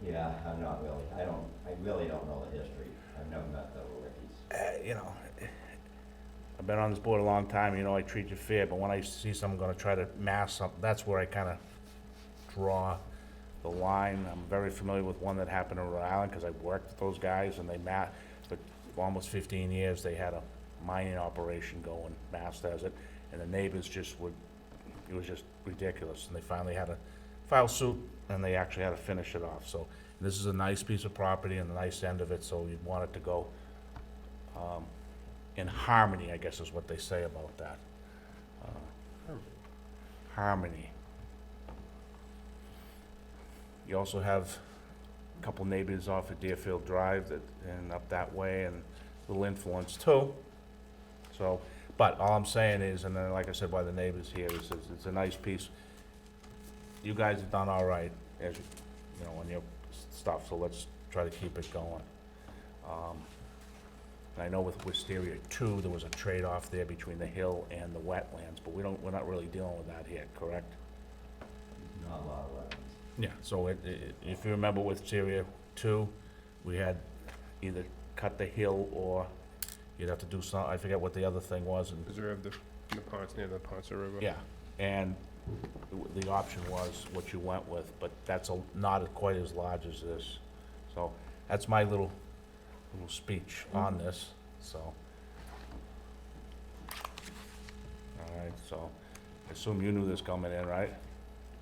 Yeah, I'm not really, I really don't know the history. I've never met the Wickies. You know, I've been on this board a long time, you know, I treat you fair, but when I see someone gonna try to mask something, that's where I kinda draw the line. I'm very familiar with one that happened in Rhode Island, cause I worked with those guys, and but for almost 15 years, they had a mining operation going, masked as it, and the neighbors it was just ridiculous, and they finally had to file suit, and they actually had to finish it off, so this is a nice piece of property and the nice end of it, so you'd want it to go, in harmony, I guess is what they say about that. Harmony. You also have a couple neighbors off at Deerfield Drive and up that way, and little influence too. So, but all I'm saying is, and then like I said, why the neighbors here is it's a nice piece. You guys have done all right, as you know, on your stuff, so let's try to keep it going. And I know with Wisteria 2, there was a trade-off there between the hill and the wetlands, but we're not really dealing with that here, correct? Not a lot of wetlands. Yeah, so if you remember with Wisteria 2, we had either cut the hill or you'd have to do some, I forget what the other thing was, and Preserve the ponds near the Ponce River. yeah, and the option was what you went with, but that's not quite as large as this. So that's my little speech on this, so. All right, so I assume you knew this coming in, right?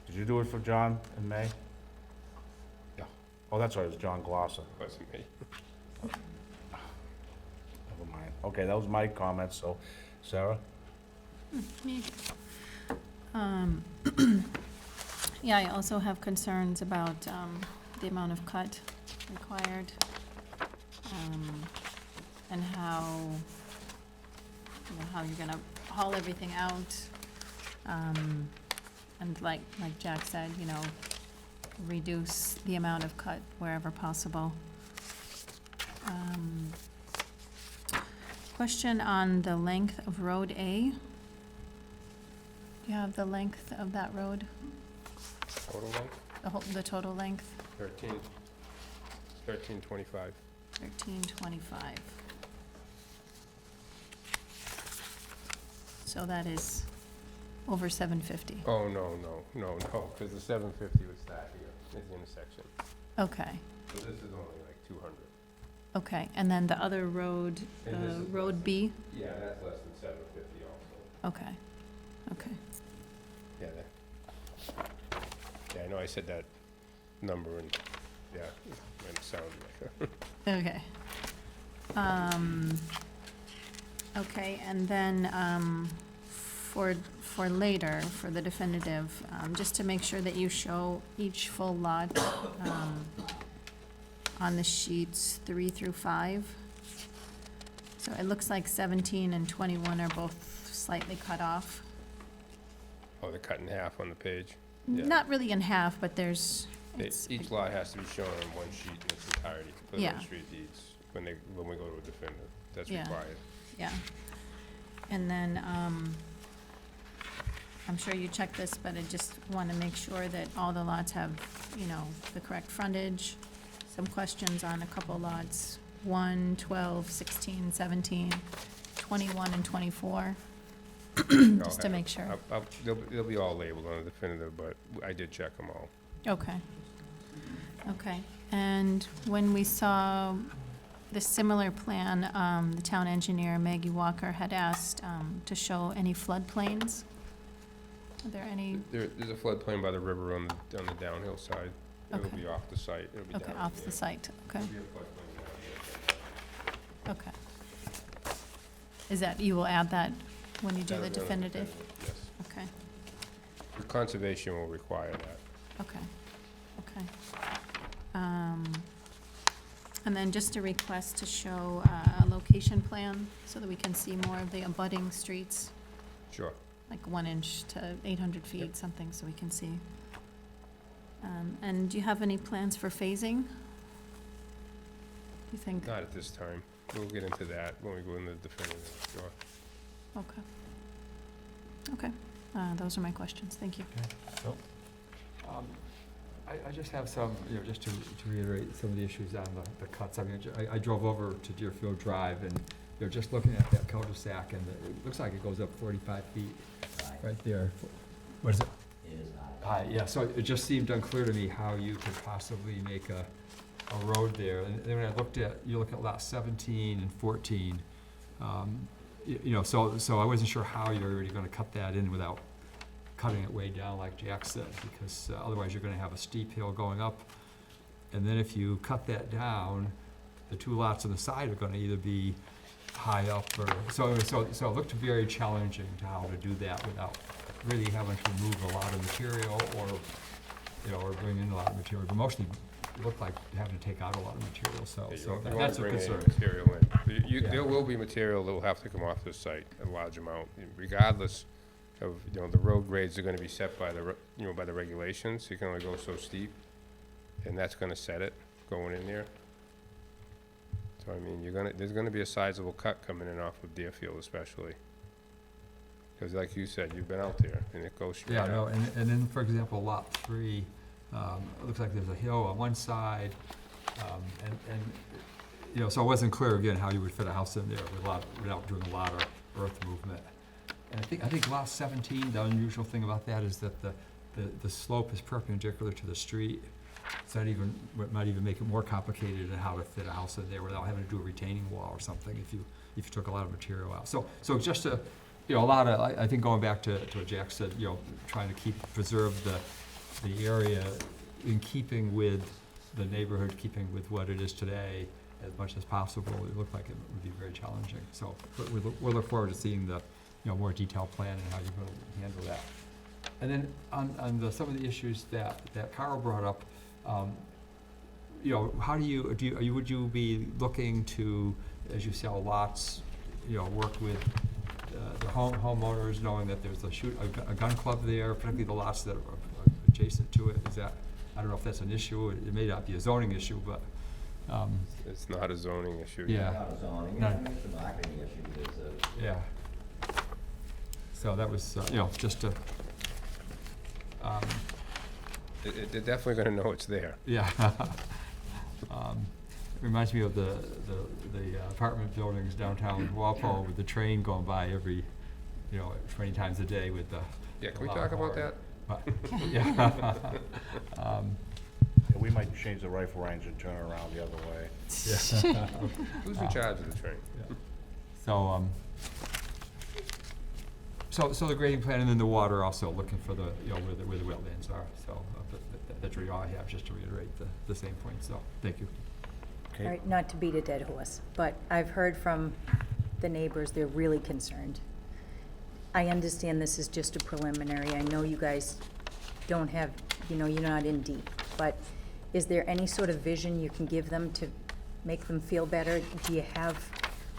Did you do it for John in May? Yeah. Oh, that's right, it was John Glosser. Wasn't me. Never mind. Okay, that was my comments, so, Sarah? Me. Yeah, I also have concerns about the amount of cut required, and how, how you're gonna haul everything out. And like Jack said, reduce the amount of cut wherever possible. Question on the length of Road A. Do you have the length of that road? Total length, The total length? 1325. 1325. So that is over 750. Oh, no, because the 750 was that here, is the intersection. Okay, So this is only like 200. okay. And then the other road, And this is Road B? Yeah, that's less than 750 also. Okay, okay. Yeah, yeah, I know I said that number and, yeah, it sounded like a. Okay. Okay, and then, for later, for the definitive, just to make sure that you show each full lot, on the sheets 3 through 5. So it looks like 17 and 21 are both slightly cut off. Oh, they're cut in half on the page. Yeah. Not really in half, but there's, Each lot has to be shown on one sheet in its entirety for the Yeah. registry of deeds when we go to a definitive. That's Yeah. required. yeah. And then, I'm sure you checked this, but I just want to make sure that all the lots have, the correct frontage. Some questions on a couple lots, 1, 12, 16, 17, 21, and 24. Just to make sure. They'll be all labeled on the definitive, but I did check them all. Okay. Okay. And when we saw the similar plan, the town engineer, Maggie Walker, had asked to show any floodplains. Are there any? There's a floodplain by the river on the downhill side. It'll Okay. be off the site. It'll be Okay, down off here. the site, okay, There'll be a floodplain down here. okay. Is that, you will add that when you do That'll the be on definitive? Yes. Okay, The conservation will require that. okay, okay. And then just a request to show a location plan so that we can see more of the abutting streets, Sure. like 1 inch to 800 feet, something, so we can see. And do you have any plans for phasing? Do you think? Not at this time. We'll get into that when we go into the definitive, sure. Okay. Okay, those are my questions, thank you. I just have some, just to reiterate some of the issues on the cuts. I mean, I drove over to Deerfield Drive and, just looking at that cul-de-sac and it looks like it goes up 45 feet right there. What is it? It is High, yeah, so it just seemed unclear to me how you could possibly make a road there. And then when I looked at, you look at lot 17 and 14, so I wasn't sure how you're already gonna cut that in without cutting it way down like Jack said, because otherwise you're gonna have a steep hill going up. And then if you cut that down, the two lots on the side are gonna either be high up or, so it looked very challenging to how to do that without really having to move a lot of material or bring in a lot of material, but mostly it looked like having to take out a lot of material, so Yeah, you won't that's a bring any concern. material in. Yeah. There will be material that will have to come off the site, a large amount, regardless of, the road grades are gonna be set by by the regulations. You can only go so steep, and that's gonna set it, going in there. So, I mean, there's gonna be a sizable cut coming in off of Deerfield especially. Because like you said, you've been out there, and it goes straight Yeah, up. no, and then, for example, lot 3, it looks like there's a hill on one side, so it wasn't clear again how you would fit a house in there without doing a lot of earth movement. And I think lot 17, the unusual thing about that is that the slope is perpendicular to the street. So it might even make it more complicated in how to fit a house in there without having to do a retaining wall or something if you took a lot of material out. So just a lot of, I think going back to what Jack said, trying to preserve the area in keeping with the neighborhood, keeping with what it is today, as much as possible. It looked like it would be very challenging. So but we'll look forward to seeing the, more detailed plan and how you're going to handle that. And then on some of the issues that Carl brought up, how would you be looking to, as you sell lots, work with the homeowners, knowing that there's a gun club there, particularly the lots that are adjacent to it? Is that, I don't know if that's an issue. It may not be a zoning issue, but It's not a zoning issue. yeah. Not a zoning, No. it's a marketing issue, it's a. Yeah. So that was, just to, They're definitely gonna know it's there. yeah. Reminds me of the apartment buildings downtown Walpole with the train going by every, 20 times a day with the. Yeah, can we loud talk about horn. that? But, yeah. Yeah, we might change the rifle range and turn it around the other way. Yeah. Who's in charge of the train? So, so the grading plan and then the water also looking for the, where the wetlands are. So that's really all I have, just to reiterate the same point. So, thank you. Okay. All right, not to beat a dead horse, but I've heard from the neighbors, they're really concerned. I understand this is just a preliminary. I know you guys don't have, you're not in deep, but is there any sort of vision you can give them to make them feel better? Do you have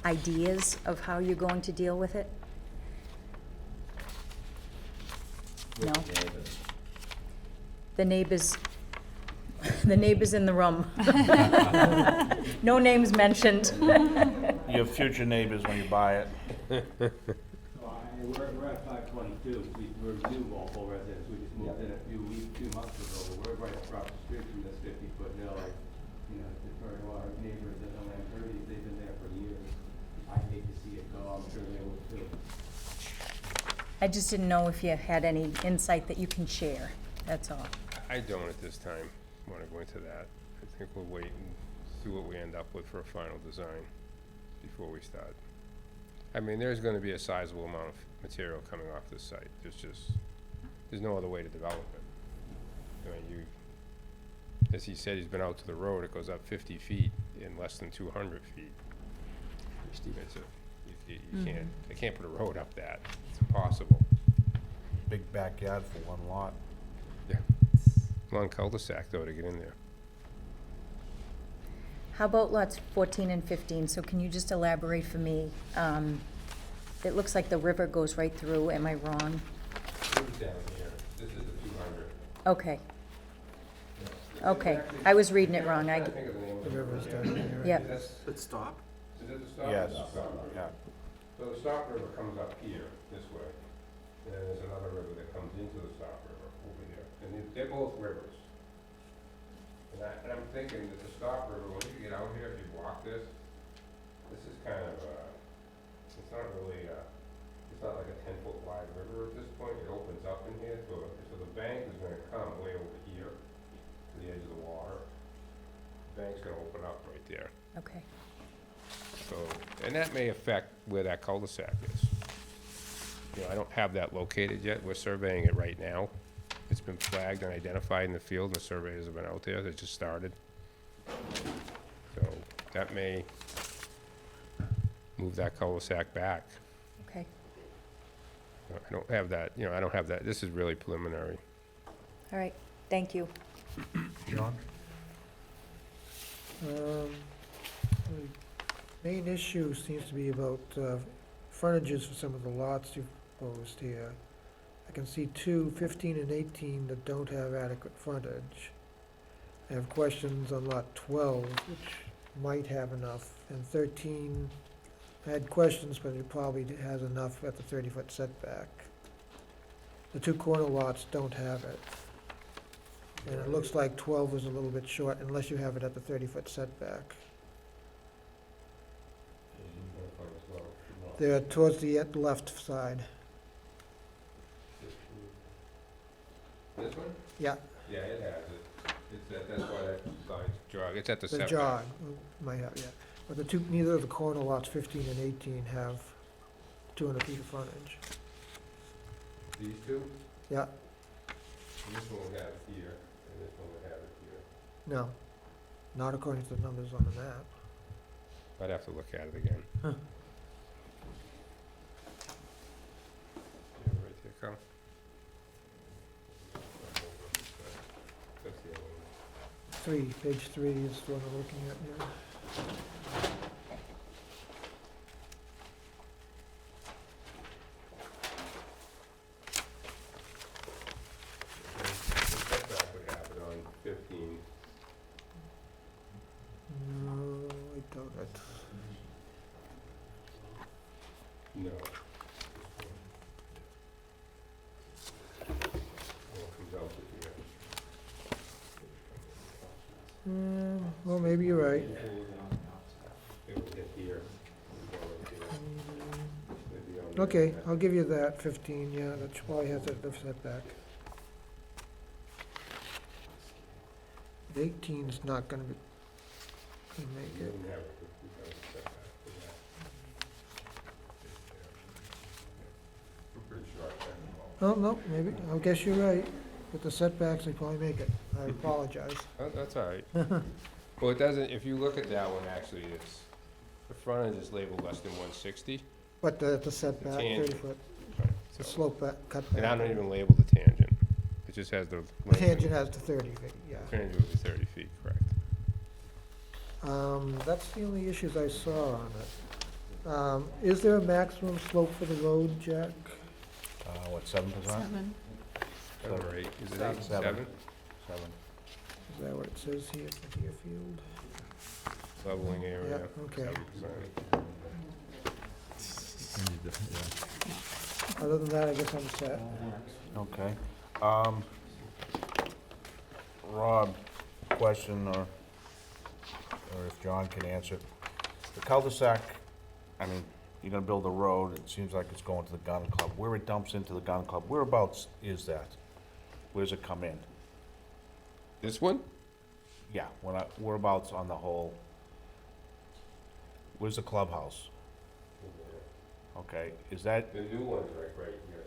ideas of how you're going to deal with it? No? The neighbors, the neighbors in the room. No names mentioned. Your future neighbors when you buy it. We're at 522, we're new Walpole residents, we just moved in a few months ago, we're right across the street from this 50-foot hill, defer to our neighbors at the Land 30s, they've been there for years. I hate to see it go, I'm sure they would too. I just didn't know if you had any insight that you can share, that's all. I don't at this time wanna go into that. I think we'll wait and see what we end up with for a final design before we start. I mean, there's gonna be a sizable amount of material coming off this site. There's no other way to develop it. I mean, as he said, he's been out to the road, it goes up 50 feet in less than 200 feet. I can't put a road up that. It's impossible. Big backyard for one lot. Yeah. Long cul-de-sac though to get in there. How about lots 14 and 15? So can you just elaborate for me? It looks like the river goes right through, am I wrong? Down here, this is the 200. Okay. Okay, I was reading it wrong. I think of the name of The river's river down there. here. Yep. It stop? Is it the stop? Yes, Stop. yeah. So the Stop River comes up here, this way, and then there's another river that comes into the Stop River over here, and they're both rivers. And I'm thinking that the Stop River, when you get out here, if you walk this is kind of, it's not really, it's not like a 10-foot wide river at this point, it opens up in here, so the bank is gonna come way over here, to the edge of the water. The bank's gonna open up right there. Okay. So, and that may affect where that cul-de-sac is. I don't have that located yet. We're surveying it right now. It's been flagged and identified in the field, and the surveyors have been out there. They just started. So that may move that cul-de-sac back. Okay. I don't have that, I don't have that. This is really preliminary. All right, thank you. John? The main issue seems to be about frontages for some of the lots you've proposed here. I can see 15 and 18 that don't have adequate frontage. I have questions on lot 12, which might have enough, and 13, I had questions, but it probably has enough at the 30-foot setback. The two corner lots don't have it. And it looks like 12 is a little bit short unless you have it at the 30-foot setback. They're towards the left side. This one? Yeah, Yeah, it has it. That's why that line's jog. It's at the the setback. jog might have, yeah. But the two, neither of the corner lots, 15 and 18, have 200 feet of frontage. These two? Yeah, This one we have here, and this one we have it here. No, not according to the numbers on the map. I'd have to look at it again. Huh. Yeah, right there, Carl. That's the other one. Page 3 is the one I'm looking at now. The setback would have it on 15. No, I don't. No. Well, it comes out to here. Well, maybe you're right. It would hit here. and go right here. Maybe on the Okay, other side. I'll give you that, 15, yeah, that's why I have the setback. 18 is not gonna be, gonna make You it. wouldn't have a 50 setback for that. I'm pretty sure I checked them all. Oh, no, maybe, I guess you're right. With the setbacks, they probably make it. I apologize. That's all right. Well, it doesn't, if you look at that one, actually, it's, the frontage is labeled less than 160. But the setback, 30 tangent. foot, Right. the So- slope back, cut And I back. don't even label the tangent. It just has the The length. tangent has the 30 feet, yeah. Tangent would be 30 feet, correct. That's the only issues I saw on it. Is there a maximum slope for the road, Jack? What, 7%? 7. 7 or 8, is it Seven. 8? Seven. 7? 7. Is that what it says here for Deerfield? Leveling area. Yeah, okay. 7%. Other than that, I guess I'm set. Okay. Rob, question, or if John can answer. The cul-de-sac, I mean, you're gonna build a road, it seems like it's going to the gun club. Where it dumps into the gun club, whereabouts is that? Where does it come in? This one? Yeah, whereabouts on the whole? Where's the clubhouse? Okay, is that, The new one's right here.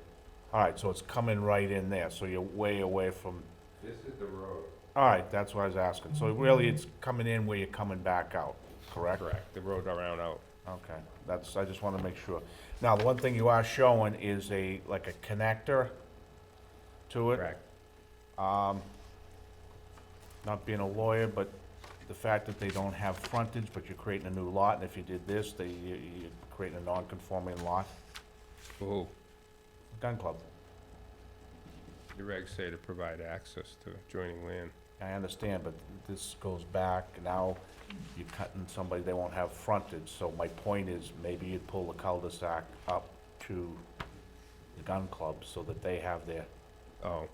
all right, so it's coming right in there, so you're way away from, This is the road. all right, that's what I was asking. So really, it's coming in where you're coming back out, correct? Correct, the road around out. Okay, I just wanna make sure. Now, the one thing you are showing is like a connector to it. Correct. Not being a lawyer, but the fact that they don't have frontage, but you're creating a new lot, and if you did this, you're creating a non-conforming lot. Ooh, Gun club. the regs say to provide access to adjoining land. I understand, but this goes back, now you're cutting somebody, they won't have frontage, so my point is, maybe you'd pull the cul-de-sac up to the gun club so that they have their, Oh.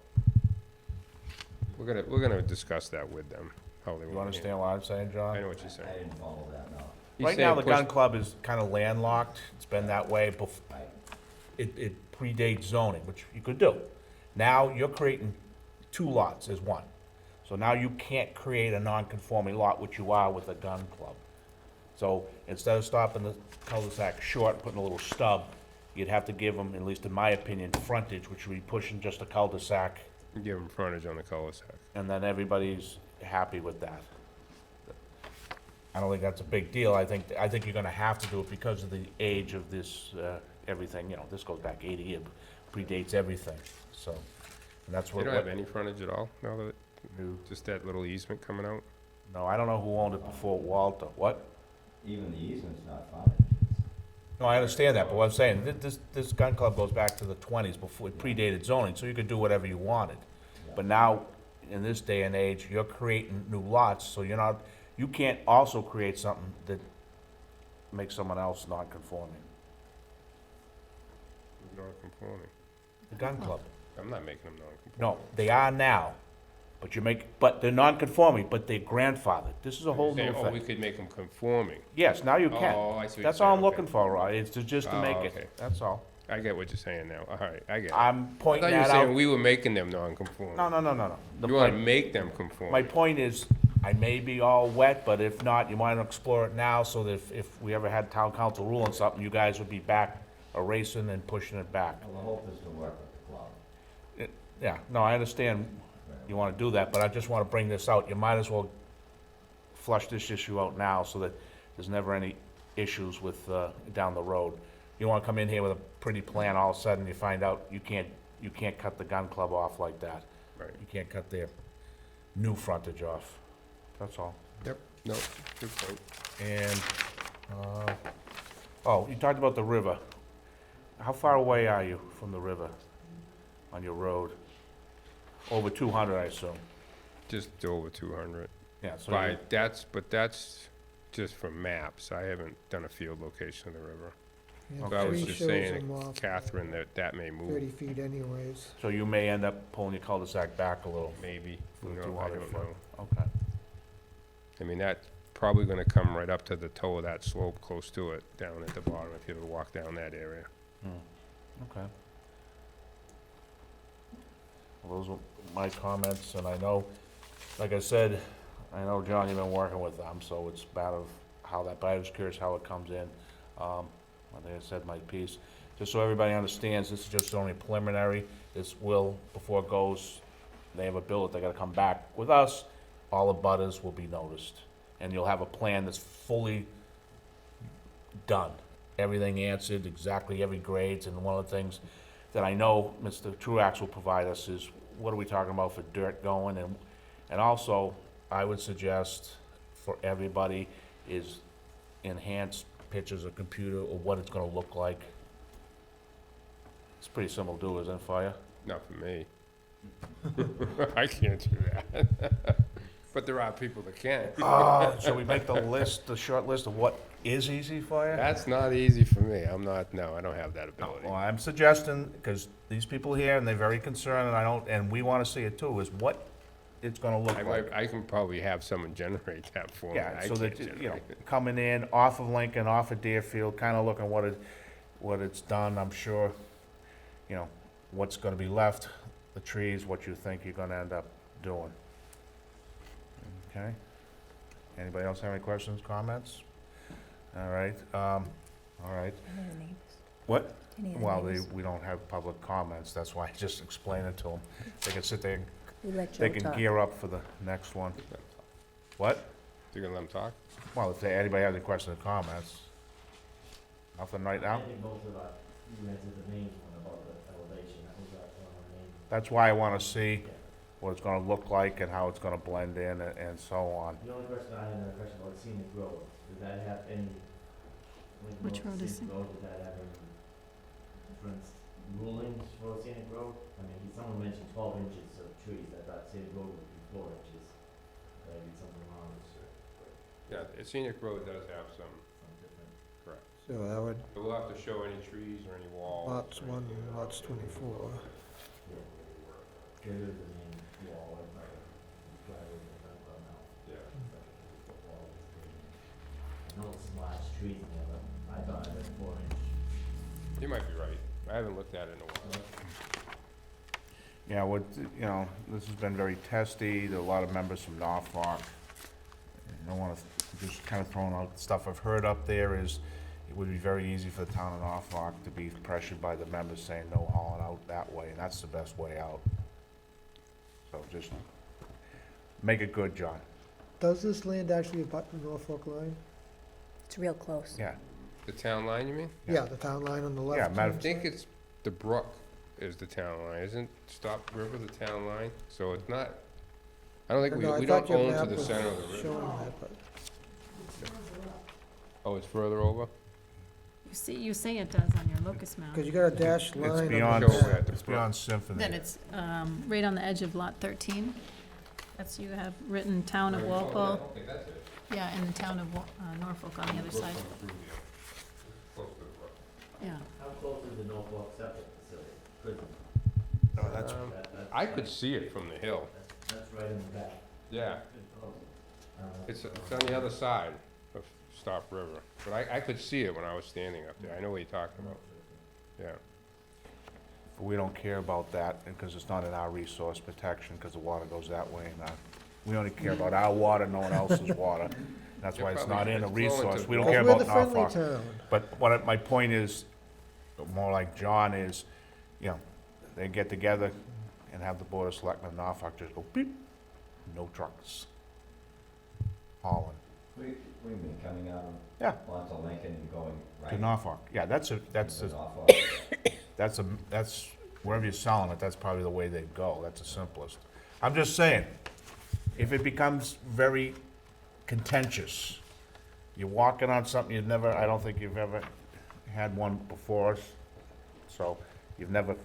We're gonna discuss that with them, how they want. you understand what I'm saying, John? I know what you're saying. I didn't follow that, no. He's Right now, saying the gun push- club is kinda landlocked, it's been that way Right. it predates zoning, which you could do. Now, you're creating 2 lots as one. So now you can't create a non-conforming lot, which you are with a gun club. So instead of stopping the cul-de-sac short, and putting a little stub, you'd have to give them, at least in my opinion, frontage, which would be pushing just a cul-de-sac, Give them frontage on the cul-de-sac. and then everybody's happy with that. I don't think that's a big deal. I think you're gonna have to do it because of the age of this, everything, this goes back 80 years, predates everything, so. And that's They what. don't have any frontage at all, now that, No. just that little easement coming out? No, I don't know who owned it before Walter. What? Even the easement's not frontage. No, I understand that, but what I'm saying, this gun club goes back to the 20s, before it predated zoning, so you could do whatever you wanted. But now, in this day and age, you're creating new lots, so you can't also create something that makes someone else non-conforming. Non-conforming. The gun club. I'm not making them non-conforming. No, they are now, but they're non-conforming, but they're grandfathered. This is a whole new Saying, oh, we thing. could make them conforming. Yes, now you can. Oh, I see what you're That's all I'm saying, okay. looking for, Rod, it's just to Oh, make okay. it, that's all. I get what you're saying now, all right, I get it. I'm I pointing thought you were that saying out. we were making them non-conforming. No. You wanna make them conform. My point is, I may be all wet, but if not, you might explore it now, so that if we ever had town council rule on something, you guys would be back erasing and pushing it back. Well, the hope is to work with the club. Yeah, no, I understand you wanna do that, but I just wanna bring this out. You might as well flush this issue out now so that there's never any issues with, down the road. You wanna come in here with a pretty plan, all of a sudden you find out you can't cut the gun club off like that. Right. You can't cut their new frontage off. That's all. Yep, no, good point. And, oh, you talked about the river. How far away are you from the river on your road? Over 200, I assume. Just over 200. Yeah, so By, you- but that's just from maps. I haven't done a field location of the river. Yeah, So I was three just shows saying them to off Catherine that may 30 move, feet anyways. So you may end up pulling your cul-de-sac back a little. maybe. From No, the I 200 don't foot. know. Okay. I mean, that's probably gonna come right up to the toe of that slope, close to it, down at the bottom, if you ever walk down that area. Okay. Well, those are my comments, and I know, like I said, I know, John, you've been working with them, so it's bad of how that, but I was curious how it comes in. I think I said my piece. Just so everybody understands, this is just only preliminary. This will, before it goes, they have a bill that they gotta come back with us. All the butters will be noticed, and you'll have a plan that's fully done. Everything answered, exactly every grades, and one of the things that I know Mr. Truax will provide us is, what are we talking about for dirt going, and also, I would suggest for everybody is enhanced pictures of computer or what it's gonna look like. It's pretty simple to do, isn't it, for you? Not for me. I can't do that. But there are people that can. Shall we make the list, the short list of what is easy for you? That's not easy for me. No, I don't have that ability. Well, I'm suggesting, because these people here, and they're very concerned, and we wanna see it too, is what it's gonna look like. I can probably have someone generate that for me. Yeah, I so that, can't you know, generate it. coming in off of Lincoln, off of Deerfield, kinda looking what it's done, I'm sure, you know, what's gonna be left, the trees, what you think you're gonna end up doing. Okay? Anybody else have any questions, comments? All right, all right. Any of the neighbors? What? Any of the Well, neighbors? we don't have public comments, that's why I just explain it to them. They can sit there, and We let they Joe can talk. gear up for the next one. What? You gonna let them talk? Well, if anybody has any questions or comments. Nothing right now? That's why I wanna see what it's gonna look like and how it's gonna blend in and so on. The only question I had, a question about scenic road, does that have any? Which road is it? Road, does that have any different rulings for scenic road? I mean, someone mentioned 12 inches of trees, I thought scenic road would be 4 inches. Did I read something wrong? Yeah, scenic road does have some, different. correct. So that would, But we'll have to show any trees or any walls. lots or one, anything lots like that. 24. There is the main wall, driveway, now. Yeah. I know some large trees in there, but I thought it was 4 inch. You might be right. I haven't looked at it in a while. Yeah, what, you know, this has been very testy, there are a lot of members from Norfolk. I don't wanna, just kinda throwing out stuff I've heard up there is, it would be very easy for the town of Norfolk to be pressured by the members saying no hauling out that way, and that's the best way out. So just make it good, John. Does this land actually abut the Norfolk line? It's real close. Yeah, The town line, you mean? Yeah, the town line on the left. Yeah, matter I of- think it's, the brook is the town line, isn't Stop River the town line? So it's not, I don't think No, I we thought don't your own to map the was center of the river. showing that, but Oh, it's further over? You say it does on your locust map. Because you got a dashed line on It's the beyond, Show map. at the it's brook. beyond Symphony. Then it's right on the edge of lot 13. That's, you have written town of Walpole. Okay, that's it. Yeah, and the town of Norfolk on the other side. Close to the brook. Yeah. How close is the Norfolk septic facility, prison? No, that's, I could see it from the hill. That's right in the back. Yeah, it's on the other side of Stop River. But I could see it when I was standing up there. I know what you're talking about. Yeah. we don't care about that, because it's not in our resource protection, because the water goes that way, and, we only care about our water, no one else's water. That's why it's not in a It's flowing resource, to we don't the care We're about the friendly Norfolk. town. But what, my point is, more like John is, you know, they get together, and have the Board of Selectmen in Norfolk just go beep, no trucks. Hauling. What do you mean, coming out Yeah. of, onto Lincoln and going right? To Norfolk, yeah, that's to Norfolk? that's, wherever you're selling it, that's probably the way they go, that's the simplest. I'm just saying, if it becomes very contentious, you're walking on something you've never, I don't think you've ever had one before us, so you've never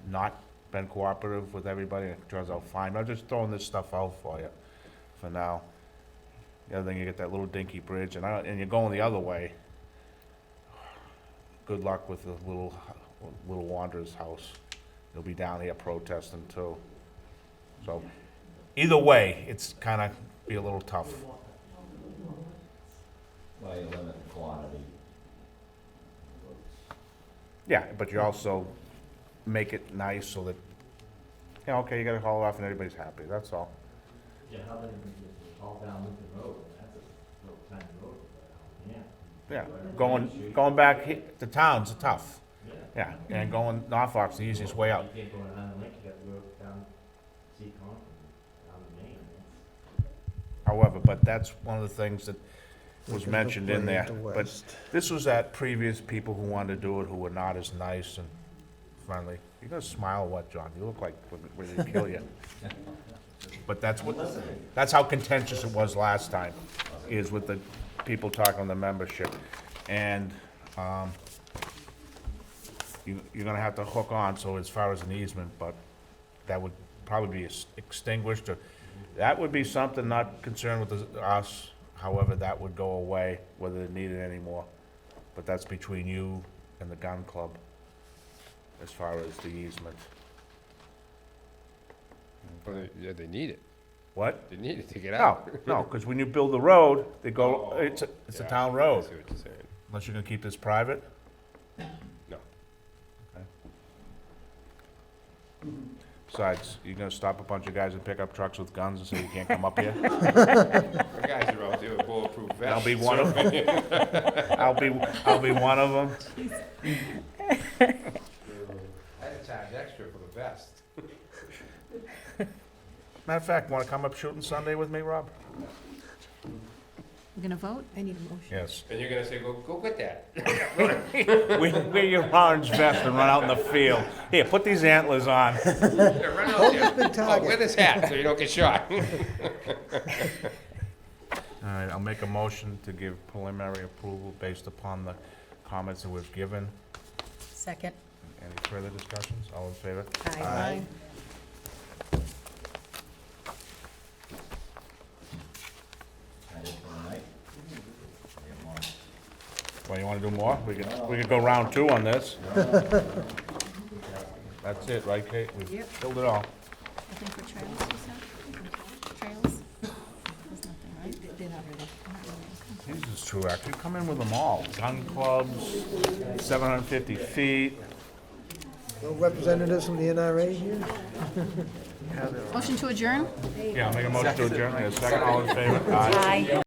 not been cooperative with everybody, and it turns out fine, I'm just throwing this stuff out for you, for now. The other thing, you get that little dinky bridge, and you're going the other way. Good luck with the little Wanderer's house. They'll be down here protesting too. So, either way, it's kinda be a little tough. Well, you limit the quantity. Yeah, but you also make it nice so that, you know, okay, you gotta haul it off and everybody's happy, that's all. Yeah, how they just haul down Lincoln Road, that's a little tiny road, but, yeah. Yeah, going back to town's tough. Yeah, and going Norfolk's the easiest way out. You can't go down the link, you got to go down Seacon, down the main. However, but that's one of the things that was mentioned in there. But this was at previous people who wanted to do it, who were not as nice and friendly. You gonna smile or what, John? You look like we're gonna kill you. But that's how contentious it was last time, is with the people talking on the membership. And, you're gonna have to hook on, so as far as an easement, but that would probably be extinguished, or, that would be something not concerned with us, however, that would go away, whether they need it anymore. But that's between you and the gun club, as far as the easement. Well, they need it. What? They need it to get No, out. no, because when you build the road, they go, it's a Yeah, town I road. see what you're saying. Unless you're gonna keep this private? No. Besides, you're gonna stop a bunch of guys and pick up trucks with guns and say you can't come up here? The guys are out there with bulletproof vests. I'll be one of them. I'll be one of them. I had to charge extra for the vest. Matter of fact, wanna come up shooting Sunday with me, Rob? We're gonna vote? I need a motion. Yes. And you're gonna say, go get that. Wear your orange vest and run out in the field. Here, put these antlers on. Yeah, run out there. Oh, wear this hat so you don't get shot. All right, I'll make a motion to give preliminary approval based upon the comments that we've given. Second. Any further discussions? All in favor? Aye. That is for the night? Yeah, more. Well, you wanna do more? We could go round two on this. That's it, right, Kate? We've Yep. filled it all. Nothing for trails, you said? Trails? There's nothing, right? They're not ready. This is true, actually, come in with them all. Gun clubs, 750 feet. No representatives from the NRA here? Motion to adjourn? Yeah, I'll make a motion to adjourn. Second, all in favor? Aye.